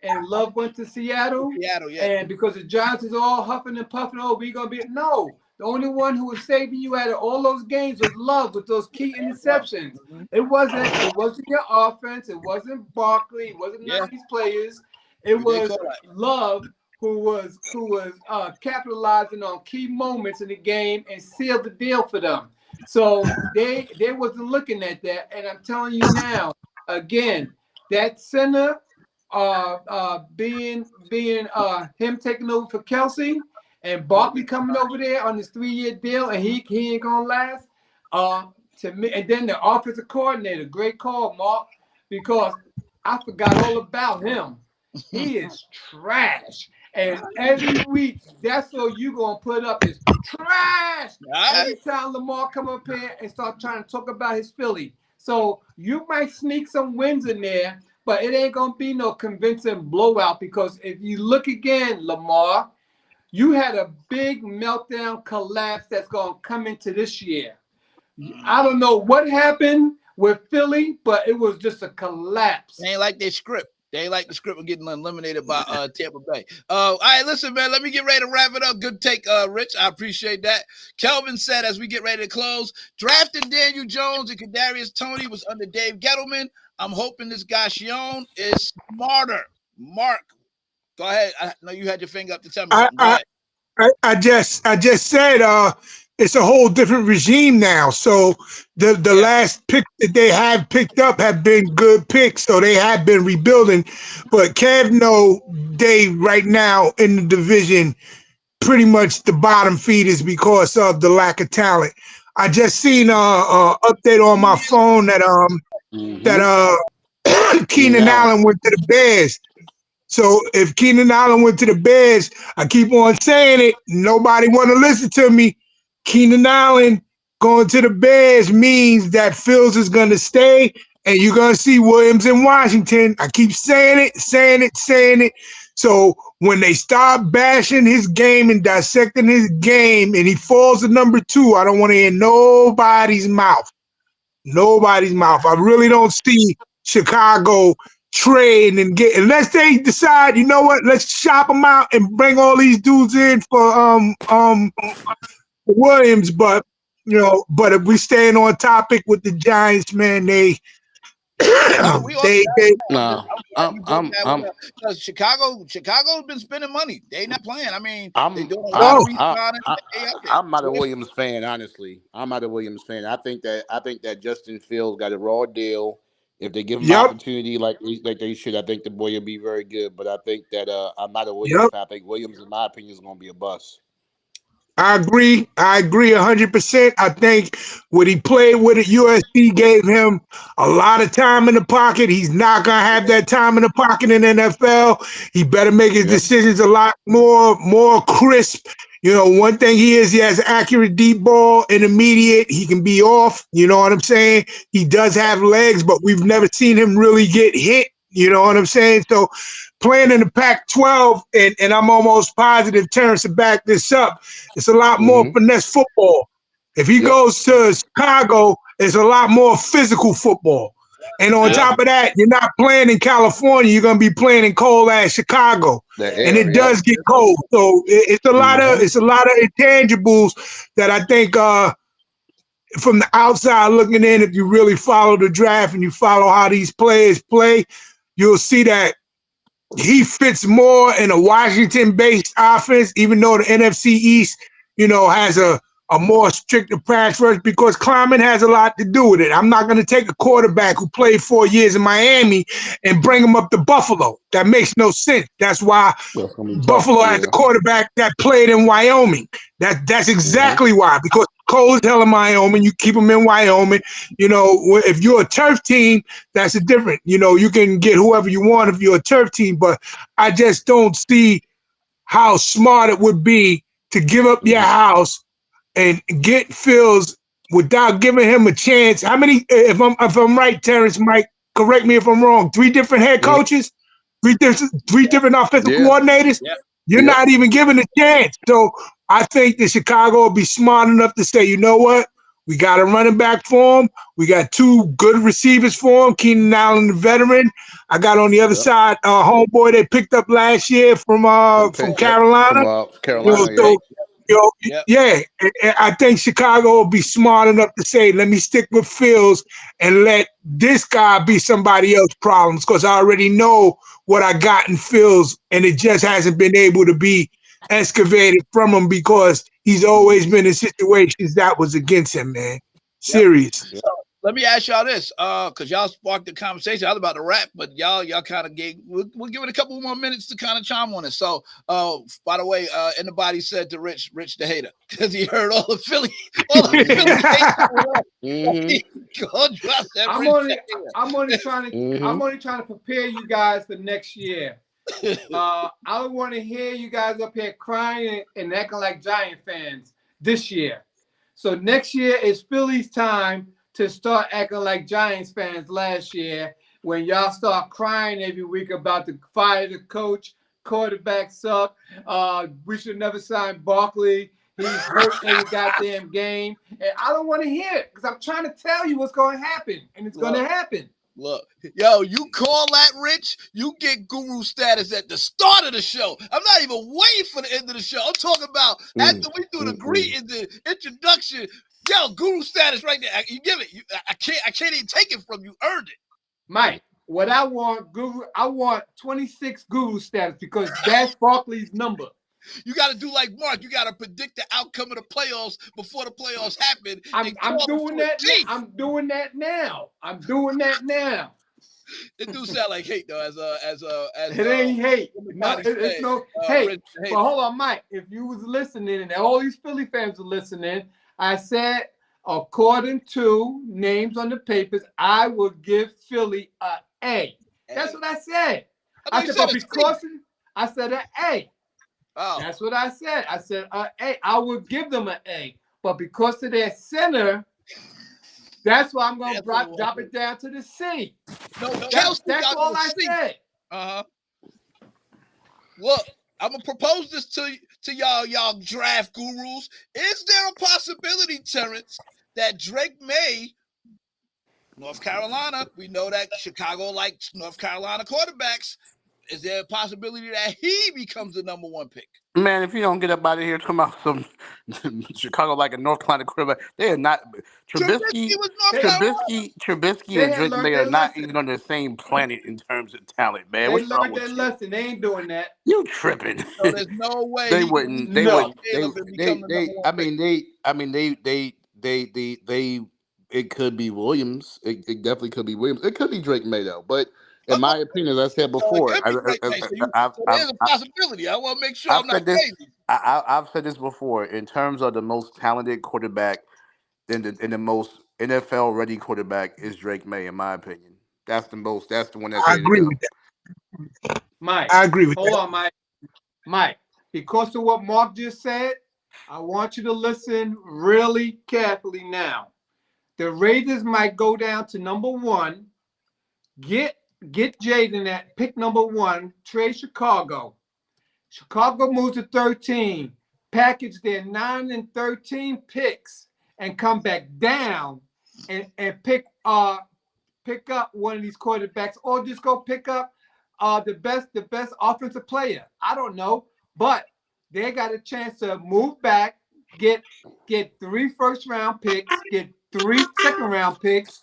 and Love went to Seattle. Yeah. And because the Giants is all huffing and puffing, we gonna be no. The only one who was saving you out of all those games was Love with those key interceptions. It wasn't your offense. It wasn't Barkley. It wasn't none of these players. It was Love who was capitalizing on key moments in the game and sealed the deal for them. So they wasn't looking at that. And I'm telling you now, again, that center being him taking over for Kelsey, and Barkley coming over there on this 3-year deal, and he ain't gonna last. To me, and then the offensive coordinator, great call, Mark, because I forgot all about him. He is trash, and every week that's all you gonna put up is trash. Every time Lamar come up here and start trying to talk about his Philly, so you might sneak some wins in there, but it ain't gonna be no convincing blowout, because if you look again, Lamar, you had a big meltdown collapse that's going to come into this year. I don't know what happened with Philly, but it was just a collapse. They ain't like their script. They ain't like the script of getting eliminated by Tampa Bay. All right, listen, man, let me get ready to wrap it up. Good take, Rich. I appreciate that. Kelvin said, as we get ready to close, drafting Daniel Jones and Kadarius Toney was under Dave Gettleman. I'm hoping this guy Shion is smarter. Mark, go ahead. I know you had your finger up to tell me something. Go ahead. I just said it's a whole different regime now. So the last picks that they have picked up have been good picks, so they have been rebuilding. But Kev know they right now in the division pretty much the bottom feeders because of the lack of talent. I just seen update on my phone that Keenan Allen went to the Bears. So if Keenan Allen went to the Bears, I keep on saying it. Nobody want to listen to me. Keenan Allen going to the Bears means that Fields is going to stay, and you're going to see Williams in Washington. I keep saying it. So when they start bashing his game and dissecting his game, and he falls to number 2, I don't want to hear nobody's mouth. I really don't see Chicago trade and get, unless they decide, you know what, let's shop them out and bring all these dudes in for Williams. But if we staying on topic with the Giants, man, Chicago's been spending money. They not playing. I mean, I'm not a Williams fan, honestly. I'm not a Williams fan. I think that Justin Fields got a raw deal. If they give him an opportunity like they should, I think the boy will be very good. But I think that I'm not a Williams fan. I think Williams, in my opinion, is going to be a bust. I agree 100%. I think what he played with at USC gave him a lot of time in the pocket. He's not going to have that time in the pocket in the NFL. He better make his decisions a lot more crisp. One thing he has accurate deep ball, intermediate. He can be off. You know what I'm saying? He does have legs, but we've never seen him really get hit. You know what I'm saying? So playing in the Pac-12, and I'm almost positive Terrence will back this up, it's a lot more finesse football. If he goes to Chicago, it's a lot more physical football. And on top of that, you're not playing in California. You're going to be playing in cold-ass Chicago. And it does get cold. So it's a lot of intangibles that I think from the outside looking in, if you really follow the draft and you follow how these players play, you'll see that he fits more in a Washington-based offense, even though the NFC East, has a more stricter pass rush, because climate has a lot to do with it. I'm not going to take a quarterback who played 4 years in Miami and bring him up to Buffalo. That makes no sense. That's why Buffalo has a quarterback that played in Wyoming. That's exactly why, because cold as hell in Wyoming, you keep them in Wyoming. If you're a turf team, that's a different. You can get whoever you want if you're a turf team, but I just don't see how smart it would be to give up your house and get Fields without giving him a chance. How many? If I'm right, Terrence, Mike, correct me if I'm wrong. 3 different head coaches, 3 different offensive coordinators. You're not even giving a chance. So I think that Chicago will be smart enough to say, you know what? We got a running back for him. We got 2 good receivers for him. Keenan Allen, the veteran. I got on the other side, homeboy they picked up last year from Carolina. I think Chicago will be smart enough to say, let me stick with Fields and let this guy be somebody else's problems, because I already know what I got in Fields, and it just hasn't been able to be excavated from him because he's always been in situations that was against him, man. Serious. So let me ask y'all this, because y'all sparked the conversation. I was about to wrap, but y'all kind of gave. We'll give it a couple more minutes to kind of chime on it. So, by the way, in the body said to Rich the hater, because he heard all the Philly I'm only trying to prepare you guys for next year. I don't want to hear you guys up here crying and acting like Giant fans this year. So next year is Philly's time to start acting like Giants fans last year, when y'all start crying every week about the fire the coach, quarterback suck. We should never sign Barkley. He's hurt every goddamn game. And I don't want to hear it, because I'm trying to tell you what's going to happen, and it's going to happen. Look, yo, you call that, Rich, you get guru status at the start of the show. I'm not even waiting for the end of the show. I'm talking about after we do the introduction. Yo, guru status right there. You give it. I can't even take it from you. Earned it. Mike, what I want, Guru, I want 26 Guru status because that's Barkley's number. You got to do like Mark. You got to predict the outcome of the playoffs before the playoffs happen. I'm doing that. I'm doing that now. I'm doing that now. It do sound like hate though, as it ain't hate. No, it's no hate. But hold on, Mike. If you was listening and all these Philly fans are listening, I said according to names on the papers, I will give Philly a A. That's what I said. I said, but because I said an A. Oh. That's what I said. I said A. I would give them an A, but because of their center, that's why I'm gonna drop it down to the C. No, that's all I said. Look, I'm gonna propose this to y'all draft gurus. Is there a possibility, Terrence, that Drake May, North Carolina, we know that Chicago likes North Carolina quarterbacks. Is there a possibility that he becomes the number one pick? Man, if you don't get up out of here talking about some Chicago like a North Carolina quarterback, they are not. Trubisky and Drake May are not even on the same planet in terms of talent, man. What's wrong with you? Lesson. They ain't doing that. You tripping? So there's no way they wouldn't. They wouldn't. It could be Williams. It definitely could be Williams. It could be Drake May though, but. In my opinion, as I said before, there's a possibility. I want to make sure I'm not crazy. I've said this before. In terms of the most talented quarterback, and the most NFL ready quarterback is Drake May. In my opinion, that's the most. That's the one that's. I agree with that. Mike, I agree with that. Hold on, Mike. Mike, because of what Mark just said, I want you to listen really carefully now. The Raiders might go down to number 1. Get Jaden at pick number 1, trade Chicago. Chicago moves to 13, package their 9 and 13 picks and come back down and pick up one of these quarterbacks or just go pick up the best offensive player. I don't know, but they got a chance to move back, get 3 first-round picks, get 3 second-round picks.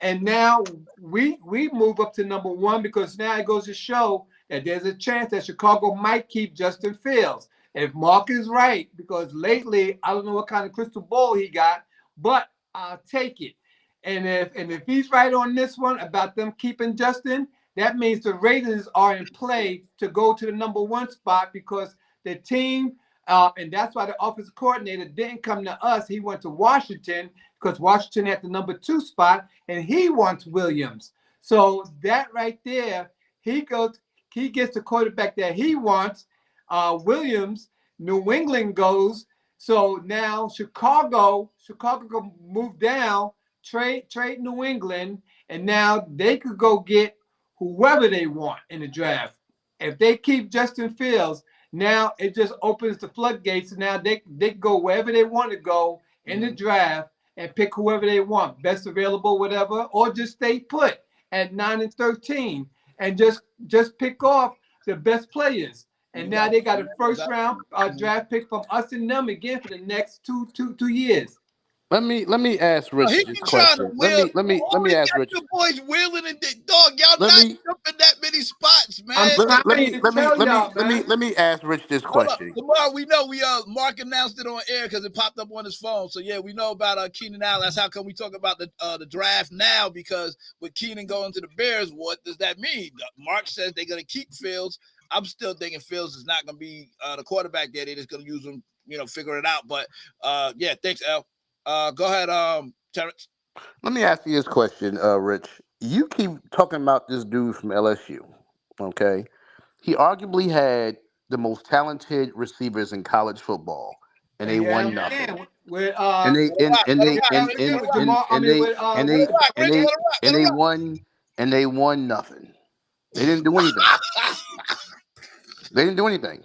And now we move up to number 1 because now it goes to show that there's a chance that Chicago might keep Justin Fields. If Mark is right, because lately I don't know what kind of crystal ball he got, but I'll take it. And if he's right on this one about them keeping Justin, that means the Raiders are in play to go to the number 1 spot because the team, and that's why the offensive coordinator didn't come to us. He went to Washington because Washington had the number 2 spot, and he wants Williams. So that right there, he gets the quarterback that he wants. Williams, New England goes. So now Chicago can move down, trade New England, and now they could go get whoever they want in the draft. If they keep Justin Fields, now it just opens the floodgates. And now they go wherever they want to go in the draft and pick whoever they want, best available, whatever, or just stay put at 9 and 13 and just pick off the best players. And now they got a first-round draft pick from us and them again for the next two years. Let me ask Rich this question. Let me ask Rich. Your boys wheeling and dog, y'all not jumping that many spots, man. Let me ask Rich this question. Tomorrow we know Mark announced it on air because it popped up on his phone. So yeah, we know about Keenan Allen. That's how come we talk about the draft now, because with Keenan going to the Bears, what does that mean? Mark says they're gonna keep Fields. I'm still thinking Fields is not gonna be the quarterback there. They're just gonna use him, figure it out. But yeah, thanks, Al. Go ahead, Terrence. Let me ask you this question, Rich. You keep talking about this dude from LSU, okay? He arguably had the most talented receivers in college football, and they won nothing. And they won nothing. They didn't do anything. They didn't do anything.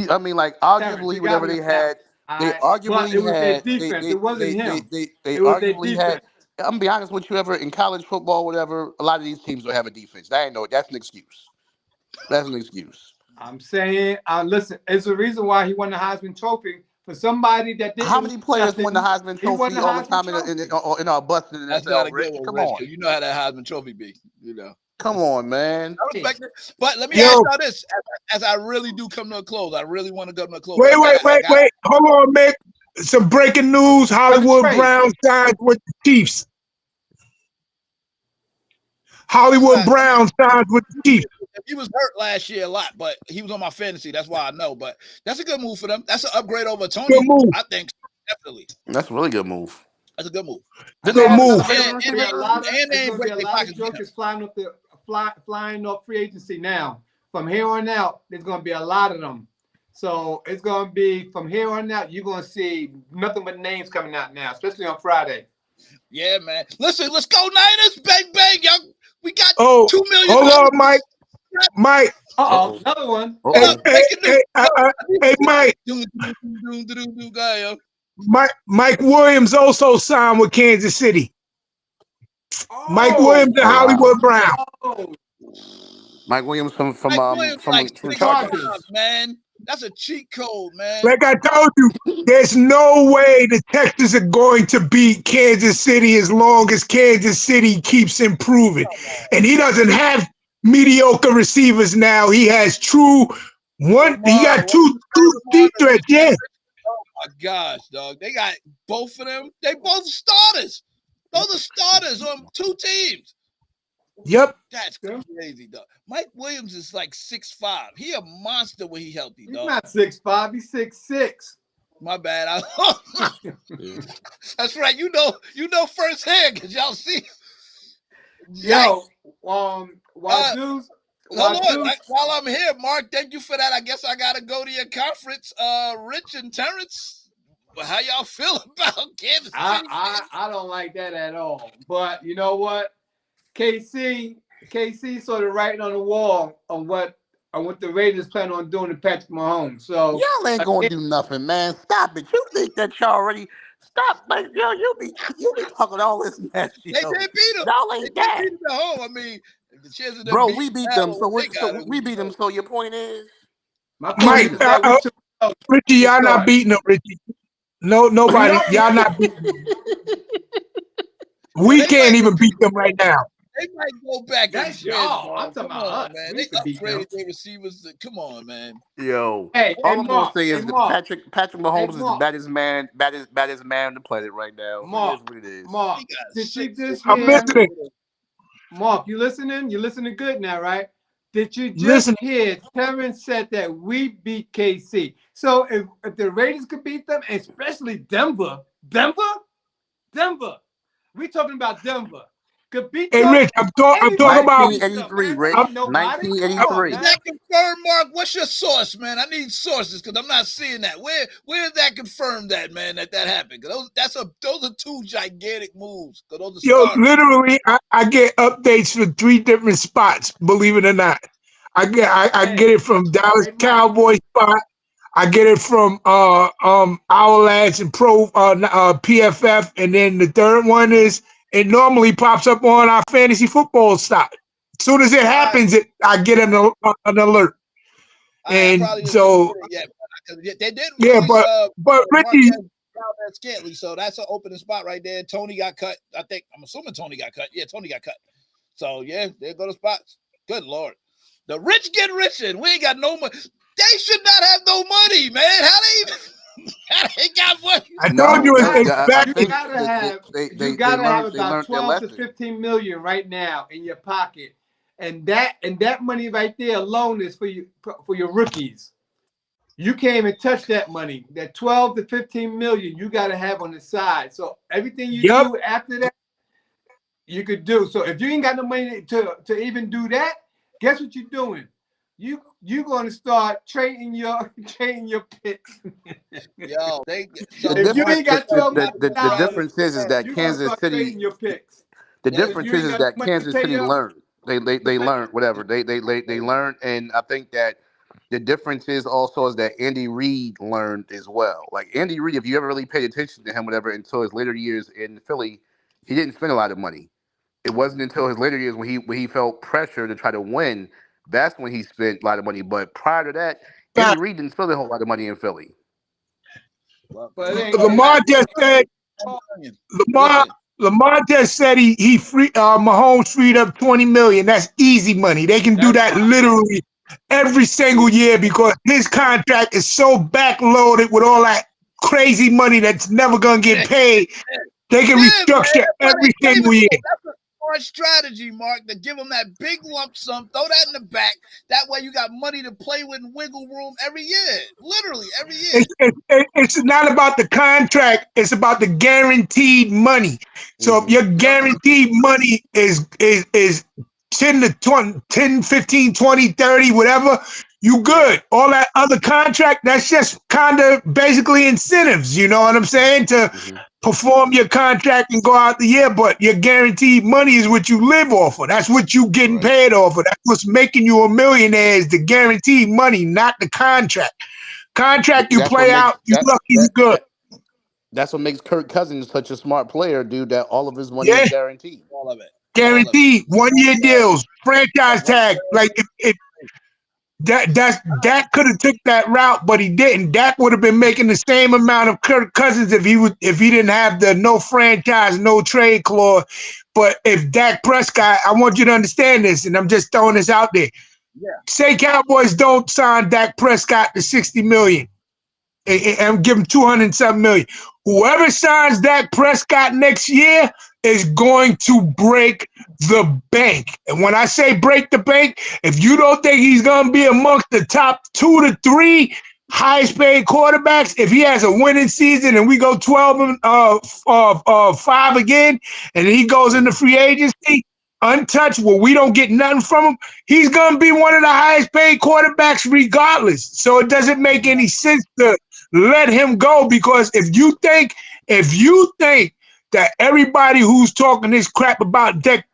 I mean, like, arguably, whatever they had. They arguably had defense. It wasn't him. They arguably had. I'm gonna be honest with you. In college football, whatever, a lot of these teams don't have a defense. That's an excuse. That's an excuse. I'm saying, listen, it's the reason why he won the Heisman Trophy for somebody that didn't. How many players nothing, won the Heisman he won Trophy the all the Heisman time Trophy. in our bus in the That's not NFL? a good Rich, one, come Rich. on, You know how that Heisman Trophy be. You know. come on, man. I respect it. But let me Yo. ask y'all this: as I really do come to a close, I really want to come to a close. Wait. I got Hold on, Mick. Some breaking news. Hollywood trade. Brown signs with the Chiefs. Hollywood Brown signs with the Chiefs. He was hurt last year a lot, but he was on my fantasy. That's why I know. But that's a good move for them. That's an upgrade over Tony. Good move. I think definitely. That's a really good move. That's a good move. Good move. There's gonna be a lot of jokers flying off free agency now. From here on out, there's gonna be a lot of them. So it's gonna be from here on out. You're gonna see nothing but names coming out now, especially on Friday. Yeah, man. Listen, let's go Niners, bang bang, y'all. We got Oh, $2 million. hold on, Mike. Mike. Another one. Hey, Mike. Mike Williams also signed with Kansas City. Mike Williams and Hollywood Brown. Mike Williams from Chargers, man. That's a cheat code, man. Like I told you, there's no way the Texans are going to beat Kansas City as long as Kansas City keeps improving. And he doesn't have mediocre receivers now. He has he got two deep threats, yeah. Oh my gosh, dog. They got both of them. They both starters. Those are starters on two teams. Yep. That's crazy, dog. Mike Williams is like 6'5". He a monster when he healthy, dog. He's not 6'5", he's 6'6". My bad. That's right. You know firsthand because y'all see. Yo, while I'm here, Mark, thank you for that. I guess I gotta go to your conference. Rich and Terrence, how y'all feel about Kansas City? I don't like that at all. But you know what? KC sort of writing on the wall on what the Raiders plan on doing to Patrick Mahomes. So y'all ain't gonna do nothing, man. Stop it. You think that y'all already like you be talking all this mess. They did beat them. Y'all ain't that. They beat them at home. I mean, the chance of them bro, we beat them. So we beat them. So your point is, Mike, Richie, y'all not beating them, Richie. No, nobody. Y'all not beating them. We can't even beat them right now. They might go back. That's y'all. I'm talking about us. Man. They upgraded their receivers. Come on, man. Yo, hey, all I'm Mark, gonna say is that Patrick Mahomes is the baddest man on the planet right now. Mark, it is what it is. Mark, did you just I'm listening. Mark, you listening? You listening good now, right? Did you just hear Terrence said that we beat KC? So if the Raiders could beat them, especially Denver, we talking about Denver. Could beat hey, Rich, I'm talking about 1983, Rich. 1983. Is that confirmed, Mark? What's your source, man? I need sources because I'm not seeing that. Where is that confirmed that, man, that happened? Those are two gigantic moves. Those are literally, I get updates from 3 different spots, believe it or not. I get it from Dallas Cowboy spot. I get it from Our Lads and Pro PFF, and then the third one is it normally pops up on our fantasy football site. As soon as it happens, I get an alert. And so they did. Yeah, but Ricky, Scantly, so that's an opening spot right there. Tony got cut. I'm assuming Tony got cut. Yeah, Tony got cut. So yeah, there go the spots. Good Lord, the rich get richer. We ain't got no money. They should not have no money, man. How they got money? I told you it's You gotta have about 12 to 15 million right now in your pocket, and that money right there alone is for your rookies. You can't even touch that money. That 12 to 15 million you gotta have on the side. So everything you do after that, you could do. So if you ain't got no money to even do that, guess what you're doing? You're going to start trading your picks. Yo, the difference is that Kansas City. The difference is that Kansas City learned. They learned whatever they learned, and I think that the difference is also is that Andy Reid learned as well. Like Andy Reid, if you ever really paid attention to him, whatever, until his later years in Philly, he didn't spend a lot of money. It wasn't until his later years when he felt pressure to try to win. That's when he spent a lot of money. But prior to that, Andy Reid didn't spend a whole lot of money in Philly. But it ain't Lamar just said Lamar just said he free Mahomes freed up 20 million. That's easy money. They can do that literally every single year because his contract is so backloaded with all that crazy money that's never gonna get paid. They can restructure every single year. That's a smart strategy, Mark, to give them that big lump sum, throw that in the back. That way you got money to play with and wiggle room every year. Literally every year. It's not about the contract, it's about the guaranteed money. So if your guaranteed money is 10 to 20, 10, 15, 20, 30, whatever, you good. All that other contract, that's just kind of basically incentives, you know what I'm saying? To perform your contract and go out the year, but your guaranteed money is what you live off of. That's what you getting paid off of. That's what's making you a millionaire is the guaranteed money, not the contract. Contract you play out, you lucky you good. That's what makes Kirk Cousins such a smart player, dude, that all of his money is guaranteed. All of it. Guaranteed, 1 year deals, franchise tag. Like if Dak could have took that route, but he didn't. Dak would have been making the same amount of Kirk Cousins if he didn't have the no franchise, no trade clause. But if Dak Prescott, I want you to understand this, and I'm just throwing this out there. Yeah. Say Cowboys don't sign Dak Prescott to $60 million and give him 200-something million. Whoever signs Dak Prescott next year is going to break the bank. And when I say break the bank, if you don't think he's going to be amongst the top 2 to 3 highest paid quarterbacks, if he has a winning season and we go 12-5 again, and he goes into free agency, untouchable, we don't get nothing from him, he's going to be one of the highest paid quarterbacks regardless. So it doesn't make any sense to let him go, because if you think that everybody who's talking this crap about Dak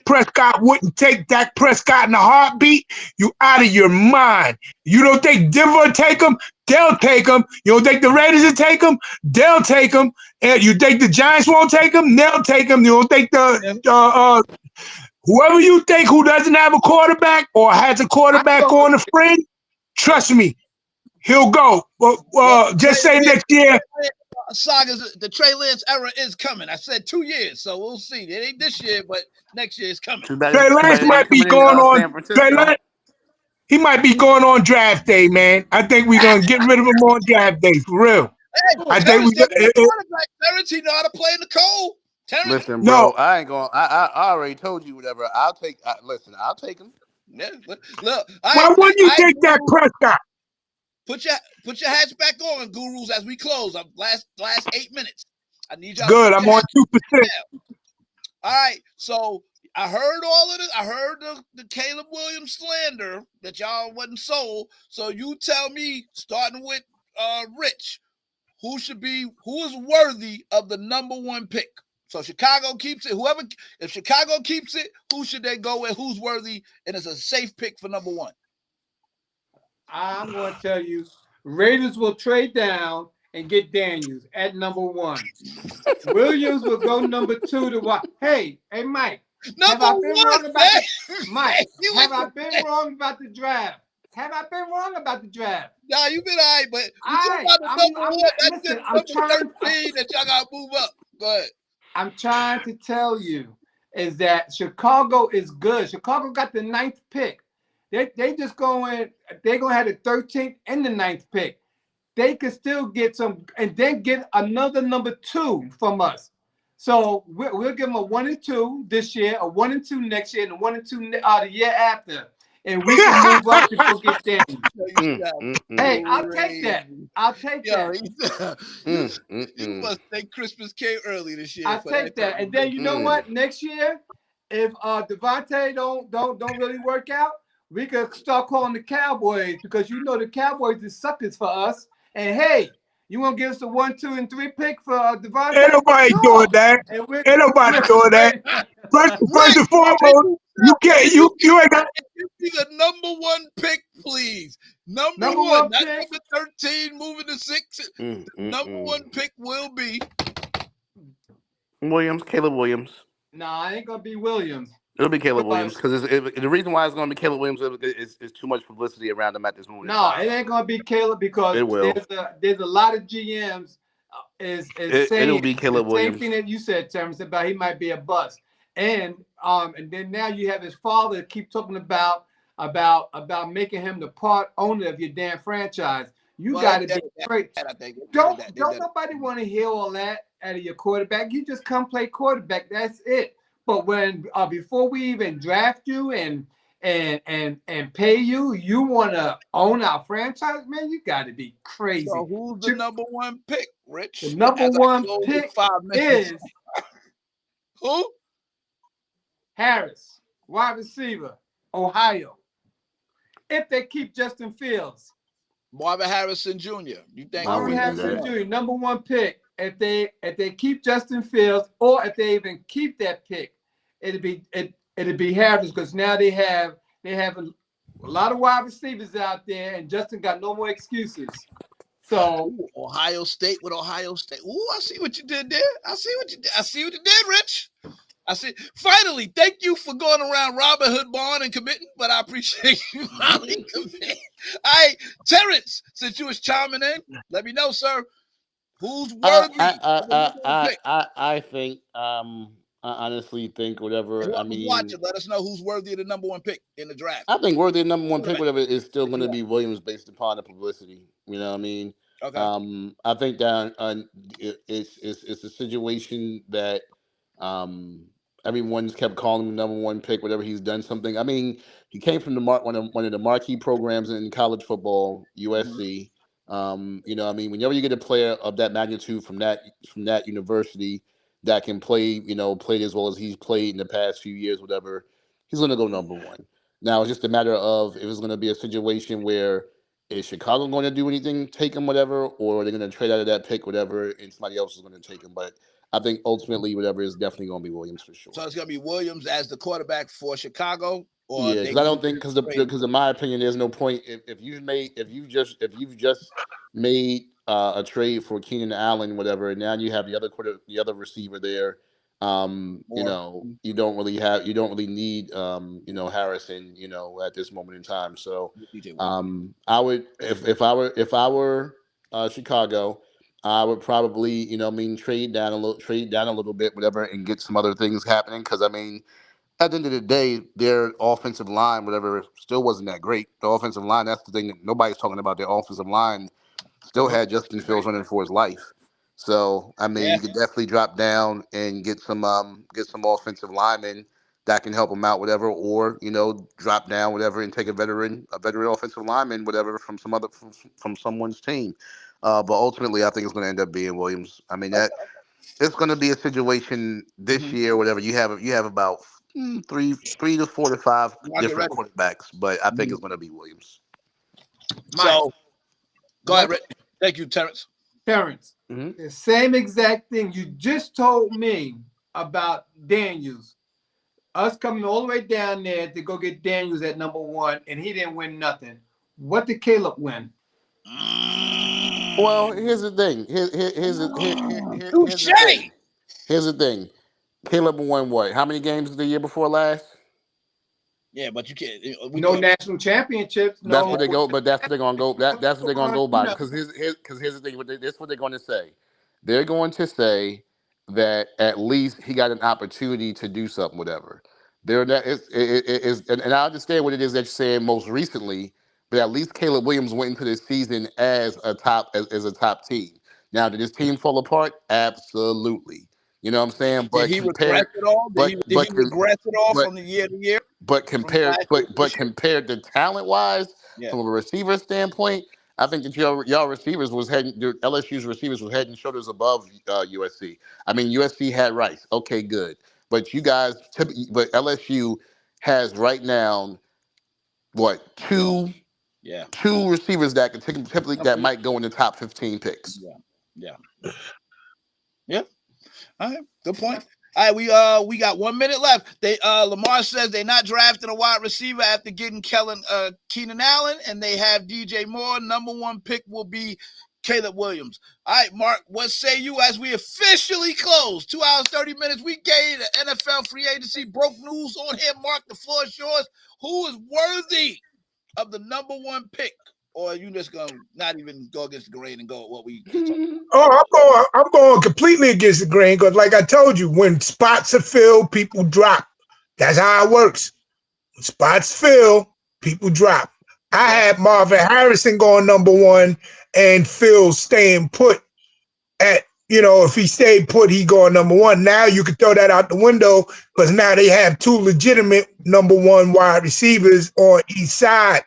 Prescott wouldn't take Dak Prescott in a heartbeat, you out of your mind. You don't think Denver will take him? They'll take him. You don't think the Raiders will take him? They'll take him. And you think the Giants won't take him? They'll take him. You don't think whoever you think who doesn't have a quarterback or has a quarterback on the fringe, trust me, he'll go. Just say next year. Sagas, the Trey Lance era is coming. I said 2 years, so we'll see. It ain't this year, but next year is coming. Trey Lance might be going on. He might be going on draft day, man. I think we're gonna get rid of him on draft day for real. Hey, I think Terrence, he know how to play in the cold. Terrence. Listen, bro, I ain't going. I already told you whatever. I'll take. Listen, I'll take him. Yeah, look. Why wouldn't you take that Prescott? Put your hats back on, gurus, as we close. Last 8 minutes. I need y'all. Good. I'm on 2%. All right. So I heard all of this. I heard the Caleb Williams slander that y'all wasn't sold. So you tell me, starting with Rich, who is worthy of the number 1 pick? So Chicago keeps it. If Chicago keeps it, who should they go with? Who's worthy? And it's a safe pick for number 1. I'm going to tell you, Raiders will trade down and get Daniels at number 1. Williams will go number 2 to what? Hey, Mike. Number 1, Mike, have I been wrong about the draft? Have I been wrong about the draft? Nah, you've been all right, but you talking about the number 1. That's number 13 that y'all got to move up. Go ahead. I'm trying to tell you is that Chicago is good. Chicago got the 9th pick. They just going. They're gonna have the 13th and the 9th pick. They could still get some, and then get another number 2 from us. So we'll give them a 1 and 2 this year, a 1 and 2 next year, and a 1 and 2 the year after. And we can move up to go get Daniels. Hey, I'll take that. I'll take that. You must think Christmas came early this year. I'll take that. And then you know what? Next year, if Devontae don't really work out, we could start calling the Cowboys, because you know the Cowboys is suckers for us. And hey, you want to give us a 1, 2, and 3 pick for Devontae? Ain't nobody doing that. Ain't nobody doing that. First and foremost, you can't. You ain't got. Give me the number 1 pick, please. Number 1, not number 13, moving to 6. Number 1 pick will be Caleb Williams. Nah, it ain't gonna be Williams. It'll be Caleb Williams, because the reason why it's going to be Caleb Williams is too much publicity around him at this moment. No, it ain't going to be Caleb, because there's a lot of GMs It'll saying be Caleb the same Williams. thing that you said, Terrence, about he might be a bust. And then now you have his father keep talking about making him the part owner of your damn franchise. You got to be great. Don't nobody want to hear all that out of your quarterback. You just come play quarterback. That's it. But when before we even draft you and pay you, you want to own our franchise, man? You got to be crazy. So who's the number one pick, Rich? The number one pick is who? Harris, wide receiver, Ohio. If they keep Justin Fields. Marvin Harrison Jr. You think Marvin Harrison Jr. number one pick. If they keep Justin Fields, or if they even keep that pick, it'd be Harris, because now they have a lot of wide receivers out there, and Justin got no more excuses. So Ohio State with Ohio State. Ooh, I see what you did there. I see what you did, Rich. I see. Finally, thank you for going around Robin Hood Barn and committing, but I appreciate you finally committing. All right, Terrence, since you was chiming in, let me know, sir. Who's worthy? I think. I honestly think whatever. Watch it. Let us know who's worthy of the number one pick in the draft. I think worthy of the number one pick, whatever, is still going to be Williams based upon the publicity. You know what I mean? Okay. I think that it's a situation that everyone's kept calling him the number one pick. Whatever, he's done something. I mean, he came from one of the marquee programs in college football, USC. You know, I mean, whenever you get a player of that magnitude from that university that can play as well as he's played in the past few years, whatever, he's going to go number one. Now it's just a matter of if it's going to be a situation where is Chicago going to do anything, take him, whatever, or are they going to trade out of that pick, whatever, and somebody else is going to take him. But I think ultimately, whatever, is definitely going to be Williams for sure. So it's going to be Williams as the quarterback for Chicago. Yeah, because I don't think because in my opinion, there's no point if you've just made a trade for Keenan Allen, whatever, and now you have the other receiver there. You know, you don't really need Harrison, at this moment in time. So I would if I were Chicago, I would probably trade down a little bit, whatever, and get some other things happening, because I mean, at the end of the day, their offensive line, whatever, still wasn't that great. The offensive line, that's the thing that nobody's talking about. Their offensive line still had Justin Fields running for his life. So, I mean, you could definitely drop down and get some offensive linemen that can help him out, whatever, or, drop down, whatever, and take a veteran offensive lineman, whatever, from someone's team. But ultimately, I think it's going to end up being Williams. I mean, it's going to be a situation this year, whatever. You have about 3 to 4 to 5 different quarterbacks, but I think it's going to be Williams. So, go ahead, Rick. Thank you, Terrence. The same exact thing you just told me about Daniels. Us coming all the way down there to go get Daniels at number one, and he didn't win nothing. What did Caleb win? Well, here's the thing. Here's the thing. Caleb won what? How many games the year before last? Yeah, but you can't. National championships. No. That's what they go. But that's what they're gonna go. That's what they're gonna go by. Because here's the thing. This is what they're going to say. They're going to say that at least he got an opportunity to do something, whatever. And I understand what it is that you're saying most recently, but at least Caleb Williams went into this season as a top team. Now, did his team fall apart? Absolutely. You know what I'm saying? But did he regress it all? Did he regress it all from the year to year? But compared to talent-wise, from a receiver standpoint, I think that y'all receivers LSU's receivers was head and shoulders above USC. I mean, USC had Rice. Okay, good. But but LSU has right now, two receivers that can typically that might go in the top 15 picks. Yeah. All right, good point. All right, we got 1 minute left. Lamar says they're not drafting a wide receiver after getting Keenan Allen, and they have DJ Moore. Number one pick will be Caleb Williams. All right, Mark, what say you as we officially close? 2 hours, 30 minutes. We gave the NFL free agency broke news on here. Mark, the floor is yours. Who is worthy of the number one pick? or are you just gonna not even go against the grain and go with what we? Oh, I'm going completely against the grain because, like I told you, when spots are filled, people drop. That's how it works. When spots fill, people drop. I had Marvin Harrison going number 1 and Phil staying put at, if he stayed put, he going number 1. Now you can throw that out the window because now they have 2 legitimate number 1 wide receivers on each side.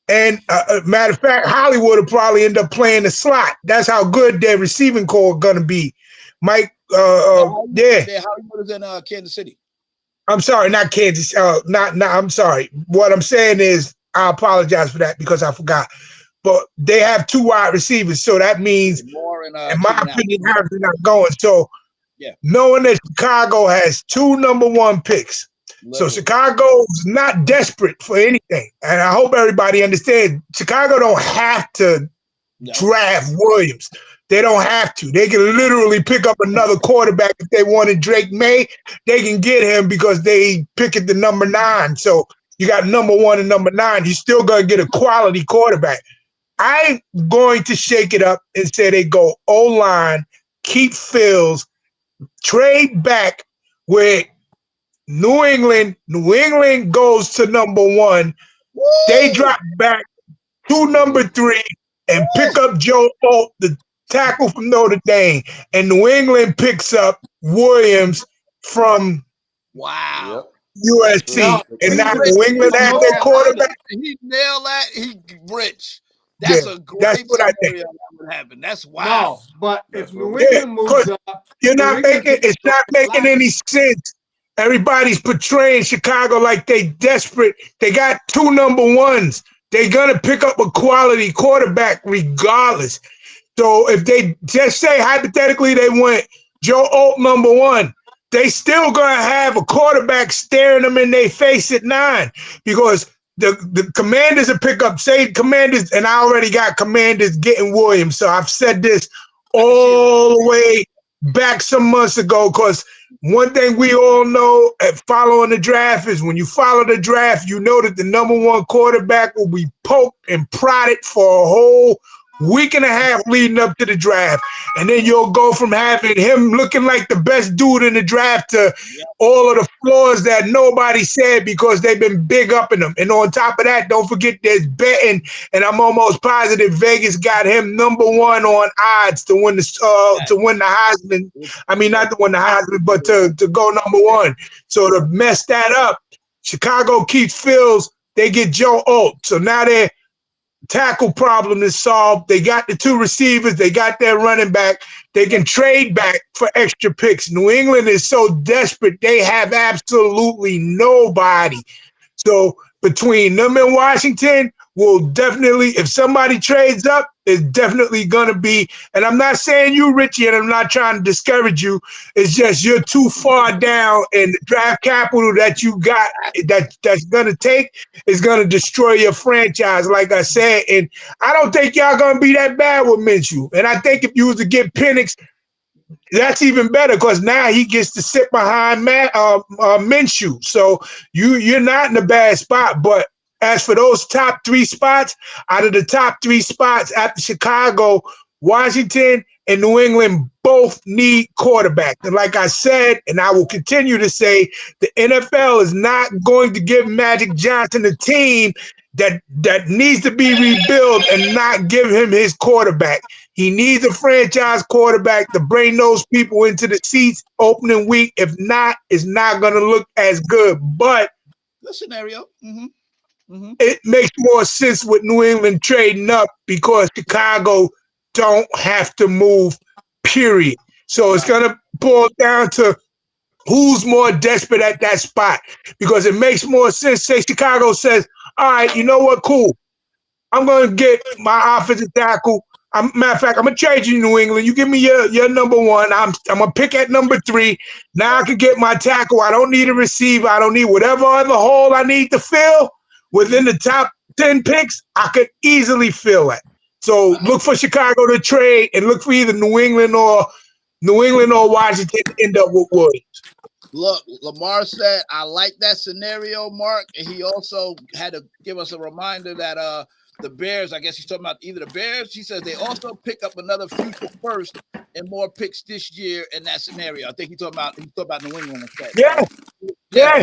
And matter of fact, Hollywood will probably end up playing the slot. That's how good their receiving core going to be. Mike, Hollywood is in Kansas City. I'm sorry, not Kansas. I'm sorry. What I'm saying is, I apologize for that because I forgot. But they have 2 wide receivers, so that means, in my opinion, Harrison not going. So, knowing that Chicago has 2 number 1 picks, so Chicago's not desperate for anything, and I hope everybody understands. Chicago don't have to draft Williams. They don't have to. They can literally pick up another quarterback if they wanted Drake May. They can get him because they pick at the number 9. So you got number 1 and number 9. You're still going to get a quality quarterback. I'm going to shake it up and say they go O-line, keep Fields, trade back with New England. New England goes to number 1. Woo! They drop back to number 3 and pick up Joe Alt, the tackle from Notre Dame. And New England picks up Williams from USC. And now New England has their quarterback. He nailed that. He rich. That's a great that's what I think. that would happen. That's wild. No, but if New England moves up, it's not making any sense. Everybody's portraying Chicago like they desperate. They got 2 number 1s. They're gonna pick up a quality quarterback regardless. So if they just say hypothetically they went Joe Alt number 1, they still gonna have a quarterback staring them in their face at 9 because the Commanders will pick up, say Commanders, and I already got Commanders getting Williams. So I've said this all the way back some months ago because one thing we all know at following the draft is when you follow the draft, you know that the number 1 quarterback will be poked and prodded for a whole week and a half leading up to the draft. And then you'll go from having him looking like the best dude in the draft to all of the flaws that nobody said because they've been big up in them. And on top of that, don't forget there's betting, and I'm almost positive Vegas got him number 1 on odds to win the Heisman. I mean, not to win the Heisman, but to go number 1. So to mess that up, Chicago keeps Fields, they get Joe Alt. So now they're tackle problem is solved. They got the 2 receivers. They got their running back. They can trade back for extra picks. New England is so desperate. They have absolutely nobody. So between them and Washington, will definitely, if somebody trades up, it's definitely going to be, and I'm not saying you, Richie, and I'm not trying to discourage you. It's just you're too far down, and the draft capital that you got that's going to take is going to destroy your franchise, like I said. And I don't think y'all going to be that bad with Minshew. And I think if you was to get Penix, that's even better because now he gets to sit behind Minshew. So you're not in a bad spot, but as for those top 3 spots, out of the top 3 spots after Chicago, Washington and New England both need quarterbacks. And like I said, and I will continue to say, the NFL is not going to give Magic Johnson a team that needs to be rebuilt and not give him his quarterback. He needs a franchise quarterback to bring those people into the seats opening week. If not, it's not going to look as good. But good scenario. It makes more sense with New England trading up because Chicago don't have to move, period. So it's going to boil down to who's more desperate at that spot because it makes more sense. Say Chicago says, all right, you know what, cool. I'm going to get my offensive tackle. Matter of fact, I'm going to trade you New England. You give me your number 1. I'm going to pick at number 3. Now I can get my tackle. I don't need a receiver. I don't need whatever other hole I need to fill. Within the top 10 picks, I could easily fill that. So look for Chicago to trade and look for either New England or Washington to end up with Williams. Look, Lamar said, I like that scenario, Mark. And he also had to give us a reminder that the Bears. I guess he's talking about either the Bears. He says they also pick up another future first and more picks this year in that scenario. I think he talked about New England instead. Yeah.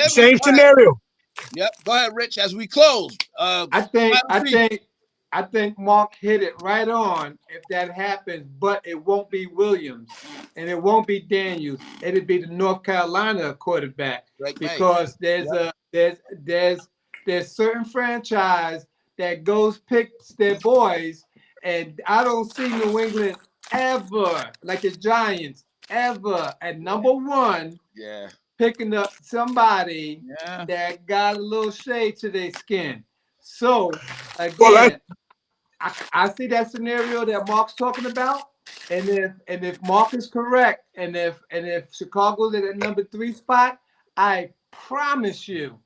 Same scenario. Yep. Go ahead, Rich. As we close, I think Mark hit it right on if that happens, but it won't be Williams and it won't be Daniels. It'll be the North Carolina quarterback because there's certain franchise that goes picks their boys, and I don't see New England ever like the Giants ever at number one. Yeah. Picking up somebody that got a little shade to their skin. So again, I see that scenario that Mark's talking about, and if Mark is correct, and if Chicago's at that number 3 spot, I promise you,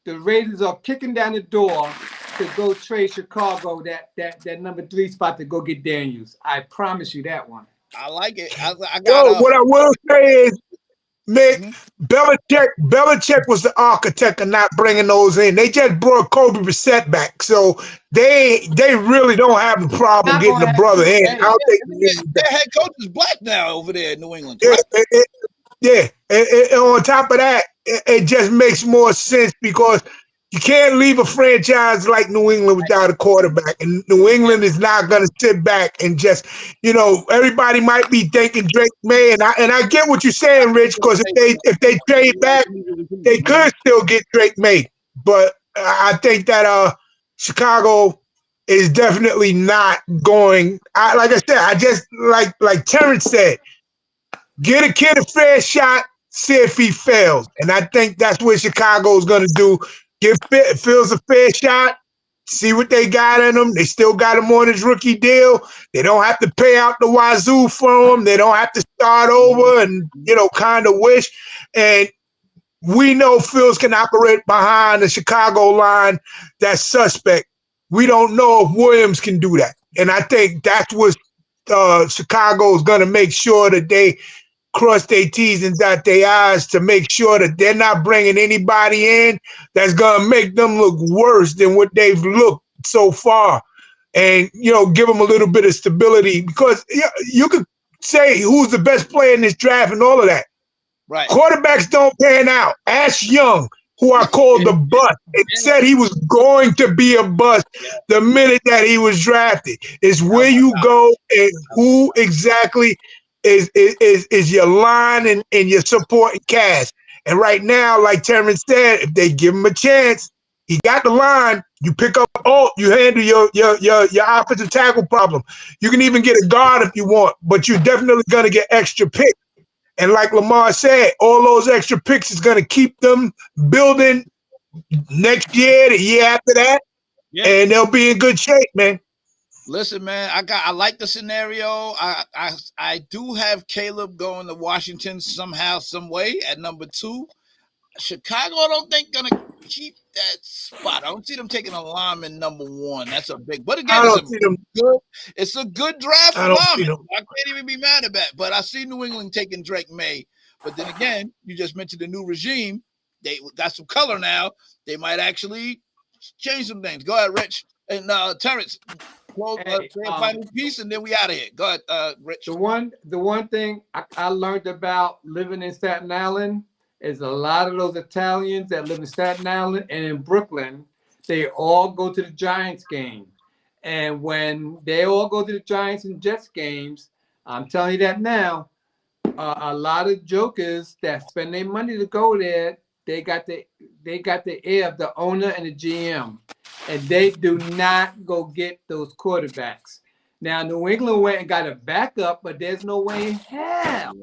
the Raiders are kicking down the door to go trade Chicago that number 3 spot to go get Daniels. I promise you that one. I like it. I got what I will say is, Mick, Belichick was the architect of not bringing those in. They just brought Kobe Brissett back, so they really don't have a problem getting the brother in. I don't think their head coach is black now over there in New England. And on top of that, it just makes more sense because you can't leave a franchise like New England without a quarterback. And New England is not going to sit back and just, everybody might be thinking Drake May. And I get what you're saying, Rich, because if they trade back, they could still get Drake May. But I think that Chicago is definitely not going. Like I said, I just like Terrence said, get a kid a fair shot, see if he fails. And I think that's what Chicago is going to do. Give Fields a fair shot, see what they got in him. They still got him on his rookie deal. They don't have to pay out the wazoo for him. They don't have to start over and, kind of wish. And we know Fields can operate behind the Chicago line that's suspect. We don't know if Williams can do that. And I think that's what Chicago is going to make sure that they cross their T's and dot their I's to make sure that they're not bringing anybody in that's going to make them look worse than what they've looked so far. And, give them a little bit of stability because you could say who's the best player in this draft and all of that. Right. Quarterbacks don't pan out. Ash Young, who I called the bust, it said he was going to be a bust the minute that he was drafted. It's where you go and who exactly is your line and your supporting cast. And right now, like Terrence said, if they give him a chance, he got the line. You pick up you handle your offensive tackle problem. You can even get a guard if you want, but you're definitely going to get extra picks. And like Lamar said, all those extra picks is going to keep them building next year, the year after that, and they'll be in good shape, man. Listen, man, I like the scenario. I do have Caleb going to Washington somehow, some way at number 2. Chicago, I don't think gonna keep that spot. I don't see them taking a lineman number 1. That's a big. But again, it's a good draft for linemen. I can't even be mad at that. But I see New England taking Drake May. But then again, you just mentioned the new regime. They got some color now. They might actually change some things. Go ahead, Rich and Terrence. Final piece, and then we out of here. Go ahead, Rich. The one thing I learned about living in Staten Island is a lot of those Italians that live in Staten Island and in Brooklyn, they all go to the Giants game. And when they all go to the Giants and Jets games, I'm telling you that now, a lot of jokers that spend their money to go there, they got the ear of the owner and the GM. And they do not go get those quarterbacks. Now, New England went and got a backup, but there's no way in hell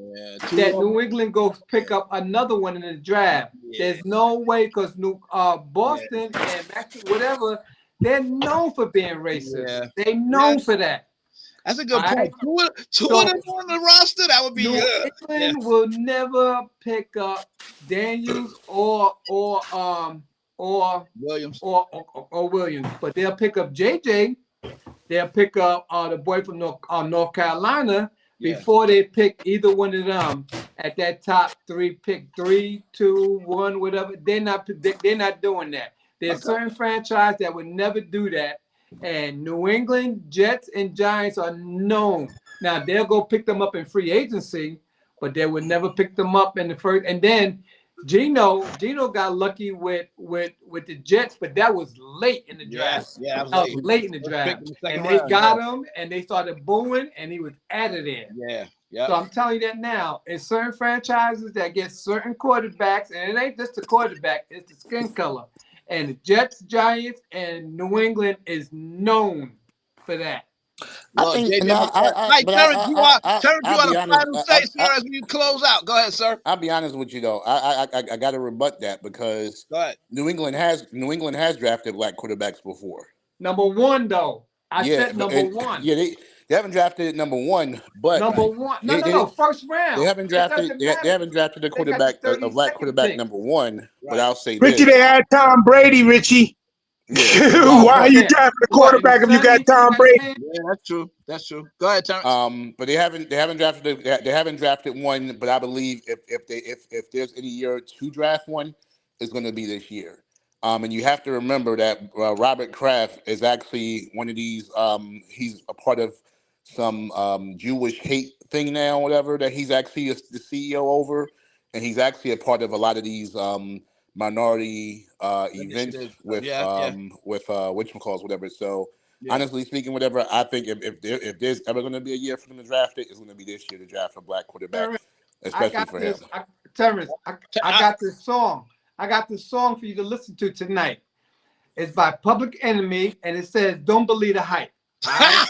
that New England goes pick up another one in the draft. There's no way because Boston and whatever, they're known for being racist. They're known for that. That's a good point. Two of them on the roster, that would be good. New England will never pick up Daniels or Williams or Williams, but they'll pick up JJ. They'll pick up the boy from North Carolina before they pick either one of them at that top 3 pick, 3, 2, 1, whatever. They're not doing that. There's certain franchise that would never do that. And New England Jets and Giants are known. Now they'll go pick them up in free agency, but they would never pick them up in the first. And then Gino got lucky with the Jets, but that was late in the draft. Yeah, that was late in the draft. And they got him, and they started booing, and he was out of there. Yeah. So I'm telling you that now. It's certain franchises that get certain quarterbacks, and it ain't just the quarterback; it's the skin color. And the Jets, Giants, and New England is known for that. Terrence, you want a final say, sir, as we close out? Go ahead, sir. I'll be honest with you though. I got to rebut that because New England has drafted black quarterbacks before. Number one though, I said number one. Yeah, they haven't drafted number one, but number one. No, first round. They haven't drafted. They haven't drafted a quarterback, a black quarterback number one. But I'll say Richie, this. they had Tom Brady. Richie. Yeah. Why are you drafting a quarterback if you got Tom Brady? Yeah, that's true. That's true. Go ahead, Terrence. But they haven't drafted one. But I believe if there's any year to draft one, it's going to be this year. And you have to remember that Robert Kraft is actually one of these. He's a part of some Jewish hate thing now, whatever. That he's actually the CEO over, and he's actually a part of a lot of these minority events with whatchamacalls, whatever. So honestly speaking, whatever, I think if there's ever going to be a year for them to draft it, it's going to be this year to draft a black quarterback, especially for him. Terrence, I got this song. I got this song for you to listen to tonight. It's by Public Enemy, and it says, "Don't believe the hype." Right?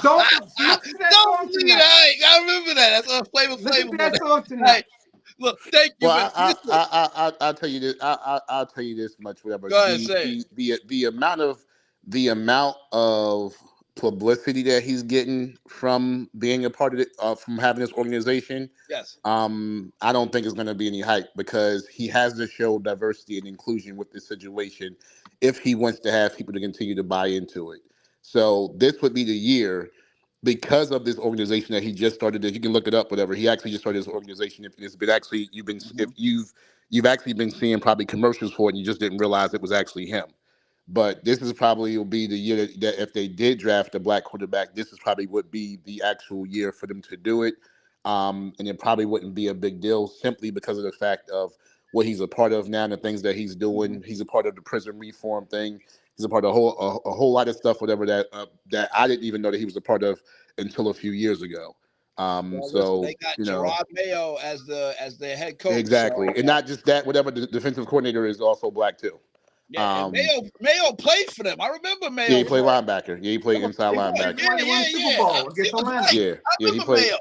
Don't believe the hype. I remember that. That's a Flavor Flav. That song tonight. Look, thank you. Well, I'll tell you this. I'll tell you this much. Whatever. Go ahead, say. The amount of publicity that he's getting from being a part of it, from having this organization. Yes. I don't think it's going to be any hype because he has to show diversity and inclusion with this situation if he wants to have people to continue to buy into it. So this would be the year. Because of this organization that he just started, you can look it up, whatever. He actually just started this organization. If it's been actually, you've actually been seeing probably commercials for it, and you just didn't realize it was actually him. But this is probably will be the year that if they did draft a black quarterback, this is probably would be the actual year for them to do it. And it probably wouldn't be a big deal simply because of the fact of what he's a part of now and the things that he's doing. He's a part of the prison reform thing. He's a part of a whole lot of stuff, whatever that I didn't even know that he was a part of until a few years ago. So they got Gerard Mayo as their head coach. Exactly, and not just that. Whatever, the defensive coordinator is also black too. Yeah, Mayo played for them. I remember Mayo. Yeah, he played linebacker. Yeah, he played inside linebacker. He played.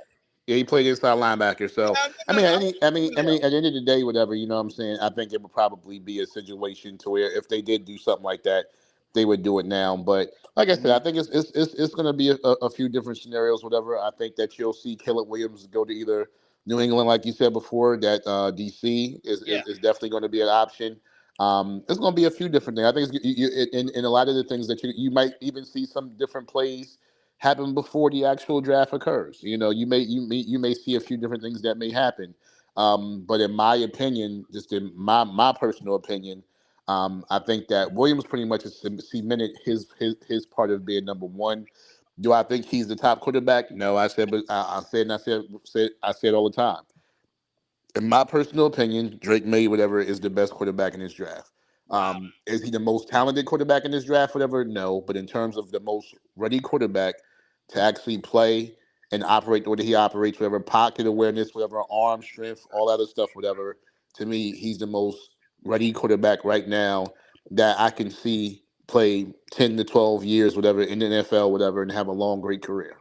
Yeah, he played inside linebacker. So I mean, at the end of the day, whatever, you know what I'm saying, I think it would probably be a situation to where if they did do something like that, they would do it now. But like I said, I think it's going to be a few different scenarios, whatever. I think that you'll see Caleb Williams go to either New England, like you said before, that DC is definitely going to be an option. There's going to be a few different things. I think in a lot of the things that you might even see some different plays happen before the actual draft occurs. You know, you may see a few different things that may happen. But in my opinion, just in my personal opinion, I think that Williams pretty much has cemented his part of being number one. Do I think he's the top quarterback? No, I said all the time. In my personal opinion, Drake May, whatever, is the best quarterback in this draft. Is he the most talented quarterback in this draft? Whatever, no. But in terms of the most ready quarterback to actually play and operate the way that he operates, whatever, pocket awareness, whatever, arm strength, all that other stuff, whatever, to me, he's the most ready quarterback right now that I can see play 10 to 12 years, whatever, in the NFL, whatever, and have a long, great career.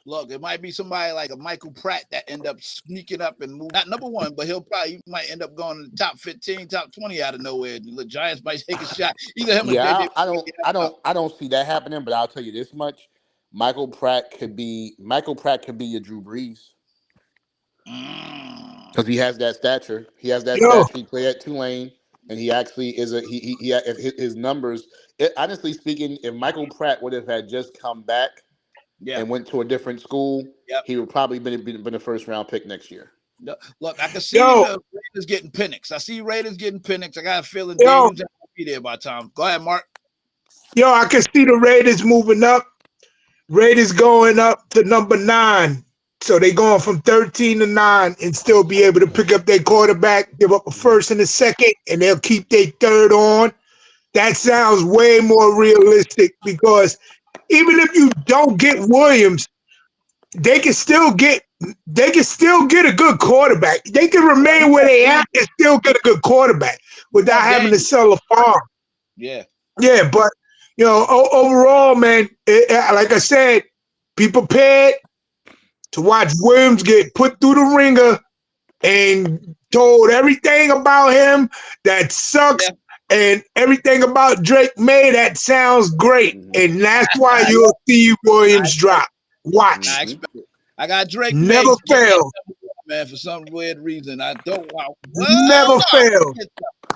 Look, it might be somebody like a Michael Pratt that end up sneaking up and move, not number one, but he might end up going to the top 15, top 20 out of nowhere. The Giants might take a shot. Either him or I don't see that happening, but I'll tell you this much. Michael Pratt could be a Drew Brees. Because he has that stature. He has that stature. He played at Tulane, and he actually is his numbers. Honestly speaking, if Michael Pratt would have had just come back and went to a different school, he would probably been a first round pick next year. Look, I can see the Raiders getting Penix. I see Raiders getting Penix. I got a feeling Daniels be there by the time. Go ahead, Mark. Yo, I can see the Raiders moving up. Raiders going up to number 9. So they going from 13 to 9 and still be able to pick up their quarterback, give up a first and a second, and they'll keep their third on. That sounds way more realistic because even if you don't get Williams, they can still get a good quarterback. They can remain where they at and still get a good quarterback without having to sell a farm. Yeah. Yeah, but overall, man, like I said, be prepared to watch Williams get put through the ringer and told everything about him that sucks and everything about Drake May that sounds great. And that's why you'll see Williams drop. Watch. I expect it. I got Drake Never fail. Man, for some weird reason. I don't wow. Never fail.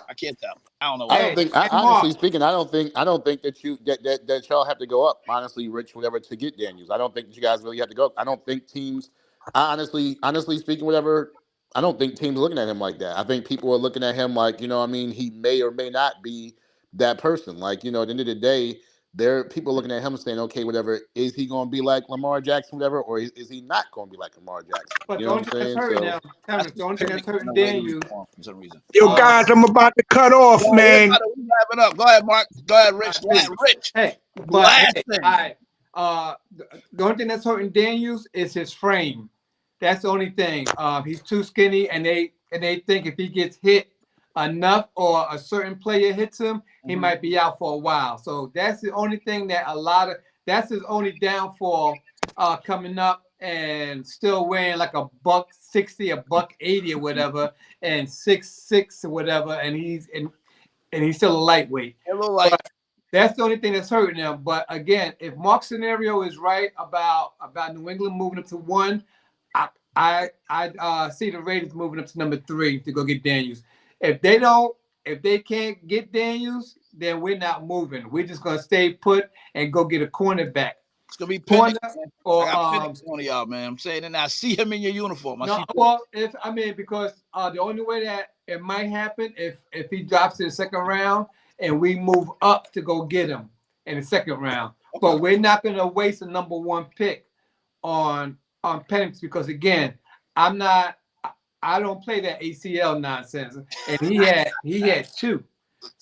I can't tell. I don't know. I don't think. Honestly speaking, I don't think that y'all have to go up. Honestly, Rich, whatever, to get Daniels. I don't think that you guys really have to go up. I don't think teams. Honestly speaking, whatever. I don't think teams are looking at him like that. I think people are looking at him like, he may or may not be that person. Like, at the end of the day, there are people looking at him saying, okay, whatever, is he going to be like Lamar Jackson, whatever, or is he not going to be like Lamar Jackson? But you know what I'm saying? The only thing that's hurting Daniel. For some reason. Yo, guys, I'm about to cut off, man. Wrap it up. Go ahead, Mark. Go ahead, Rich. Rich. Hey, but the only thing that's hurting Daniels is his frame. That's the only thing. He's too skinny, and they think if he gets hit enough or a certain player hits him, he might be out for a while. So that's the only thing that that's his only downfall coming up, and still weighing like $160, $180 or whatever, and 6'6" or whatever, and he's still a lightweight. That's the only thing that's hurting him. But again, if Mark's scenario is right about New England moving up to 1, I see the Raiders moving up to number 3 to go get Daniels. If they can't get Daniels, then we're not moving. We're just gonna stay put and go get a cornerback. It's gonna be Penix or one of y'all, man. I'm saying, and I see him in your uniform. Because the only way that it might happen if he drops in the second round and we move up to go get him in the second round. Okay. But we're not gonna waste a number 1 pick on Penix because again, I don't play that ACL nonsense, and he had 2.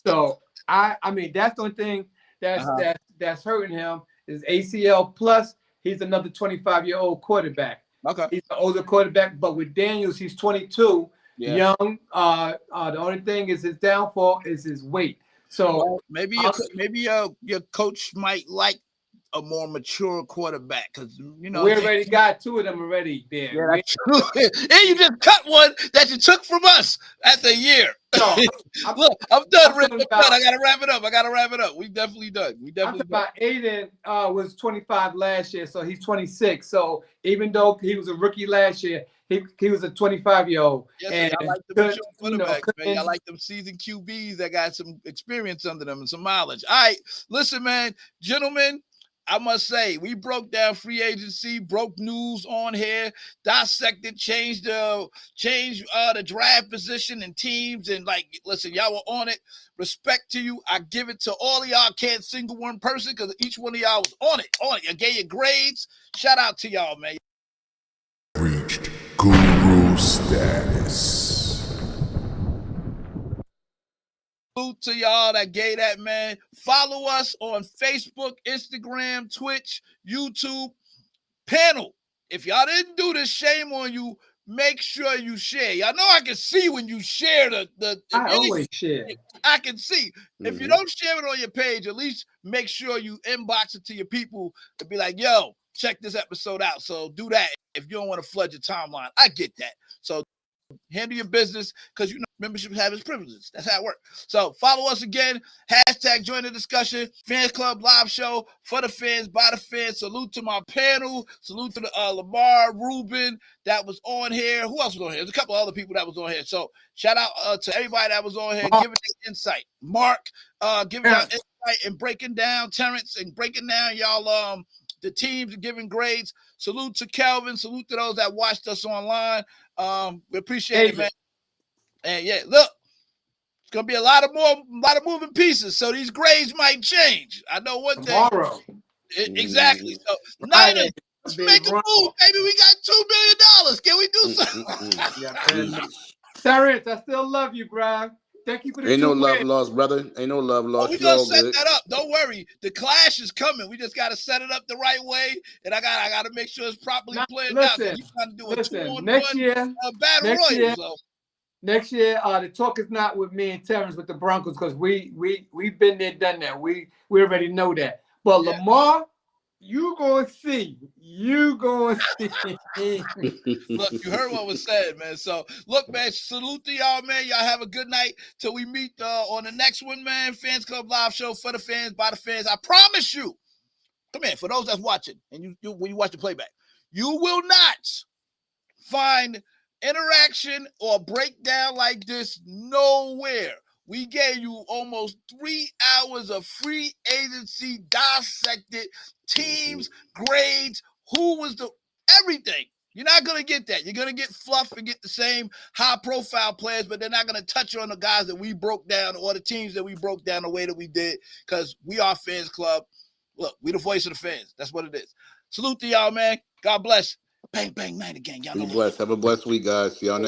So I mean that's the only thing that's hurting him is ACL plus he's another 25-year-old quarterback. Okay, he's an older quarterback, but with Daniels he's 22, young. The only thing is his downfall is his weight. So maybe your coach might like a more mature quarterback because we already got 2 of them already there. Yeah, and you just cut one that you took from us after a year. No, look, I'm done, Rick. I'm done. I gotta wrap it up. We definitely done. About Aiden was 25 last year, so he's 26. So even though he was a rookie last year, he was a 25-year-old. Yes, I like the mature quarterbacks, man. I like them seasoned QBs that got some experience under them and some mileage. All right, listen, man, gentlemen. I must say, we broke down free agency, broke news on here, dissected, changed the draft position and teams, and listen, y'all were on it. Respect to you. I give it to all of y'all. Can't single one person because each one of y'all was on it. I gave you grades. Shout out to y'all, man. Reached guru status. Salute to y'all that gave that, man. Follow us on Facebook, Instagram, Twitch, YouTube. Panel. If y'all didn't do this, shame on you. Make sure you share. Y'all know I can see when you share I always share. I can see. If you don't share it on your page, at least make sure you inbox it to your people to be like, yo, check this episode out. So do that if you don't want to flood your timeline. I get that. So handle your business because membership has its privileges. That's how it works. So follow us again. Hashtag join the discussion. Fans Club live show for the fans, by the fans. Salute to my panel. Salute to the Lamar, Ruben that was on here. Who else was on here? There's a couple other people that was on here. So shout out to everybody that was on here giving their insight. Mark giving y'all insight and breaking down Terrence and breaking down y'all the teams and giving grades. Salute to Kelvin. Salute to those that watched us online. We appreciate it, man. And yeah, look, gonna be a lot of moving pieces. So these grades might change. I know one thing. Tomorrow. Exactly. So Niners, let's make a move, baby. We got $2 million. Can we do something? Terrence, I still love you, bro. Thank you for the Ain't no 2 love wins. lost, brother. Ain't no love lost. We're gonna set that up. Don't worry. The clash is coming. We just gotta set it up the right way, and I gotta make sure it's properly planned out. You trying to do a 2-on-1 next year, battle royal. So. Next year, the talk is not with me and Terrence with the Broncos because we've been there, done that. We already know that. But Lamar, you gonna see. You gonna see. Look, you heard what was said, man. So look, man, salute to y'all, man. Y'all have a good night till we meet on the next one, man. Fans Club Live Show for the fans, by the fans. I promise you. Come here, for those that's watching, and you when you watch the playback, you will not find interaction or breakdown like this nowhere. We gave you almost 3 hours of free agency, dissected teams, grades, who was the everything. You're not going to get that. You're going to get fluff and get the same high-profile players, but they're not going to touch on the guys that we broke down or the teams that we broke down the way that we did because we are Fans Club. Look, we the voice of the fans. That's what it is. Salute to y'all, man. God bless. Bang, bang, night again. Y'all know Be blessed. Have a blessed week, guys. See y'all next